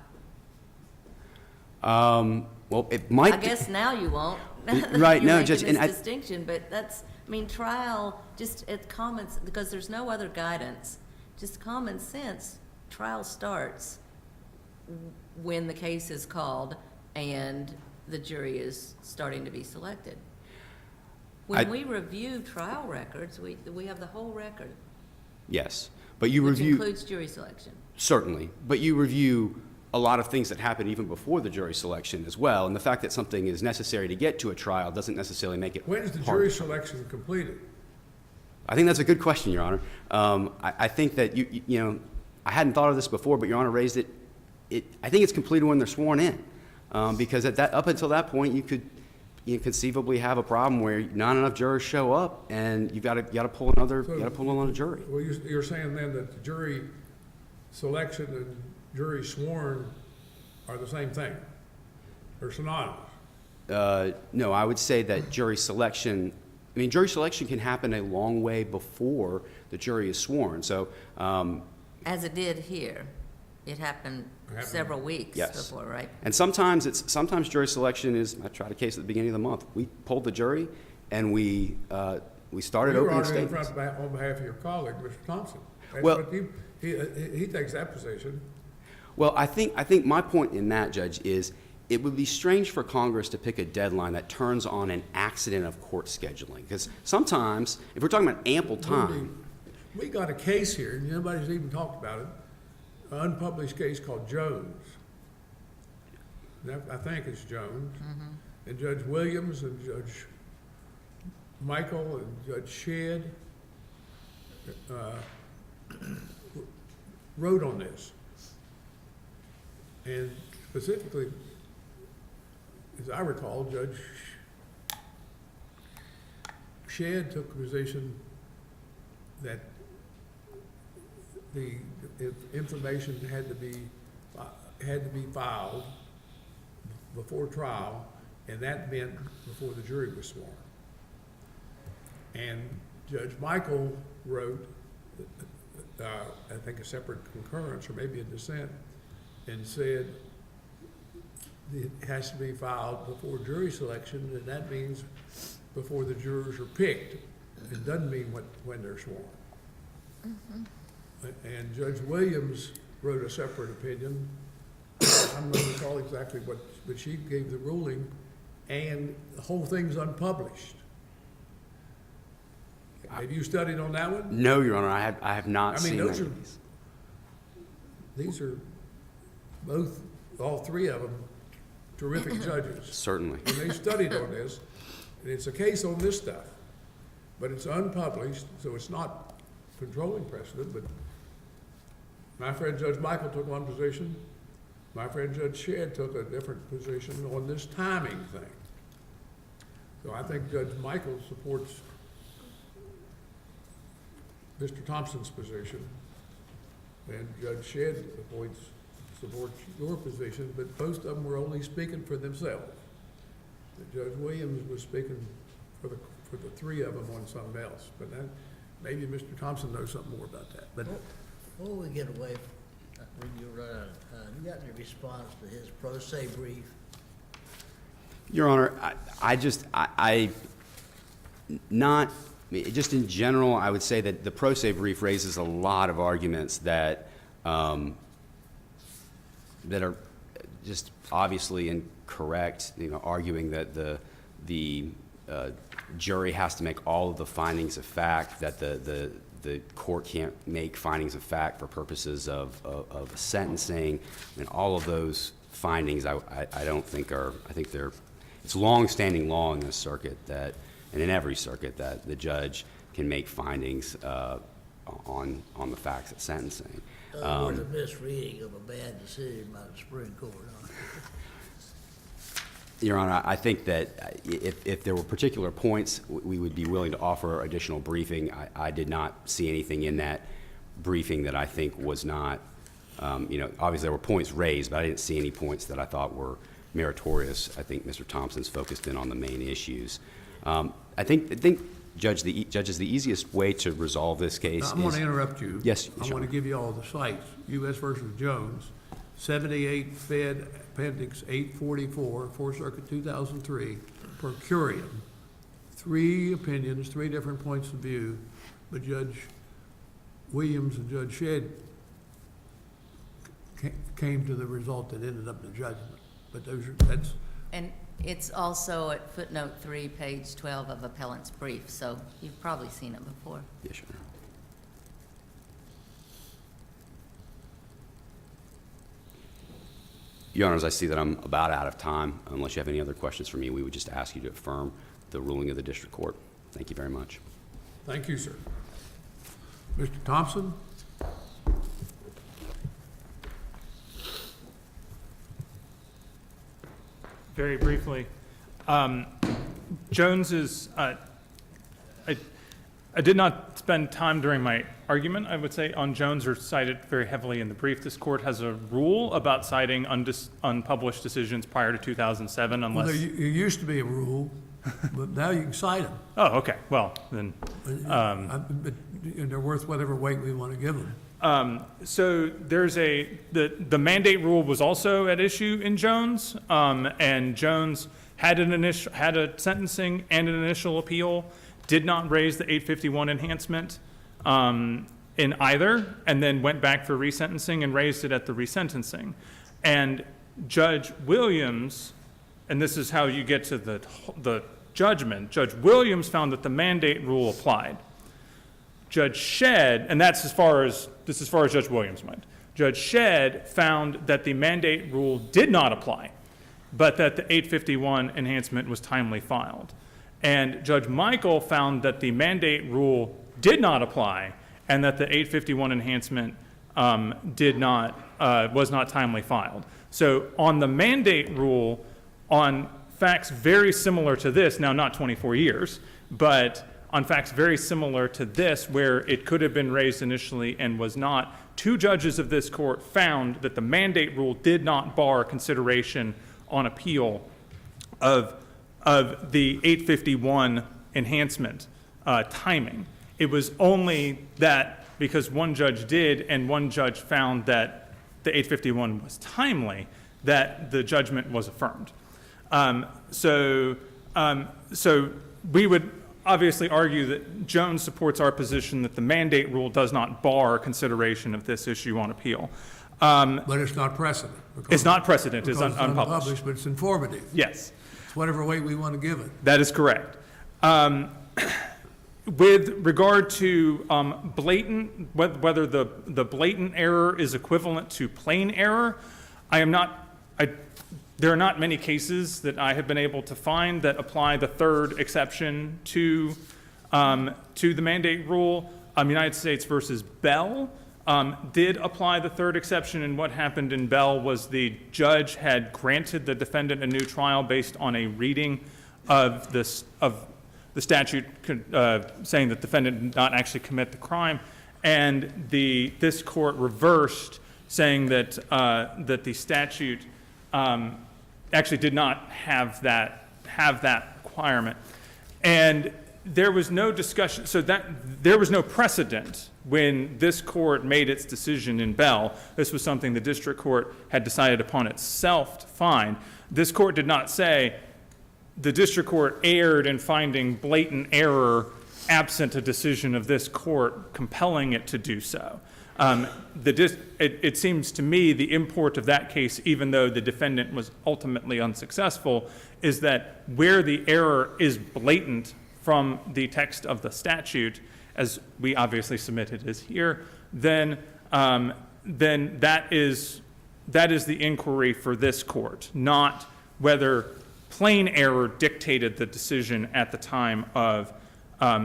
Speaker 10: Well, it might.
Speaker 3: I guess now you won't.
Speaker 10: Right,
Speaker 3: You're
Speaker 10: no,
Speaker 3: making
Speaker 10: Judge,
Speaker 3: this
Speaker 10: and I.
Speaker 3: distinction, but that's, I mean, trial, just at comments, because there's no other guidance, just common sense, trial starts when the case is called and the jury is starting to be selected. When we review trial records, we have the whole record,
Speaker 10: Yes, but you
Speaker 3: which
Speaker 10: review.
Speaker 3: includes jury selection.
Speaker 10: Certainly, but you review a lot of things that happen even before the jury selection as well, and the fact that something is necessary to get to a trial doesn't necessarily make it.
Speaker 2: When is the
Speaker 10: part-
Speaker 2: jury selection completed?
Speaker 10: I think that's a good question, Your Honor. I think that I hadn't thought of this before, but Your Honor raised it. I think it's completed when they're sworn in, because up until that point, you could conceivably have a problem where not enough jurors show up, and you got to pull another jury.
Speaker 2: Well, you're saying then that the jury selection and jury sworn are the same thing, or synonymous?
Speaker 10: No, I would say that jury selection can happen a long way before the jury is sworn. So,
Speaker 3: As it did here, it happened several weeks
Speaker 10: Yes.
Speaker 3: before, right?
Speaker 10: and sometimes jury selection is. I tried a case at the beginning of the month. We pulled the jury, and we started
Speaker 2: You were
Speaker 10: opening
Speaker 2: arguing
Speaker 10: statements.
Speaker 2: on behalf of your colleague, Mr. Thompson. That's
Speaker 10: Well-
Speaker 2: what he takes that position.
Speaker 10: Well, I think my point in that, Judge, is it would be strange for Congress to pick a deadline that turns on an accident of court scheduling. Because sometimes, if we're talking about ample time,
Speaker 2: We got a case here, and nobody's even talked about it, an unpublished case called Jones. I think it's Jones. And Judge Williams and Judge Michael and Judge Shedd wrote on this. And specifically, as I recall, Judge Shedd took the position that the information had to be filed before trial, and that meant before the jury was sworn. And Judge Michael wrote, I think a separate concurrence or maybe a dissent, and said it has to be filed before jury selection, and that means before the jurors are picked. It doesn't mean when they're sworn. And Judge Williams wrote a separate opinion. I'm not going to recall exactly what, but she gave the ruling, and the whole thing's unpublished. Have you studied on that one?
Speaker 10: no, Your Honor, I have not
Speaker 2: I mean,
Speaker 10: seen
Speaker 2: those
Speaker 10: that
Speaker 2: are-
Speaker 10: case.
Speaker 2: These are all three of them terrific judges.
Speaker 10: Certainly.
Speaker 2: And they studied on this, and it's a case on this stuff, but it's unpublished, so it's not controlling precedent, but my friend Judge Michael took one position, my friend Judge Shedd took a different position on this timing thing. So I think Judge Michael supports Mr. Thompson's position, and Judge Shedd supports your position, but most of them were only speaking for themselves. Judge Williams was speaking for the three of them on something else, but that, maybe Mr. Thompson knows something more about that, but.
Speaker 5: Before we get away from, when you run out of time, you got any response to his pro se brief?
Speaker 10: Your Honor, just in general, I would say that the pro se brief raises a lot of arguments that are just obviously incorrect, arguing that the jury has to make all of the findings of fact, that the court can't make findings of fact for purposes of sentencing, and all of those findings I don't think are, I think it's long-standing law in this circuit that, and in every circuit, that the judge can make findings on the facts at sentencing.
Speaker 5: In other words, a misreading of a bad decision by the Supreme Court, huh?
Speaker 10: Your Honor, I think that if there were particular points, we would be willing to offer additional briefing. I did not see anything in that briefing that I think was not, obviously there were points raised, but I didn't see any points that I thought were meritorious. I think Mr. Thompson's focused in on the main issues. I think, Judge, the easiest way to resolve this case is...
Speaker 2: I'm going to interrupt you.
Speaker 10: Yes,
Speaker 2: I
Speaker 10: Your
Speaker 2: want to
Speaker 10: Honor.
Speaker 2: give you all the sites. U.S. versus Jones, 78 Fed Appendix 844, 4th Circuit 2003, per curiam. 3 opinions, 3 different points of view, but Judge Williams and Judge Shedd came to the result that ended up in the judgment. But that's...
Speaker 3: And it's also at footnote 3, page 12 of appellant's brief, so you've probably seen it before.
Speaker 10: Yes, Your Honor. Your Honors, I see that I'm about out of time. Unless you have any other questions for me, we would just ask you to affirm the ruling of the district court. Thank you very much.
Speaker 2: Thank you, sir. Mr. Thompson?
Speaker 9: Very briefly, Jones is, I did not spend time during my argument, I would say, on Jones or cite it very heavily in the brief. This court has a rule about citing unpublished decisions prior to 2007 unless...
Speaker 2: Well, there used to be a rule, but now you can cite them.
Speaker 9: Oh, okay, well, then...
Speaker 2: But they're worth whatever weight we want to give them.
Speaker 9: So there's the mandate rule was also at issue in Jones, and Jones had a sentencing and an initial appeal, did not raise the 851 enhancement in either, and then went back for resentencing and raised it at the resentencing. And Judge Williams, and this is how you get to the judgment, Judge Williams found that the mandate rule applied. Judge Shedd, and this is as far as Judge Williams went. Judge Shedd found that the mandate rule did not apply, but that the 851 enhancement was timely filed. And Judge Michael found that the mandate rule did not apply, and that the 851 enhancement was not timely filed. So on the mandate rule, on facts very similar to this, now not 24 years, but on facts very similar to this, where it could have been raised initially and was not, 2 judges of this court found that the mandate rule did not bar consideration on appeal of the 851 enhancement timing. It was only that because one judge did and one judge found that the 851 was timely, that the judgment was affirmed. So we would obviously argue that Jones supports our position that the mandate rule does not bar consideration of this issue on appeal.
Speaker 2: But it's not precedent.
Speaker 9: It's not precedent, it's
Speaker 2: Because
Speaker 9: unpublished.
Speaker 2: but it's informative.
Speaker 9: Yes,
Speaker 2: It's whatever weight we want to give it.
Speaker 9: that is correct. With regard to blatant, whether the blatant error is equivalent to plain error, there are not many cases that I have been able to find that apply the third exception to the mandate rule. United States versus Bell did apply the third exception, and what happened in Bell was the judge had granted the defendant a new trial based on a reading of the statute saying that the defendant did not actually commit the crime, and this court reversed, saying that the statute actually did not have that have that requirement. And there was no discussion, so that there was no precedent when this court made its decision in Bell. This was something the district court had decided upon itself to find. This court did not say the district court erred in finding blatant error absent a decision of this court compelling it to do so. It seems to me the import of that case, even though the defendant was ultimately unsuccessful, is that where the error is blatant from the text of the statute, as we obviously submitted as here, then that is the inquiry for this court, not whether plain error dictated the decision at the time of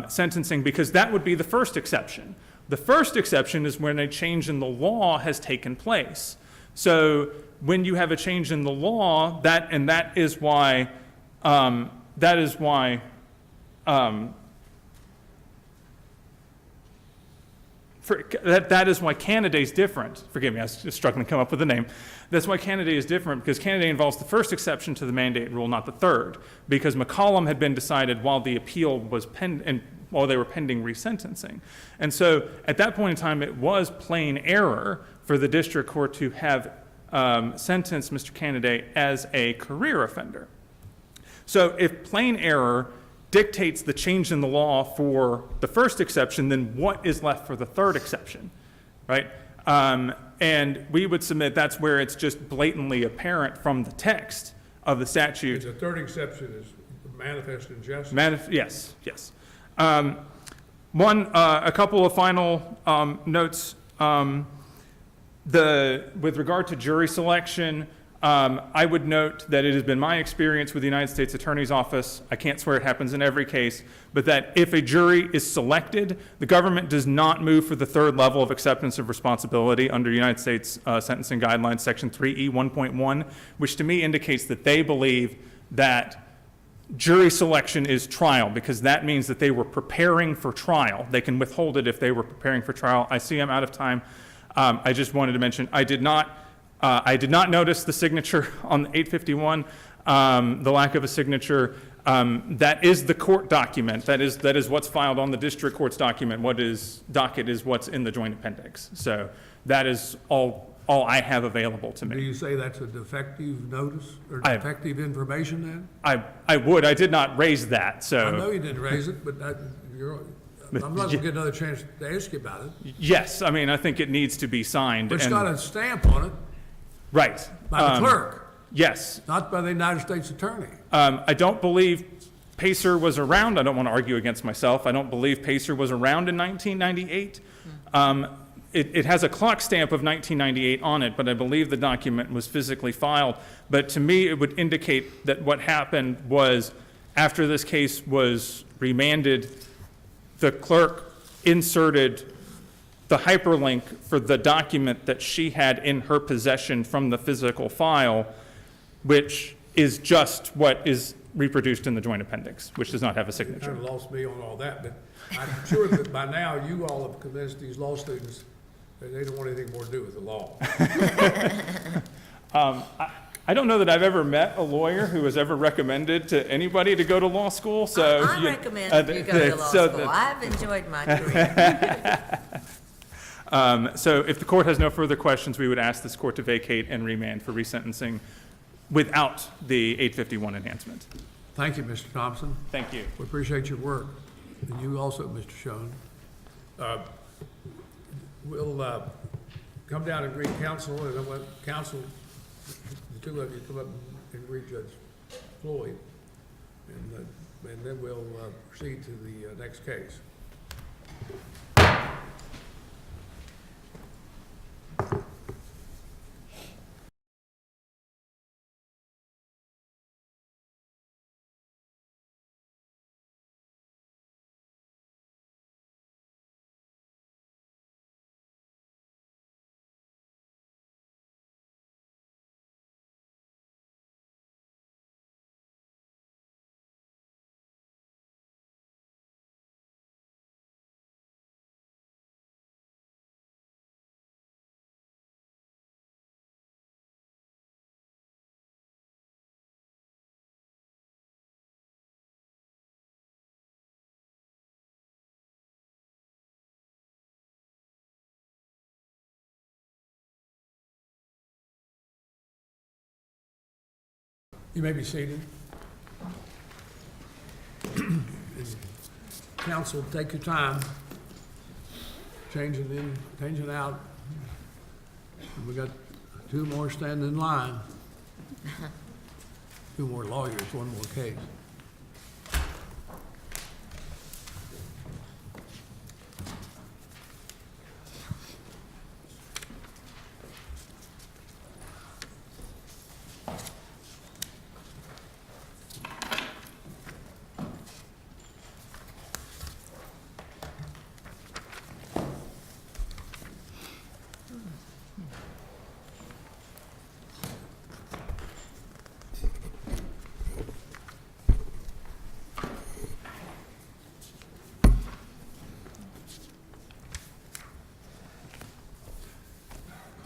Speaker 9: sentencing, because that would be the first exception. The first exception is when a change in the law has taken place. So when you have a change in the law, that is why Canada is different. Forgive me, I was just struggling to come up with a name. That's why Canada is different, because Canada involves the first exception to the mandate rule, not the third, because McCollum had been decided while the appeal was pending, while they were pending resentencing. And so at that point in time, it was plain error for the district court to have sentenced Mr. Canada as a career offender. So if plain error dictates the change in the law for the first exception, then what is left for the third exception, right? And we would submit that's where it's just blatantly apparent from the text of the statute.
Speaker 2: The third exception is manifest injustice.
Speaker 9: Yes, yes. A couple of final notes. With regard to jury selection, I would note that it has been my experience with the United States Attorney's Office, I can't swear it happens in every case, but that if a jury is selected, the government does not move for the third level of acceptance of responsibility under United States Sentencing Guidelines, Section 3E 1.1, which to me indicates that they believe that jury selection is trial, because that means that they were preparing for trial. They can withhold it if they were preparing for trial. I see I'm out of time. I just wanted to mention, I did not notice the signature on the 851, the lack of a signature. That is the court document. That is what's filed on the district court's document. What is docket is what's in the joint appendix. So that is all I have available to
Speaker 2: Do
Speaker 9: me.
Speaker 2: you say that's a defective notice or defective information then?
Speaker 9: I would. I did not raise that. So
Speaker 2: I know you didn't raise it, but I'm not going to get another chance to ask you about it.
Speaker 9: yes, I mean I think it needs to be signed.
Speaker 2: But it's
Speaker 9: and-
Speaker 2: got a stamp on it
Speaker 9: right
Speaker 2: by the clerk,
Speaker 9: Yes.
Speaker 2: not by the United States Attorney.
Speaker 9: I don't believe Pacer was around. I don't want to argue against myself. I don't believe Pacer was around in 1998. It has a clock stamp of 1998 on it, but I believe the document was physically filed. But to me, it would indicate that what happened was after this case was remanded, the clerk inserted the hyperlink for the document that she had in her possession from the physical file, which is just what is reproduced in the joint appendix, which does not have a
Speaker 2: You
Speaker 9: signature.
Speaker 2: kind of lost me on all that, but I'm sure that by now you all have convinced these law students that they don't want anything more to do with the law.
Speaker 9: I don't know that I've ever met a lawyer who has ever recommended to anybody to go to law school, so.
Speaker 3: I recommend you go to law school. I've enjoyed my career.
Speaker 9: So if the court has no further questions, we would ask this court to vacate and remand for resentencing without the 851 enhancement.
Speaker 2: Thank you, Mr. Thompson.
Speaker 9: Thank you.
Speaker 2: We appreciate your work, and you also, Mr. Schoen. We'll come down and greet counsel, and then let counsel, the two of you come up and greet Judge Floyd, and then we'll proceed to the next case. You may be seated. Council, take your time. Changing in, changing out. We got two more standing in line. Two more lawyers, one more case.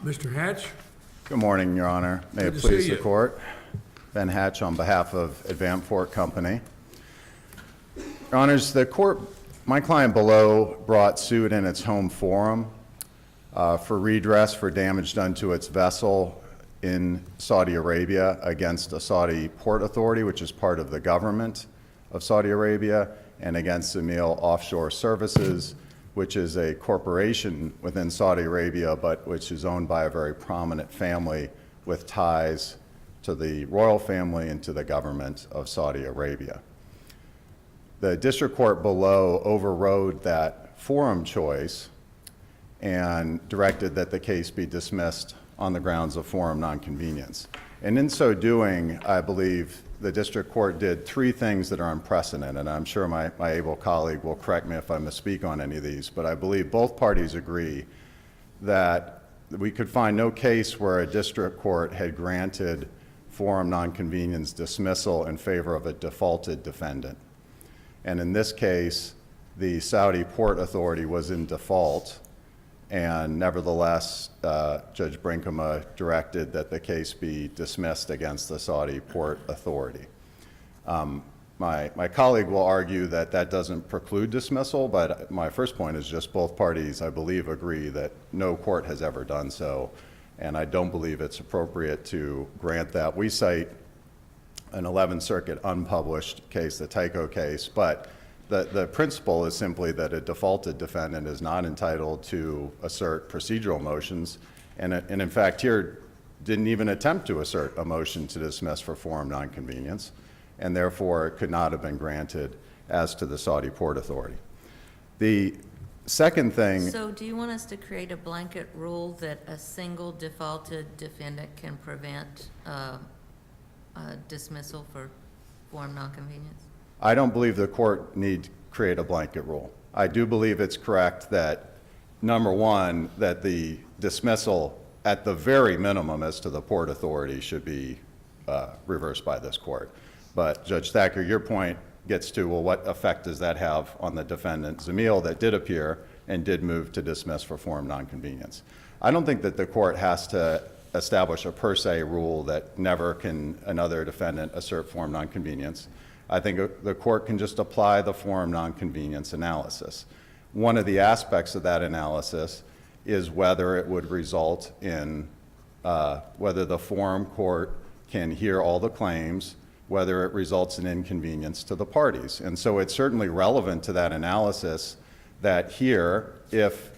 Speaker 2: Mr. Hatch?
Speaker 11: Good morning, Your Honor. May
Speaker 2: Good
Speaker 11: it
Speaker 2: to
Speaker 11: please
Speaker 2: see
Speaker 11: the
Speaker 2: you.
Speaker 11: court. Ben Hatch on behalf of Advamport Company. Your Honors, the court, my client below brought suit in its home forum for redress for damage done to its vessel in Saudi Arabia against a Saudi port authority, which is part of the government of Saudi Arabia, and against Zamil Offshore Services, which is a corporation within Saudi Arabia, but which is owned by a very prominent family with ties to the royal family and to the government of Saudi Arabia. The district court below overrode that forum choice and directed that the case be dismissed on the grounds of forum nonconvenience. And in so doing, I believe the district court did three things that are unprecedented, and I'm sure my able colleague will correct me if I misspeak on any of these, but I believe both parties agree that we could find no case where a district court had granted forum nonconvenience dismissal in favor of a defaulted defendant. And in this case, the Saudi Port Authority was in default, and nevertheless, Judge Brinkema directed that the case be dismissed against the Saudi Port Authority. My colleague will argue that that doesn't preclude dismissal, but my first point is just both parties, I believe, agree that no court has ever done so, and I don't believe it's appropriate to grant that. We cite an 11th Circuit unpublished case, the Tyco case, but the principle is simply that a defaulted defendant is not entitled to assert procedural motions, and in fact here didn't even attempt to assert a motion to dismiss for forum nonconvenience, and therefore it could not have been granted as to the Saudi Port Authority. The second thing...
Speaker 3: So do you want us to create a blanket rule that a single defaulted defendant can prevent a dismissal for forum nonconvenience?
Speaker 11: I don't believe the court need create a blanket rule. I do believe it's correct that, number one, that the dismissal at the very minimum as to the Port Authority should be reversed by this court. But Judge Thacker, your point gets to, well, what effect does that have on the defendant, Zamil, that did appear and did move to dismiss for forum nonconvenience? I don't think that the court has to establish a per se rule that never can another defendant assert forum nonconvenience. I think the court can just apply the forum nonconvenience analysis. One of the aspects of that analysis is whether it would result in, whether the forum court can hear all the claims, whether it results in inconvenience to the parties. And so it's certainly relevant to that analysis that here, if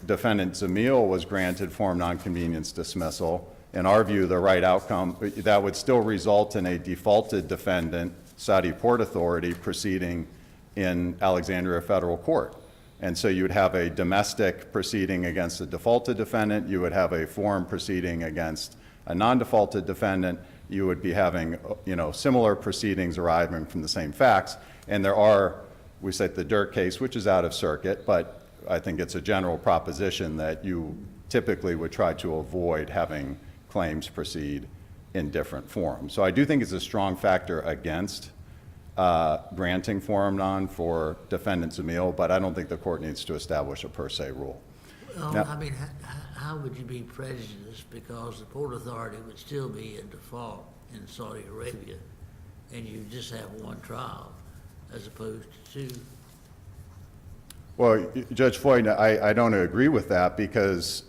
Speaker 11: defendant Zamil was granted forum nonconvenience dismissal, in our view, the right outcome, that would still result in a defaulted defendant, Saudi Port Authority, proceeding in Alexandria Federal Court. And so you would have a domestic proceeding against a defaulted defendant, you would have a forum proceeding against a non-defaulted defendant, you would be having, similar proceedings arising from the same facts. And there are, we cite the Dirk case, which is out of circuit, but I think it's a general proposition that you typically would try to avoid having claims proceed in different forums. So I do think it's a strong factor against granting forum non for defendant Zamil, but I don't think the court needs to establish a per se rule.
Speaker 5: Well,
Speaker 11: Now-
Speaker 5: I mean, how would you be prejudiced because the Port Authority would still be in default in Saudi Arabia, and you just have one trial as opposed to two?
Speaker 11: Well, Judge Floyd, I don't agree with that because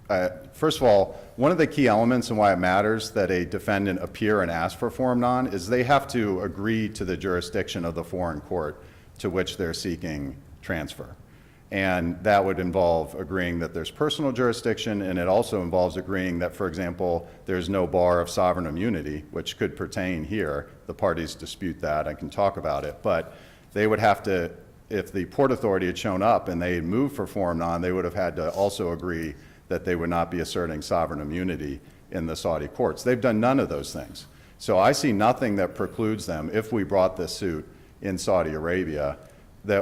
Speaker 11: First of all, one of the key elements and why it matters that a defendant appear and ask for forum non is they have to agree to the jurisdiction of the foreign court to which they're seeking transfer. And that would involve agreeing that there's personal jurisdiction, and it also involves agreeing that, for example, there's no bar of sovereign immunity, which could pertain here. The parties dispute that. I can talk about it. But they would have to, if the Port Authority had shown up and they had moved for forum non, they would have had to also agree that they would not be asserting sovereign immunity in the Saudi courts. They've done none of those things. So I see nothing that precludes them, if we brought this suit in Saudi Arabia,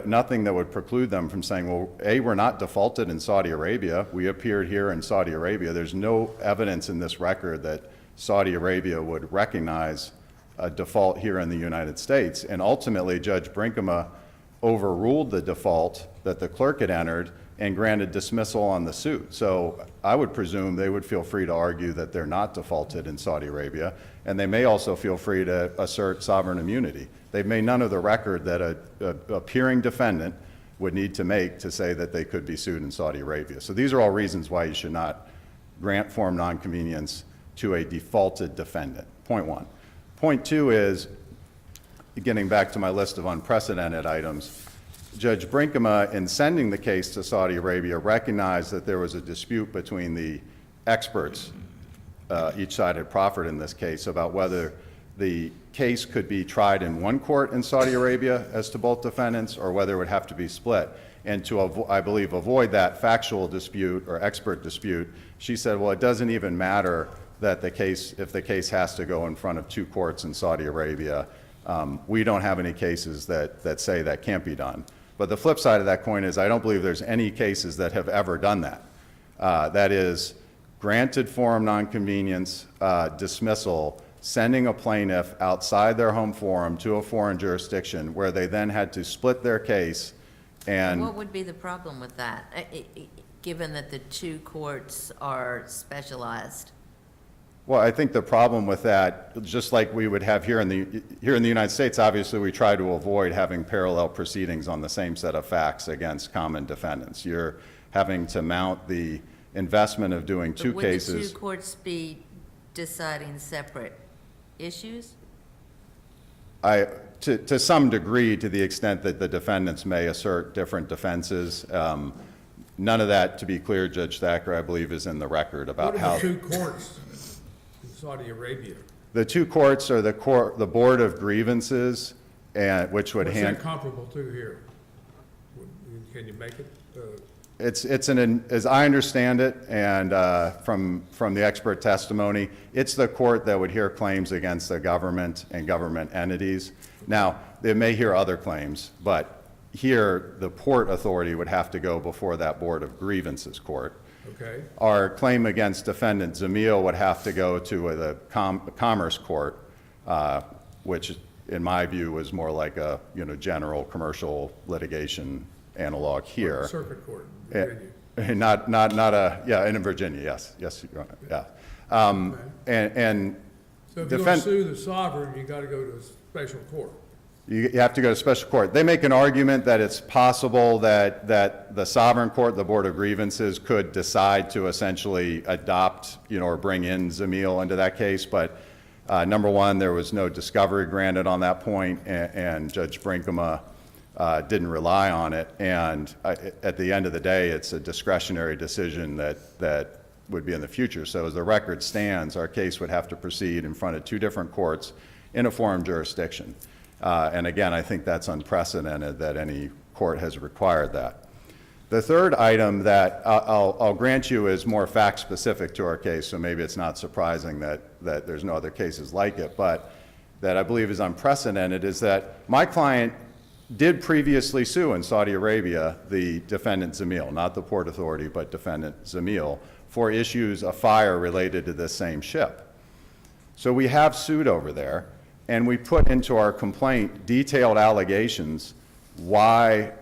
Speaker 11: nothing that would preclude them from saying, well, A, we're not defaulted in Saudi Arabia. We appeared here in Saudi Arabia. There's no evidence in this record that Saudi Arabia would recognize a default here in the United States. And ultimately, Judge Brinkema overruled the default that the clerk had entered and granted dismissal on the suit. So I would presume they would feel free to argue that they're not defaulted in Saudi Arabia, and they may also feel free to assert sovereign immunity. They've made none of the record that a appearing defendant would need to make to say that they could be sued in Saudi Arabia. So these are all reasons why you should not grant forum nonconvenience to a defaulted defendant, point one. Point two is, getting back to my list of unprecedented items, Judge Brinkema, in sending the case to Saudi Arabia, recognized that there was a dispute between the experts each side had proffered in this case about whether the case could be tried in one court in Saudi Arabia as to both defendants or whether it would have to be split. And to, I believe, avoid that factual dispute or expert dispute, she said, well, it doesn't even matter that the case, if the case has to go in front of two courts in Saudi Arabia. We don't have any cases that say that can't be done. But the flip side of that coin is I don't believe there's any cases that have ever done that. That is, granted forum nonconvenience dismissal, sending a plaintiff outside their home forum to a foreign jurisdiction where they then had to split their case. And
Speaker 3: What would be the problem with that, given that the two courts are specialized?
Speaker 11: well, I think the problem with that, just like we would have here in the United States, obviously we try to avoid having parallel proceedings on the same set of facts against common defendants. You're having to mount the investment of doing two cases.
Speaker 3: Would the two courts be deciding separate issues?
Speaker 11: To some degree, to the extent that the defendants may assert different defenses. None of that, to be clear, Judge Thacker, I believe, is in the record about how.
Speaker 2: What are the two courts in Saudi Arabia?
Speaker 11: The two courts are the Board of Grievances, and which would
Speaker 2: What's
Speaker 11: hand.
Speaker 2: that comparable to here? Can you make it?
Speaker 11: It's as I understand it, and from the expert testimony, it's the court that would hear claims against the government and government entities. Now, they may hear other claims, but here, the Port Authority would have to go before that Board of Grievances court.
Speaker 2: Okay.
Speaker 11: Our claim against defendant Zamil would have to go to the Commerce Court, which, in my view, was more like a general commercial litigation analog here.
Speaker 2: Circuit Court, Virginia.
Speaker 11: In Virginia, yes, Your Honor, yeah. And
Speaker 2: So if you want to sue the sovereign, you got to go to a special court.
Speaker 11: you have to go to special court. They make an argument that it's possible that the sovereign court, the Board of Grievances, could decide to essentially adopt, or bring in Zamil into that case. But number one, there was no discovery granted on that point, and Judge Brinkema didn't rely on it. And at the end of the day, it's a discretionary decision that would be in the future. So as the record stands, our case would have to proceed in front of two different courts in a foreign jurisdiction. And again, I think that's unprecedented that any court has required that. The third item that I'll grant you is more fact-specific to our case, so maybe it's not surprising that there's no other cases like it, but that I believe is unprecedented is that my client did previously sue in Saudi Arabia the defendant Zamil, not the Port Authority, but defendant Zamil, for issues of fire related to this same ship. So we have sued over there. And we put into our complaint detailed allegations why,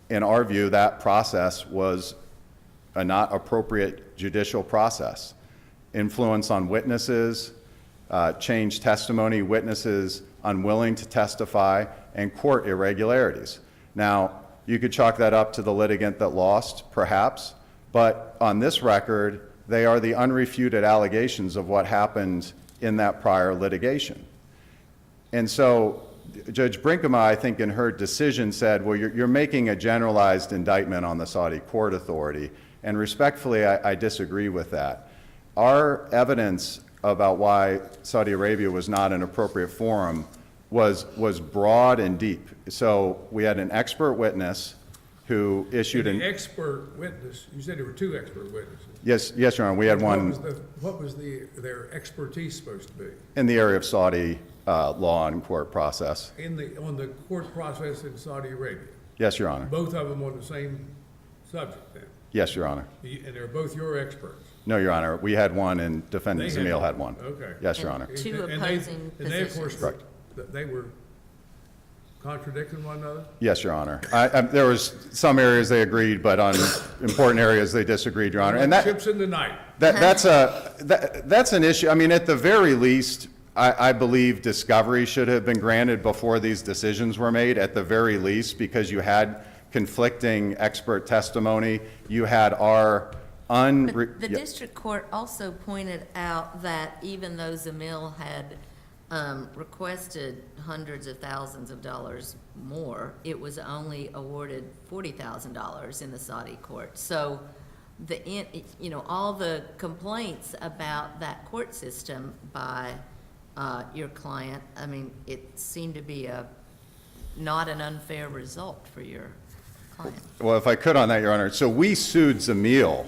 Speaker 11: in our view, that process was a not appropriate judicial process. Influence on witnesses, changed testimony, witnesses unwilling to testify, and court irregularities. Now, you could chalk that up to the litigant that lost, perhaps, but on this record, They are the unrefuted allegations of what happened in that prior litigation. And so Judge Brinkema, I think in her decision said, well, you're making a generalized indictment on the Saudi court authority. And respectfully, I disagree with that. Our evidence about why Saudi Arabia was not an appropriate forum was broad and deep. So we had an expert witness who issued
Speaker 2: An expert witness, you said there were two expert witnesses.
Speaker 11: Yes, Your Honor, we had one
Speaker 2: What was their expertise supposed to be?
Speaker 11: in the area of Saudi law and court process.
Speaker 2: On the court process in Saudi Arabia?
Speaker 11: Yes, Your Honor.
Speaker 2: Both of them on the same subject then?
Speaker 11: Yes, Your Honor.
Speaker 2: And they're both your experts?
Speaker 11: No, Your Honor, we had one and defendant
Speaker 2: They had
Speaker 11: Zamil had one.
Speaker 2: Okay.
Speaker 11: Yes, Your Honor.
Speaker 3: Two
Speaker 2: And they-
Speaker 3: opposing
Speaker 2: And they, of course,
Speaker 3: positions.
Speaker 11: Correct.
Speaker 2: they were contradicting one another?
Speaker 11: Yes, Your Honor. There was some areas they agreed, but on important areas they disagreed, Your Honor. And
Speaker 2: Ships in the night.
Speaker 11: that's an issue. I mean, at the very least, I believe discovery should have been granted before these decisions were made, at the very least, because you had conflicting expert testimony. You had our
Speaker 3: But the district court also pointed out that even though Zamil had requested hundreds of thousands of dollars more, it was only awarded $40,000 in the Saudi court. So all the complaints about that court system by your client, I mean, it seemed to be not an unfair result for your client.
Speaker 11: Well, if I could on that, Your Honor. So we sued Zamil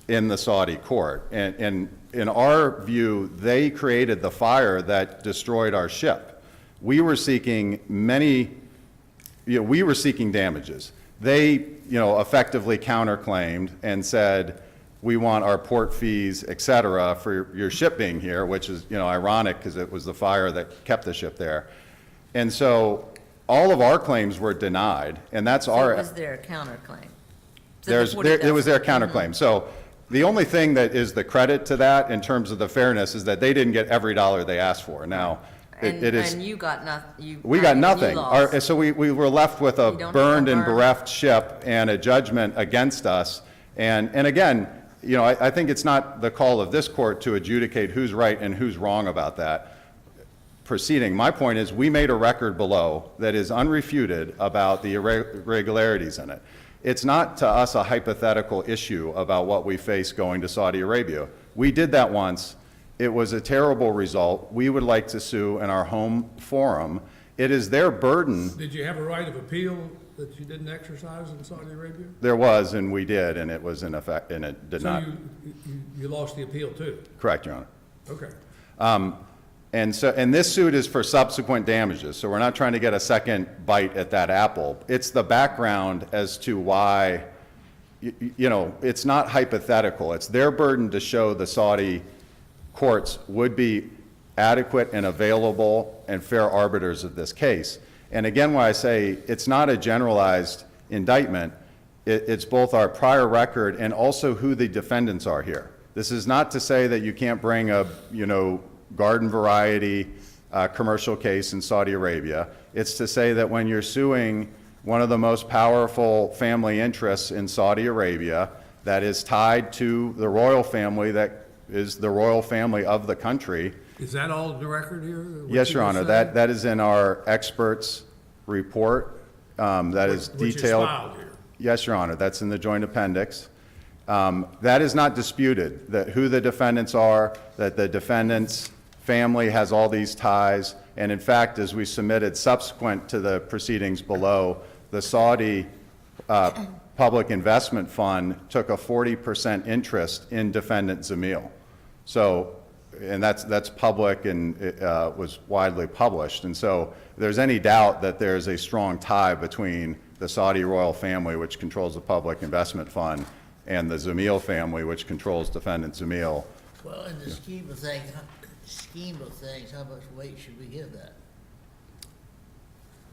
Speaker 11: in the Saudi court, and in our view, they created the fire that destroyed our ship. We were seeking damages. They, effectively counterclaimed and said, we want our port fees, et cetera, for your ship being here, which is, ironic because it was the fire that kept the ship there. And so all of our claims were denied, and that's
Speaker 3: So
Speaker 11: our.
Speaker 3: it was their counterclaim.
Speaker 11: It was their counterclaim. So the only thing that is the credit to that in terms of the fairness is that they didn't get every dollar they asked for. Now, it is.
Speaker 3: And you got nothing.
Speaker 11: We got nothing. So we were left with a
Speaker 3: You don't
Speaker 11: burned
Speaker 3: have a
Speaker 11: and
Speaker 3: burn.
Speaker 11: bereft ship and a judgment against us. And again, I think it's not the call of this court to adjudicate who's right and who's wrong about that proceeding. My point is, we made a record below that is unrefuted about the irregularities in it. It's not to us a hypothetical issue about what we face going to Saudi Arabia. We did that once. It was a terrible result. We would like to sue in our home forum. It is their burden.
Speaker 2: Did you have a right of appeal that you didn't exercise in Saudi Arabia?
Speaker 11: There was, and we did, and it was in effect, and it did not.
Speaker 2: So you lost the appeal too?
Speaker 11: Correct, Your Honor.
Speaker 2: Okay.
Speaker 11: And this suit is for subsequent damages, so we're not trying to get a second bite at that apple. It's the background as to why, it's not hypothetical. It's their burden to show the Saudi courts would be adequate and available and fair arbiters of this case. And again, when I say it's not a generalized indictment, it's both our prior record and also who the defendants are here. This is not to say that you can't bring a, garden variety commercial case in Saudi Arabia. It's to say that when you're suing one of the most powerful family interests in Saudi Arabia that is tied to the royal family that is the royal family of the country.
Speaker 2: Is that all in the record here?
Speaker 11: Yes, Your Honor, that is in our experts' report. That is detailed.
Speaker 2: Which is filed here.
Speaker 11: Yes, Your Honor, that's in the joint appendix. That is not disputed, that who the defendants are, that the defendant's family has all these ties, and in fact, as we submitted subsequent to the proceedings below, the Saudi Public Investment Fund took a 40% interest in defendant Zamil. So, and that's public and it was widely published. And so if there's any doubt that there's a strong tie between the Saudi royal family, which controls the Public Investment Fund, and the Zamil family, which controls defendant Zamil.
Speaker 5: Well, in the scheme of things, how much weight should we give that?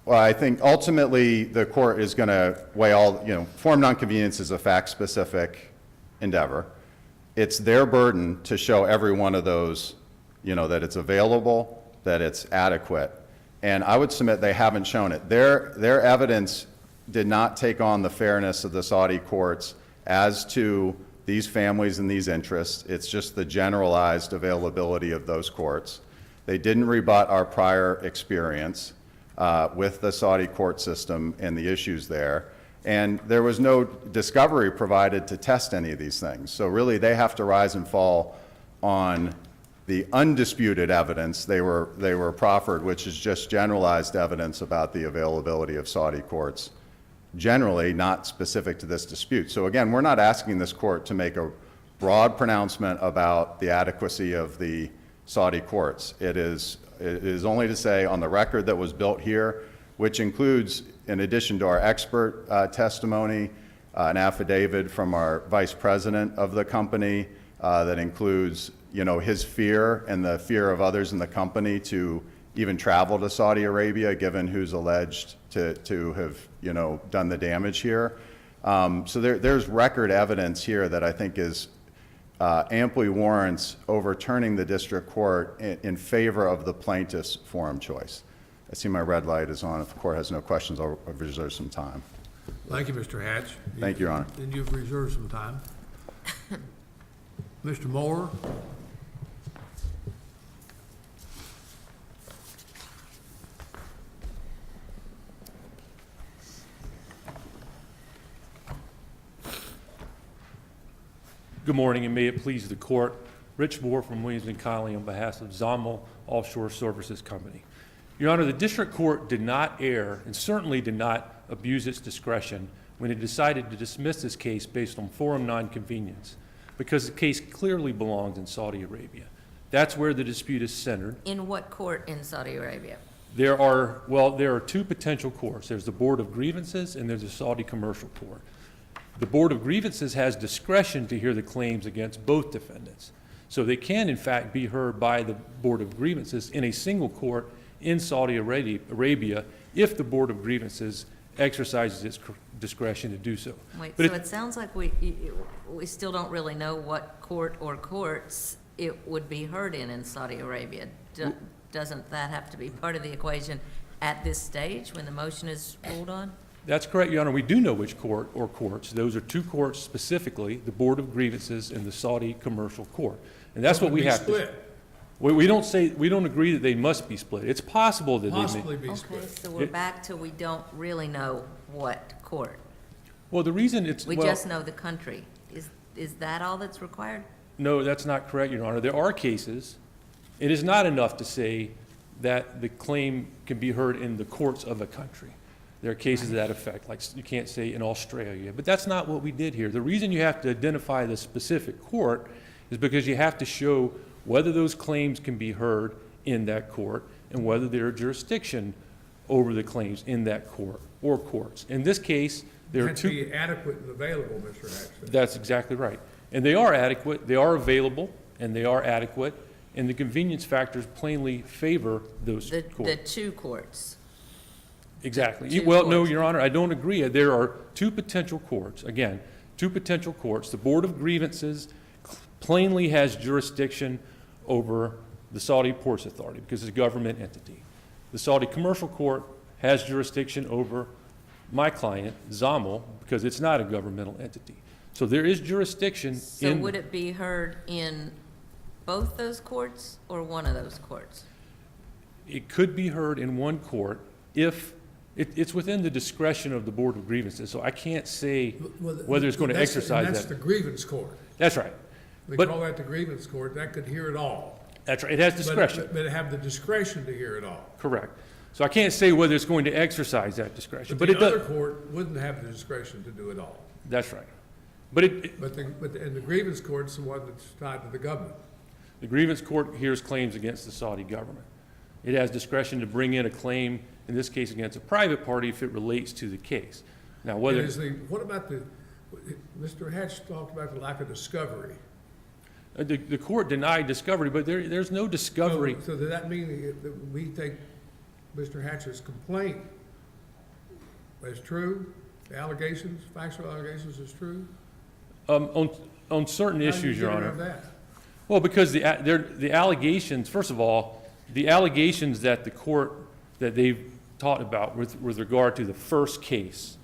Speaker 11: Well, I think ultimately the court is going to weigh all, forum nonconvenience is a fact-specific endeavor. It's their burden to show every one of those, that it's available, that it's adequate. And I would submit they haven't shown it. Their evidence did not take on the fairness of the Saudi courts as to these families and these interests. It's just the generalized availability of those courts. They didn't rebut our prior experience with the Saudi court system and the issues there. And there was no discovery provided to test any of these things. So really, they have to rise and fall on the undisputed evidence they were proffered, which is just generalized evidence about the availability of Saudi courts, generally not specific to this dispute. So again, we're not asking this court to make a broad pronouncement about the adequacy of the Saudi courts. It is only to say on the record that was built here, which includes, in addition to our expert testimony, an affidavit from our vice president of the company that includes, his fear and the fear of others in the company to even travel to Saudi Arabia, given who's alleged to have, done the damage here. So there's record evidence here that I think is amply warrants overturning the district court in favor of the plaintiff's forum choice. I see my red light is on. If the court has no questions, I'll reserve some time.
Speaker 2: Thank you, Mr. Hatch.
Speaker 11: Thank you, Your Honor.
Speaker 2: And you've reserved some time. Mr. Moore?
Speaker 12: Good morning, and may it please the court. Rich Moore from Williams & Connolly on behalf of Zommel Offshore Services Company. Your Honor, the district court did not err and certainly did not abuse its discretion when it decided to dismiss this case based on forum nonconvenience, because the case clearly belongs in Saudi Arabia. That's where the dispute is centered.
Speaker 3: In what court in Saudi Arabia?
Speaker 12: There are two potential courts. There's the Board of Grievances and there's the Saudi Commercial Court. The Board of Grievances has discretion to hear the claims against both defendants. So they can, in fact, be heard by the Board of Grievances in a single court in Saudi Arabia if the Board of Grievances exercises its discretion to do so.
Speaker 3: Wait,
Speaker 12: But
Speaker 3: so it sounds like we still don't really know what court or courts it would be heard in Saudi Arabia. Doesn't that have to be part of the equation at this stage when the motion is ruled on?
Speaker 12: That's correct, Your Honor. We do know which court or courts. Those are two courts specifically, the Board of Grievances and the Saudi Commercial Court. And that's what we have to. We don't agree that they must be split. It's possible that
Speaker 2: Possibly
Speaker 12: they may.
Speaker 2: be
Speaker 3: Okay,
Speaker 2: split.
Speaker 3: so we're back to we don't really know what court.
Speaker 12: Well, the reason
Speaker 3: We just know the country. Is that all that's required?
Speaker 12: No, that's not correct, Your Honor. There are cases. It is not enough to say that the claim can be heard in the courts of a country. There are cases to that effect, like you can't say in Australia, but that's not what we did here. The reason you have to identify the specific court is because you have to show whether those claims can be heard in that court and whether there are jurisdiction over the claims in that court or courts. In this case, there are
Speaker 2: Have to
Speaker 12: two.
Speaker 2: be adequate and available, Mr. Hatch.
Speaker 12: That's exactly right. And they are adequate, they are available, and they are adequate, and the convenience factors plainly favor those
Speaker 3: The
Speaker 12: courts.
Speaker 3: two courts.
Speaker 12: Exactly.
Speaker 3: two
Speaker 12: Well, no,
Speaker 3: courts.
Speaker 12: Your Honor, I don't agree. There are two potential courts. Again, two potential courts. The Board of Grievances plainly has jurisdiction over the Saudi Ports Authority because it's a government entity. The Saudi Commercial Court has jurisdiction over my client, Zommel, because it's not a governmental entity. So there is jurisdiction
Speaker 3: So
Speaker 12: in.
Speaker 3: would it be heard in both those courts or one of those courts?
Speaker 12: It could be heard in one court if, it's within the discretion of the Board of Grievances, so I can't say whether it's going to exercise
Speaker 2: That's the
Speaker 12: that.
Speaker 2: grievance court.
Speaker 12: That's right.
Speaker 2: We
Speaker 12: But-
Speaker 2: call that the grievance court. That could hear it all.
Speaker 12: That's right, it has
Speaker 2: But-
Speaker 12: discretion,
Speaker 2: But it have the discretion to hear it all.
Speaker 12: correct. So I can't say whether it's going to exercise that discretion,
Speaker 2: But
Speaker 12: but it
Speaker 2: the other
Speaker 12: does,
Speaker 2: court wouldn't have the discretion to do it all.
Speaker 12: that's right. But
Speaker 2: And the grievance court's the one that's tied to the government.
Speaker 12: the grievance court hears claims against the Saudi government. It has discretion to bring in a claim, in this case against a private party, if it relates to the case. Now,
Speaker 2: And
Speaker 12: whether,
Speaker 2: what about Mr. Hatch talked about the lack of discovery.
Speaker 12: the court denied discovery, but there's no discovery.
Speaker 2: So does that mean that we take Mr. Hatch's complaint as true? The allegations, factual allegations is true?
Speaker 12: On certain
Speaker 2: How do you
Speaker 12: issues, Your
Speaker 2: get rid
Speaker 12: Honor.
Speaker 2: of that?
Speaker 12: Well, because the allegations, first of all, the allegations that the court, that they've talked about with regard to the first case,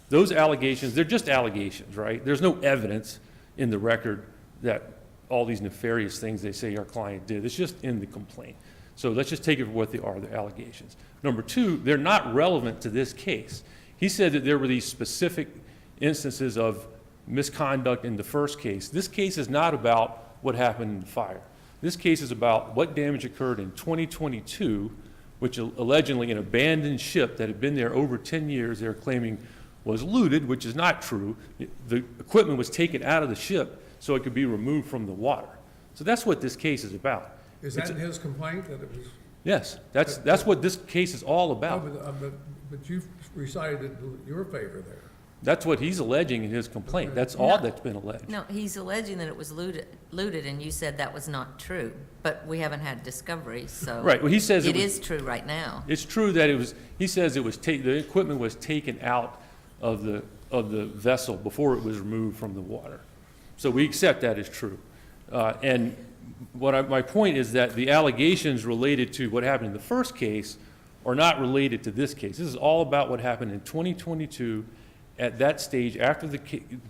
Speaker 12: those allegations, they're just allegations, right? There's no evidence. in the record that all these nefarious things they say our client did. It's just in the complaint. So let's just take it for what they are, the allegations. Number two, they're not relevant to this case. He said that there were these specific instances of misconduct in the first case. This case is not about what happened in the fire. This case is about what damage occurred in 2022, which allegedly an abandoned ship that had been there over 10 years, they're claiming was looted, which is not true. The equipment was taken out of the ship so it could be removed from the water. So that's what this case is about.
Speaker 2: Is that in his complaint that it was?
Speaker 12: Yes, that's what this case is all about.
Speaker 2: But you've recited in your favor there.
Speaker 12: That's what he's alleging in his complaint. That's all that's been alleged.
Speaker 3: No, he's alleging that it was looted, and you said that was not true, but we haven't had discovery, so.
Speaker 12: Right, well, he says
Speaker 3: it is true right now.
Speaker 12: It's true that it was, he says it was, the equipment was taken out of the vessel before it was removed from the water. So we accept that as true. And my point is that the allegations related to what happened in the first case are not related to this case. This is all about what happened in 2022 at that stage after the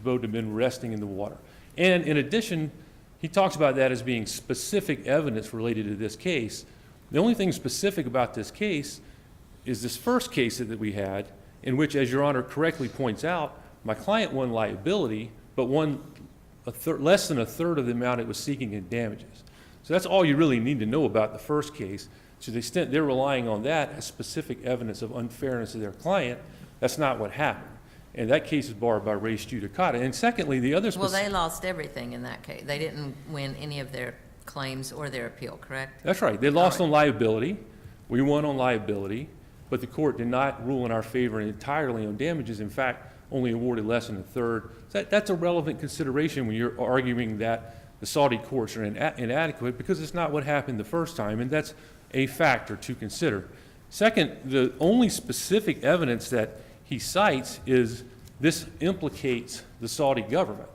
Speaker 12: boat had been resting in the water. And in addition, he talks about that as being specific evidence related to this case. The only thing specific about this case is this first case that we had, in which, as Your Honor correctly points out, my client won liability, but won less than a third of the amount it was seeking in damages. So that's all you really need to know about the first case. To the extent they're relying on that as specific evidence of unfairness of their client, that's not what happened. And that case is barred by res judicata. And secondly, the other
Speaker 3: Well, they lost everything in that case. They didn't win any of their claims or their appeal, correct?
Speaker 12: That's right. They lost on liability. We won on liability, but the court did not rule in our favor entirely on damages. In fact, only awarded less than a third. That's a relevant consideration when you're arguing that the Saudi courts are inadequate, because it's not what happened the first time, and that's a factor to consider. Second, the only specific evidence that he cites is this implicates the Saudi government.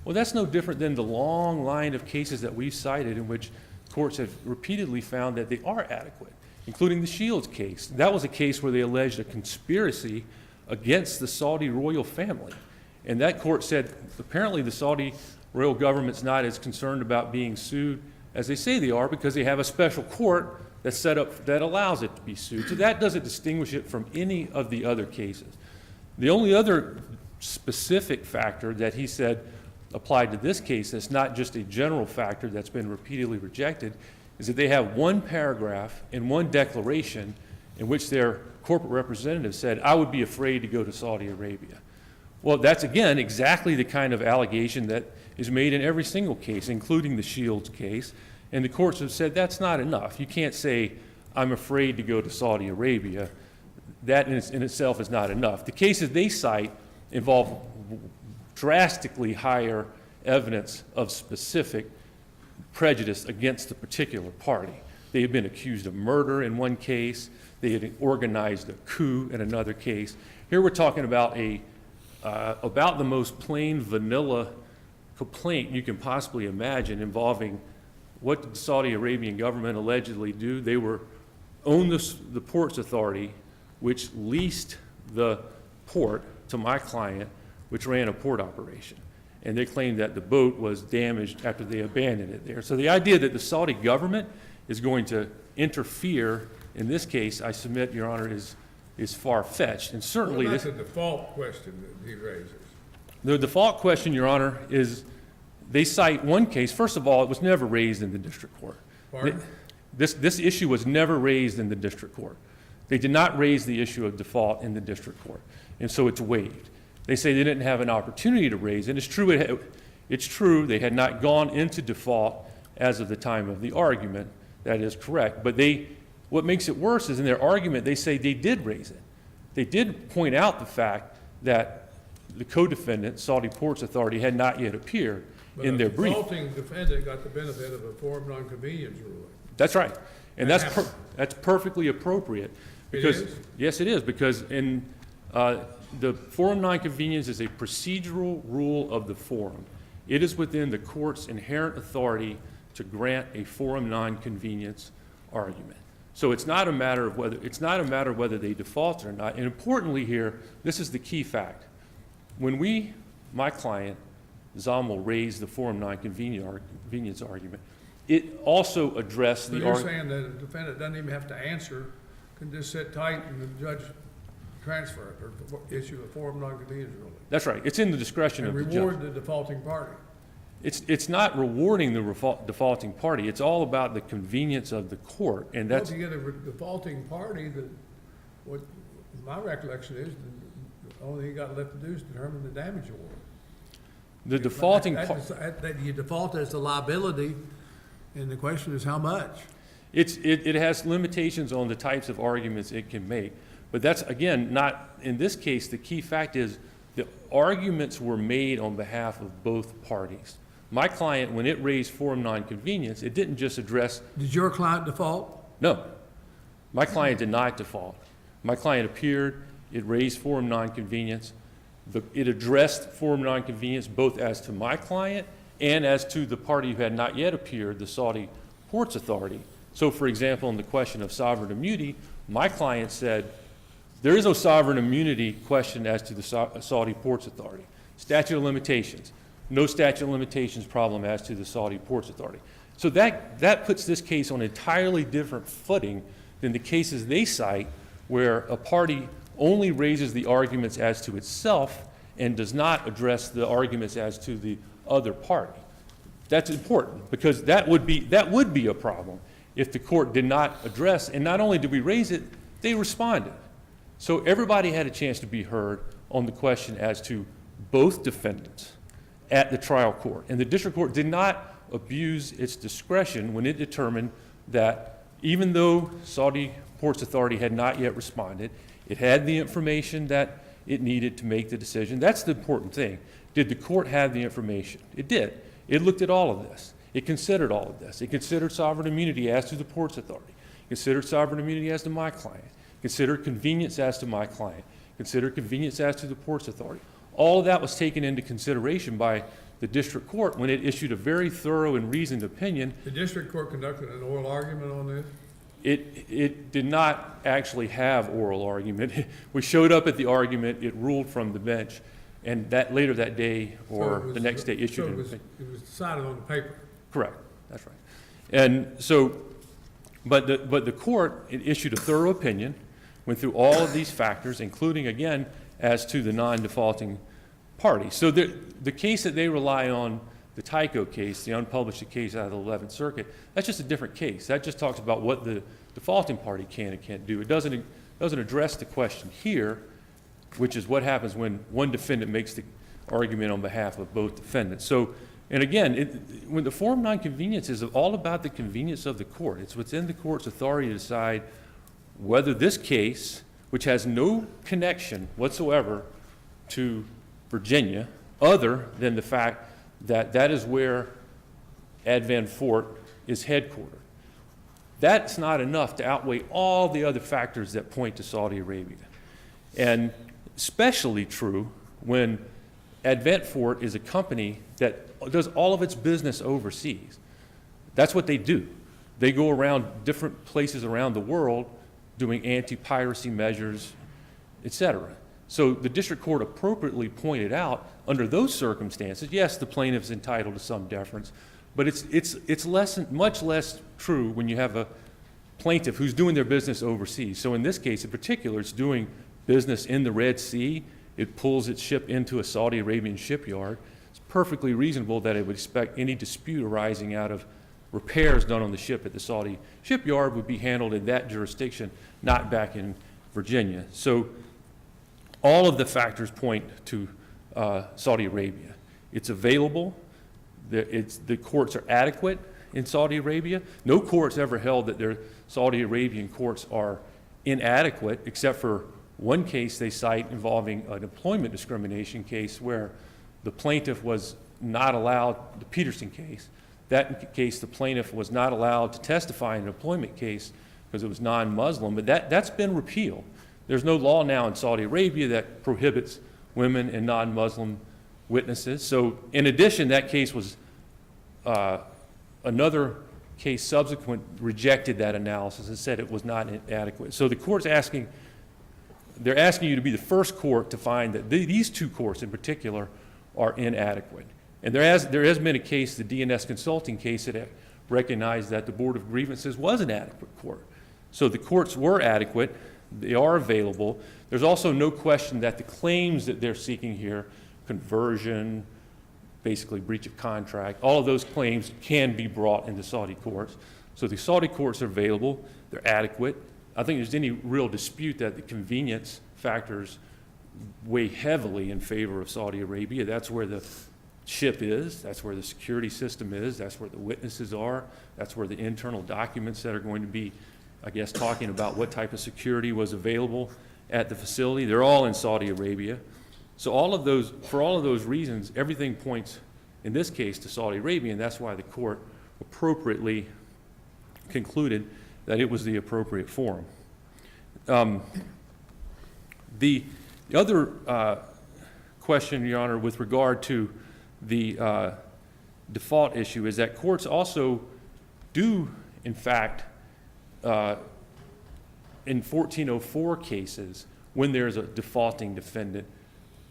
Speaker 12: Well, that's no different than the long line of cases that we've cited in which courts have repeatedly found that they are adequate, including the Shields case. That was a case where they alleged a conspiracy against the Saudi royal family. And that court said, apparently the Saudi royal government's not as concerned about being sued as they say they are, because they have a special court that's set up that allows it to be sued. So that doesn't distinguish it from any of the other cases. The only other specific factor that he said applied to this case that's not just a general factor that's been repeatedly rejected is that they have one paragraph in one declaration in which their corporate representative said, I would be afraid to go to Saudi Arabia. Well, that's, again, exactly the kind of allegation that is made in every single case, including the Shields case. And the courts have said that's not enough. You can't say, I'm afraid to go to Saudi Arabia. That in itself is not enough. The cases they cite involve drastically higher evidence of specific prejudice against a particular party. They have been accused of murder in one case. They had organized a coup in another case. Here we're talking about about the most plain vanilla complaint you can possibly imagine, involving what did the Saudi Arabian government allegedly do? They owned the ports authority, which leased the port to my client, which ran a port operation. And they claimed that the boat was damaged after they abandoned it there. So the idea that the Saudi government is going to interfere in this case, I submit, Your Honor, is far-fetched. And certainly
Speaker 2: Well, that's a default question that he raises.
Speaker 12: The default question, Your Honor, is they cite one case. First of all, it was never raised in the district court.
Speaker 2: Pardon?
Speaker 12: This issue was never raised in the district court. They did not raise the issue of default in the district court, and so it's waived. They say they didn't have an opportunity to raise it. It's true they had not gone into default as of the time of the argument. That is correct. But what makes it worse is in their argument they say they did raise it. They did point out the fact that the co-defendant, Saudi Ports Authority, had not yet appeared in their brief.
Speaker 2: But the defaulting defendant got the benefit of a forum nonconvenience ruling.
Speaker 12: That's right. And
Speaker 2: That
Speaker 12: that's perfectly appropriate. Because,
Speaker 2: It is?
Speaker 12: Yes, it is, because in the forum nonconvenience is a procedural rule of the forum. It is within the court's inherent authority to grant a forum nonconvenience argument. So it's not a matter of whether they defaulted or not. And importantly here, this is the key fact. When my client, Zommel raised the forum nonconvenience argument. It also addressed
Speaker 2: So
Speaker 12: the
Speaker 2: you're
Speaker 12: argument.
Speaker 2: saying that a defendant doesn't even have to answer, can just sit tight and the judge transfer it or issue a forum nonconvenience ruling?
Speaker 12: That's right. It's in the discretion
Speaker 2: And
Speaker 12: of the judge.
Speaker 2: reward the defaulting party?
Speaker 12: It's not rewarding the defaulting party. It's all about the convenience of the court, and
Speaker 2: Well,
Speaker 12: that's,
Speaker 2: if you get a defaulting party, what my recollection is, the only thing you got left to do is determine the damage award.
Speaker 12: the defaulting
Speaker 2: That-
Speaker 12: party.
Speaker 2: That you default as the liability, and the question is how much?
Speaker 12: It has limitations on the types of arguments it can make. But that's, again, not, in this case, the key fact is the arguments were made on behalf of both parties. My client, when it raised forum nonconvenience, it didn't just address,
Speaker 2: Did your client default?
Speaker 12: no. My client did not default. My client appeared, it raised forum nonconvenience. It addressed forum nonconvenience both as to my client and as to the party who had not yet appeared, the Saudi Ports Authority. So, for example, in the question of sovereign immunity, my client said, there is no sovereign immunity question as to the Saudi Ports Authority. Statute of limitations, no statute of limitations problem as to the Saudi Ports Authority. So that puts this case on an entirely different footing than the cases they cite, where a party only raises the arguments as to itself and does not address the arguments as to the other party. That's important, because that would be a problem if the court did not address, and not only did we raise it, they responded. So everybody had a chance to be heard on the question as to both defendants at the trial court. And the district court did not abuse its discretion when it determined that even though Saudi Ports Authority had not yet responded, it had the information that it needed to make the decision. That's the important thing. Did the court have the information? It did. It looked at all of this. It considered all of this. It considered sovereign immunity as to the Ports Authority, considered sovereign immunity as to my client, considered convenience as to my client, considered convenience as to the Ports Authority. All of that was taken into consideration by the district court when it issued a very thorough and reasoned opinion.
Speaker 2: The district court conducted an oral argument on this?
Speaker 12: It did not actually have oral argument. We showed up at the argument, it ruled from the bench, and that later that day or the next day issued an opinion.
Speaker 2: It was decided on the paper?
Speaker 12: Correct, that's right. And so, but the court, it issued a thorough opinion, went through all of these factors, including, again, as to the non-defaulting party. So the case that they rely on, the Tyco case, the unpublished case out of the 11th Circuit, that's just a different case. That just talks about what the defaulting party can and can't do. It doesn't address the question here, which is what happens when one defendant makes the argument on behalf of both defendants. So, and again, when the forum nonconvenience is all about the convenience of the court. It's within the court's authority to decide whether this case, which has no connection whatsoever to Virginia, other than the fact that that is where Advan Fort is headquartered. That's not enough to outweigh all the other factors that point to Saudi Arabia. And especially true when Advent Fort is a company that does all of its business overseas. That's what they do. They go around different places around the world doing anti-piracy measures, et cetera. So the district court appropriately pointed out, under those circumstances, yes, the plaintiff is entitled to some deference, but it's much less true when you have a plaintiff who's doing their business overseas. So in this case in particular, it's doing business in the Red Sea. It pulls its ship into a Saudi Arabian shipyard. It's perfectly reasonable that it would expect any dispute arising out of repairs done on the ship at the Saudi shipyard would be handled in that jurisdiction, not back in Virginia. So all of the factors point to Saudi Arabia. It's available. The courts are adequate in Saudi Arabia. No court's ever held that their Saudi Arabian courts are inadequate, except for one case they cite involving an employment discrimination case where the plaintiff was not allowed, the Peterson case, that case the plaintiff was not allowed to testify in an employment case because it was non-Muslim, but that's been repealed. There's no law now in Saudi Arabia that prohibits women and non-Muslim witnesses. So in addition, that case was, another case subsequent rejected that analysis and said it was not adequate. So the court's they're asking you to be the first court to find that these two courts in particular are inadequate. And there has been a case, the DNS Consulting case, that recognized that the Board of Grievances was an adequate court. So the courts were adequate, they are available. There's also no question that the claims that they're seeking here, conversion, basically breach of contract, all of those claims can be brought into Saudi courts. So the Saudi courts are available, they're adequate. I think there's any real dispute that the convenience factors weigh heavily in favor of Saudi Arabia. That's where the ship is, that's where the security system is, that's where the witnesses are, that's where the internal documents that are going to be, I guess, talking about what type of security was available at the facility. They're all in Saudi Arabia. So for all of those reasons, everything points, in this case, to Saudi Arabia, and that's why the court appropriately concluded that it was the appropriate forum. The other question, Your Honor, with regard to the default issue is that courts also do, in fact, in 1404 cases, when there's a defaulting defendant,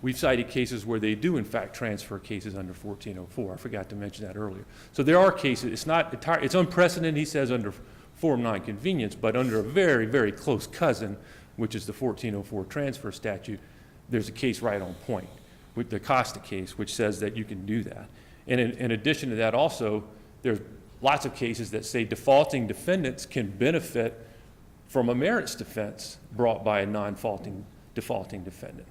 Speaker 12: we've cited cases where they do, in fact, transfer cases under 1404. I forgot to mention that earlier. So there are cases, it's unprecedented, he says, under forum nonconvenience, but under a very, very close cousin, which is the 1404 transfer statute, there's a case right on point, with the Costa case, which says that you can do that. And in addition to that also, there's lots of cases that say defaulting defendants can benefit from a merits defense brought by a non-defaulting defendant.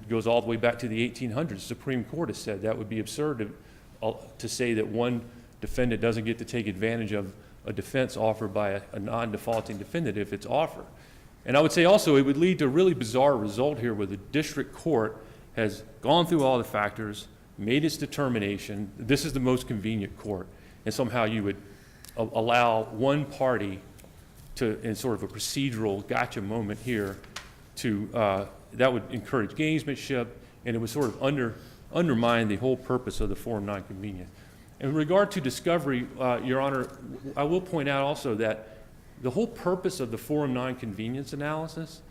Speaker 12: Goes all the way back to the 1800s. The Supreme Court has said that would be absurd to say that one defendant doesn't get to take advantage of a defense offered by a non-defaulting defendant if it's offered. And I would say also it would lead to a really bizarre result here where the district court has gone through all the factors, made its determination, this is the most convenient court, and somehow you would allow one party to, in sort of a procedural gotcha moment here, that would encourage gamesmanship, and it would sort of undermine the whole purpose of the forum nonconvenience. In regard to discovery, Your Honor, I will point out also that the whole purpose of the forum nonconvenience analysis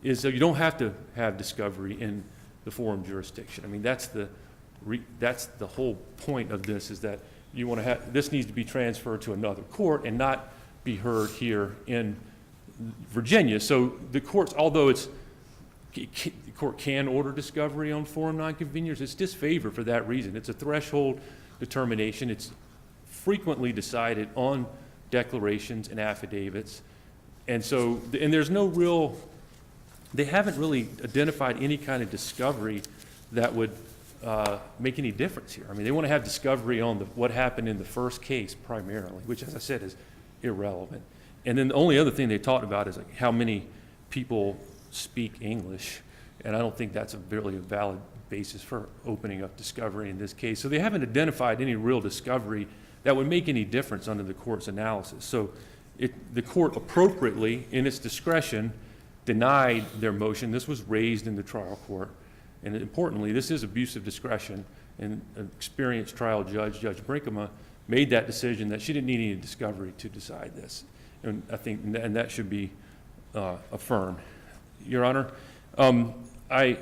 Speaker 12: is that you don't have to have discovery in the forum jurisdiction. I mean, that's the whole point of this, is that you want to have, this needs to be transferred to another court and not be heard here in Virginia. So the courts, although the court can order discovery on forum nonconvenience, it's disfavored for that reason. It's a threshold determination. It's frequently decided on declarations and affidavits. And so, and there's no real, they haven't really identified any kind of discovery that would make any difference here. I mean, they want to have discovery on what happened in the first case primarily, which, as I said, is irrelevant. And then the only other thing they talked about is like how many people speak English, and I don't think that's really a valid basis for opening up discovery in this case. So they haven't identified any real discovery that would make any difference under the court's analysis. So the court appropriately, in its discretion, denied their motion. This was raised in the trial court. And importantly, this is abuse of discretion. And an experienced trial judge, Judge Brinkema, made that decision that she didn't need any discovery to decide this. And I think, and that should be affirmed. Your Honor, I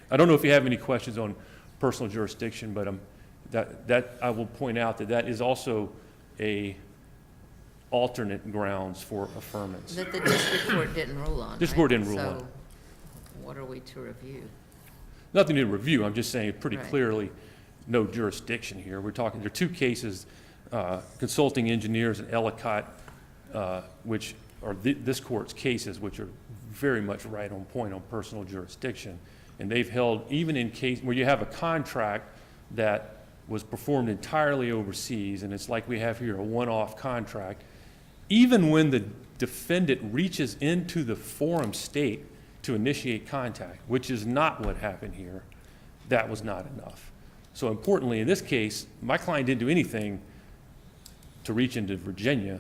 Speaker 12: don't know if you have any questions on personal jurisdiction, but that I will point out that is also a alternate grounds for affirmance.
Speaker 3: That the district court didn't rule on.
Speaker 12: District
Speaker 3: right?
Speaker 12: court didn't rule on.
Speaker 3: So what are we to review?
Speaker 12: Nothing to review. I'm just saying pretty
Speaker 3: Right.
Speaker 12: clearly no jurisdiction here. We're talking, there are two cases, Consulting Engineers and Ellicott, which are this court's cases, which are very much right on point on personal jurisdiction. And they've held, even in case where you have a contract that was performed entirely overseas, and it's like we have here, a one-off contract, even when the defendant reaches into the forum state to initiate contact, which is not what happened here, that was not enough. So importantly, in this case, my client didn't do anything to reach into Virginia.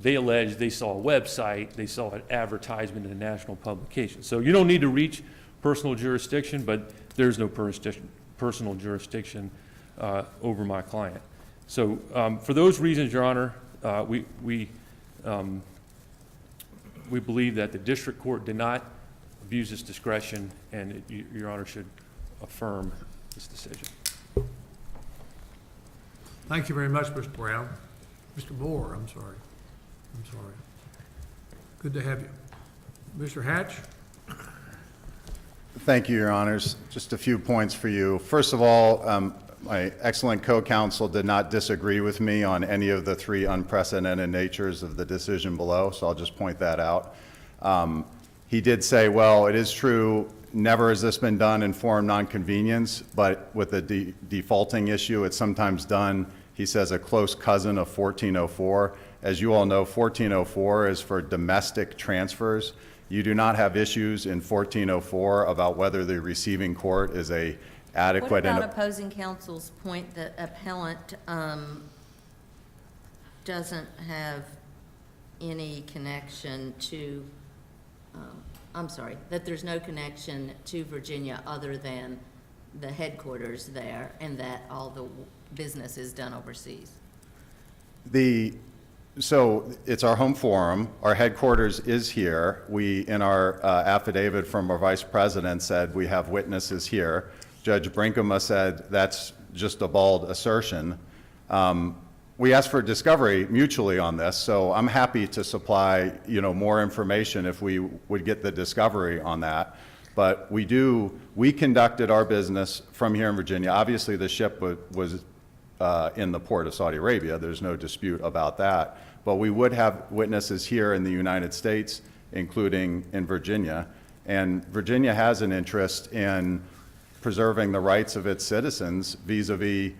Speaker 12: They alleged they saw a website, they saw an advertisement in a national publication. So you don't need to reach personal jurisdiction, but there's no personal jurisdiction over my client. So for those reasons, Your Honor, we believe that the district court did not abuse its discretion, and Your Honor should affirm this decision.
Speaker 2: Thank you very much, Mr. Brown. Mr. Moore, I'm sorry. Good to have you. Mr. Hatch?
Speaker 11: Thank you, Your Honors. Just a few points for you. First of all, my excellent co-counsel did not disagree with me on any of the three unprecedented natures of the decision below, so I'll just point that out. He did say, well, it is true, never has this been done in forum nonconvenience, but with the defaulting issue, it's sometimes done, he says, a close cousin of 1404. As you all know, 1404 is for domestic transfers. You do not have issues in 1404 about whether the receiving court is a adequate.
Speaker 3: What about opposing counsel's point that appellant doesn't have any connection to, that there's no connection to Virginia other than the headquarters there, and that all the business is done overseas?
Speaker 11: So it's our home forum. Our headquarters is here. We, in our affidavit from our vice president, said we have witnesses here. Judge Brinkema said that's just a bald assertion. We asked for discovery mutually on this, so I'm happy to supply, more information if we would get the discovery on that. But we conducted our business from here in Virginia. Obviously, the ship was in the port of Saudi Arabia. There's no dispute about that. But we would have witnesses here in the United States, including in Virginia. And Virginia has an interest in preserving the rights of its citizens vis-a-vis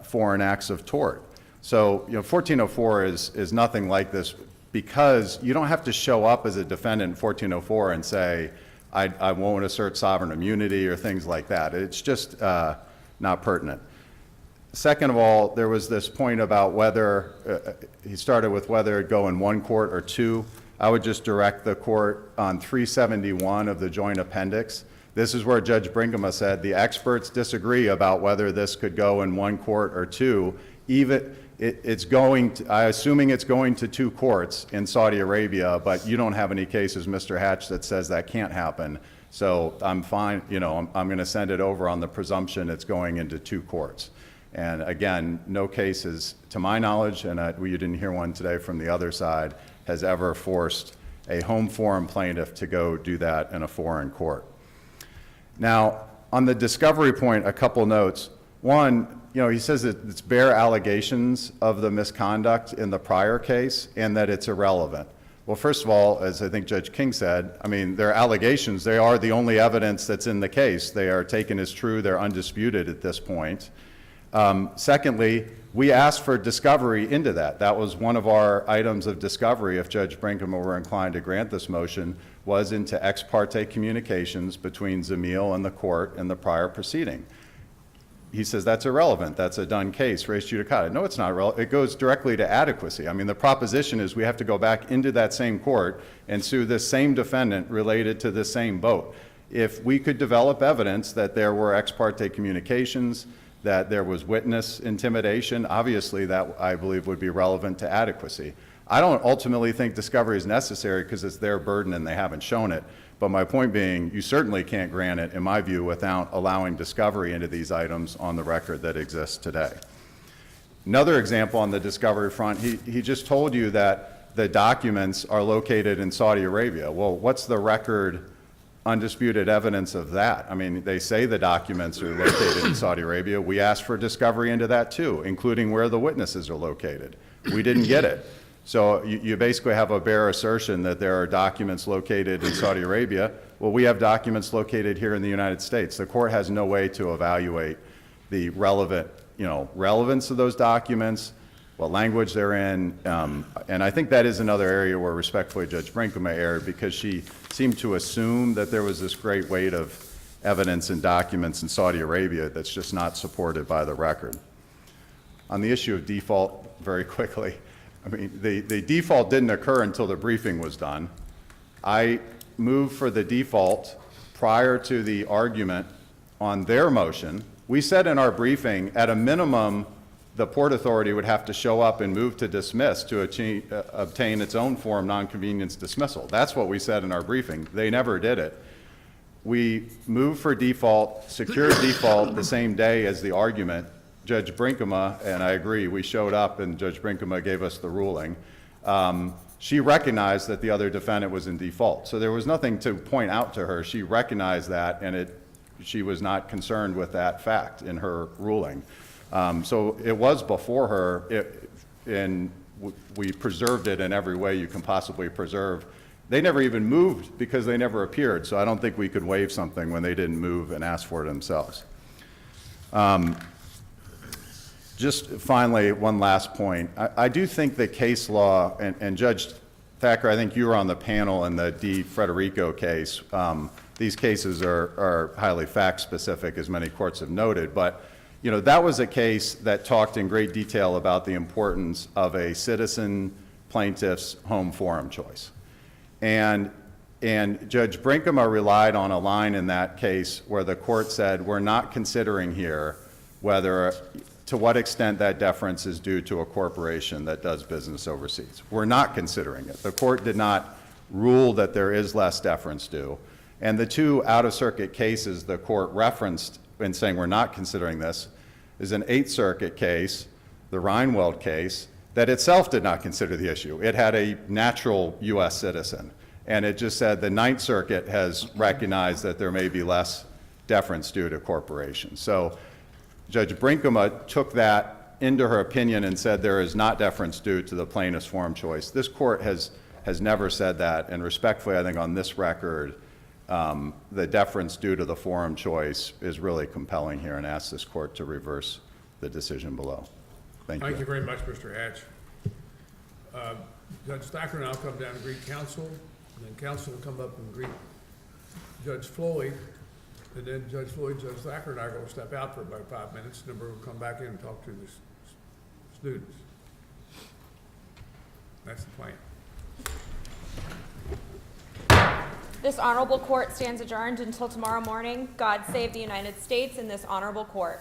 Speaker 11: foreign acts of tort. So, 1404 is nothing like this, because you don't have to show up as a defendant in 1404 and say, I won't assert sovereign immunity or things like that. It's just not pertinent. Second of all, there was this point about whether, he started with whether it go in one court or two. I would just direct the court on 371 of the joint appendix. This is where Judge Brinkema said the experts disagree about whether this could go in one court or two. Assuming it's going to two courts in Saudi Arabia, but you don't have any cases, Mr. Hatch, that says that can't happen. So I'm fine, I'm going to send it over on the presumption it's going into two courts. And again, no cases, to my knowledge, and you didn't hear one today from the other side, has ever forced a home forum plaintiff to go do that in a foreign court. Now, on the discovery point, a couple notes. One, he says that it's bare allegations of the misconduct in the prior case and that it's irrelevant. Well, first of all, as I think Judge King said, they're allegations. They are the only evidence that's in the case. They are taken as true. They're undisputed at this point. Secondly, we asked for discovery into that. That was one of our items of discovery, if Judge Brinkema were inclined to grant this motion, was into ex parte communications between Zamil and the court in the prior proceeding. He says that's irrelevant. That's a done case, res judicata. No, it's not relevant. It goes directly to adequacy. The proposition is we have to go back into that same court and sue this same defendant related to the same boat. If we could develop evidence that there were ex parte communications, that there was witness intimidation, obviously that, I believe, would be relevant to adequacy. I don't ultimately think discovery is necessary because it's their burden and they haven't shown it. But my point being, you certainly can't grant it, in my view, without allowing discovery into these items on the record that exists today. Another example on the discovery front, he just told you that the documents are located in Saudi Arabia. Well, what's the record undisputed evidence of that? They say the documents are located in Saudi Arabia. We asked for discovery into that too, including where the witnesses are located. We didn't get it. So you basically have a bare assertion that there are documents located in Saudi Arabia. Well, we have documents located here in the United States. The court has no way to evaluate the relevance of those documents, what language they're in, and I think that is another area where respectfully Judge Brinkema erred, because she seemed to assume that there was this great weight of evidence and documents in Saudi Arabia that's just not supported by the record. On the issue of default, very quickly, the default didn't occur until the briefing was done. I moved for the default prior to the argument on their motion. We said in our briefing, at a minimum, the Port Authority would have to show up and move to dismiss to obtain its own forum nonconvenience dismissal. That's what we said in our briefing. They never did it. We moved for default, secured default the same day as the argument, Judge Brinkema, and I agree, we showed up and Judge Brinkema gave us the ruling, she recognized that the other defendant was in default. So there was nothing to point out to her. She recognized that, and she was not concerned with that fact in her ruling. So it was before her, and we preserved it in every way you can possibly preserve. They never even moved because they never appeared, so I don't think we could waive something when they didn't move and ask for it themselves. Just finally, one last point. I do think that case law, and Judge Thacker, I think you were on the panel in the Di Federico case. These cases are highly fact-specific, as many courts have noted, but that was a case that talked in great detail about the importance of a citizen plaintiff's home forum choice. And Judge Brinkema relied on a line in that case where the court said, we're not considering here to what extent that deference is due to a corporation that does business overseas. We're not considering it. The court did not rule that there is less deference due. And the two out-of-circuit cases the court referenced in saying we're not considering this is an Eighth Circuit case, the Reinwald case, that itself did not consider the issue. It had a natural U.S. citizen, and it just said the Ninth Circuit has recognized that there may be less deference due to corporations. So Judge Brinkema took that into her opinion and said there is not deference due to the plaintiff's forum choice. This court has never said that, and respectfully, I think on this record, the deference due to the forum choice is really compelling here, and ask this court to reverse the decision below. Thank you.
Speaker 2: Thank you very much, Mr. Hatch. Judge Thacker and I'll come down and greet counsel, and then counsel will come up and greet Judge Floyd, and then Judge Floyd, Judge Thacker, and I are going to step out for about 5 minutes, and then we'll come back in and talk to the students. That's the plan.
Speaker 1: This honorable court stands adjourned until tomorrow morning. God save the United States and this honorable court.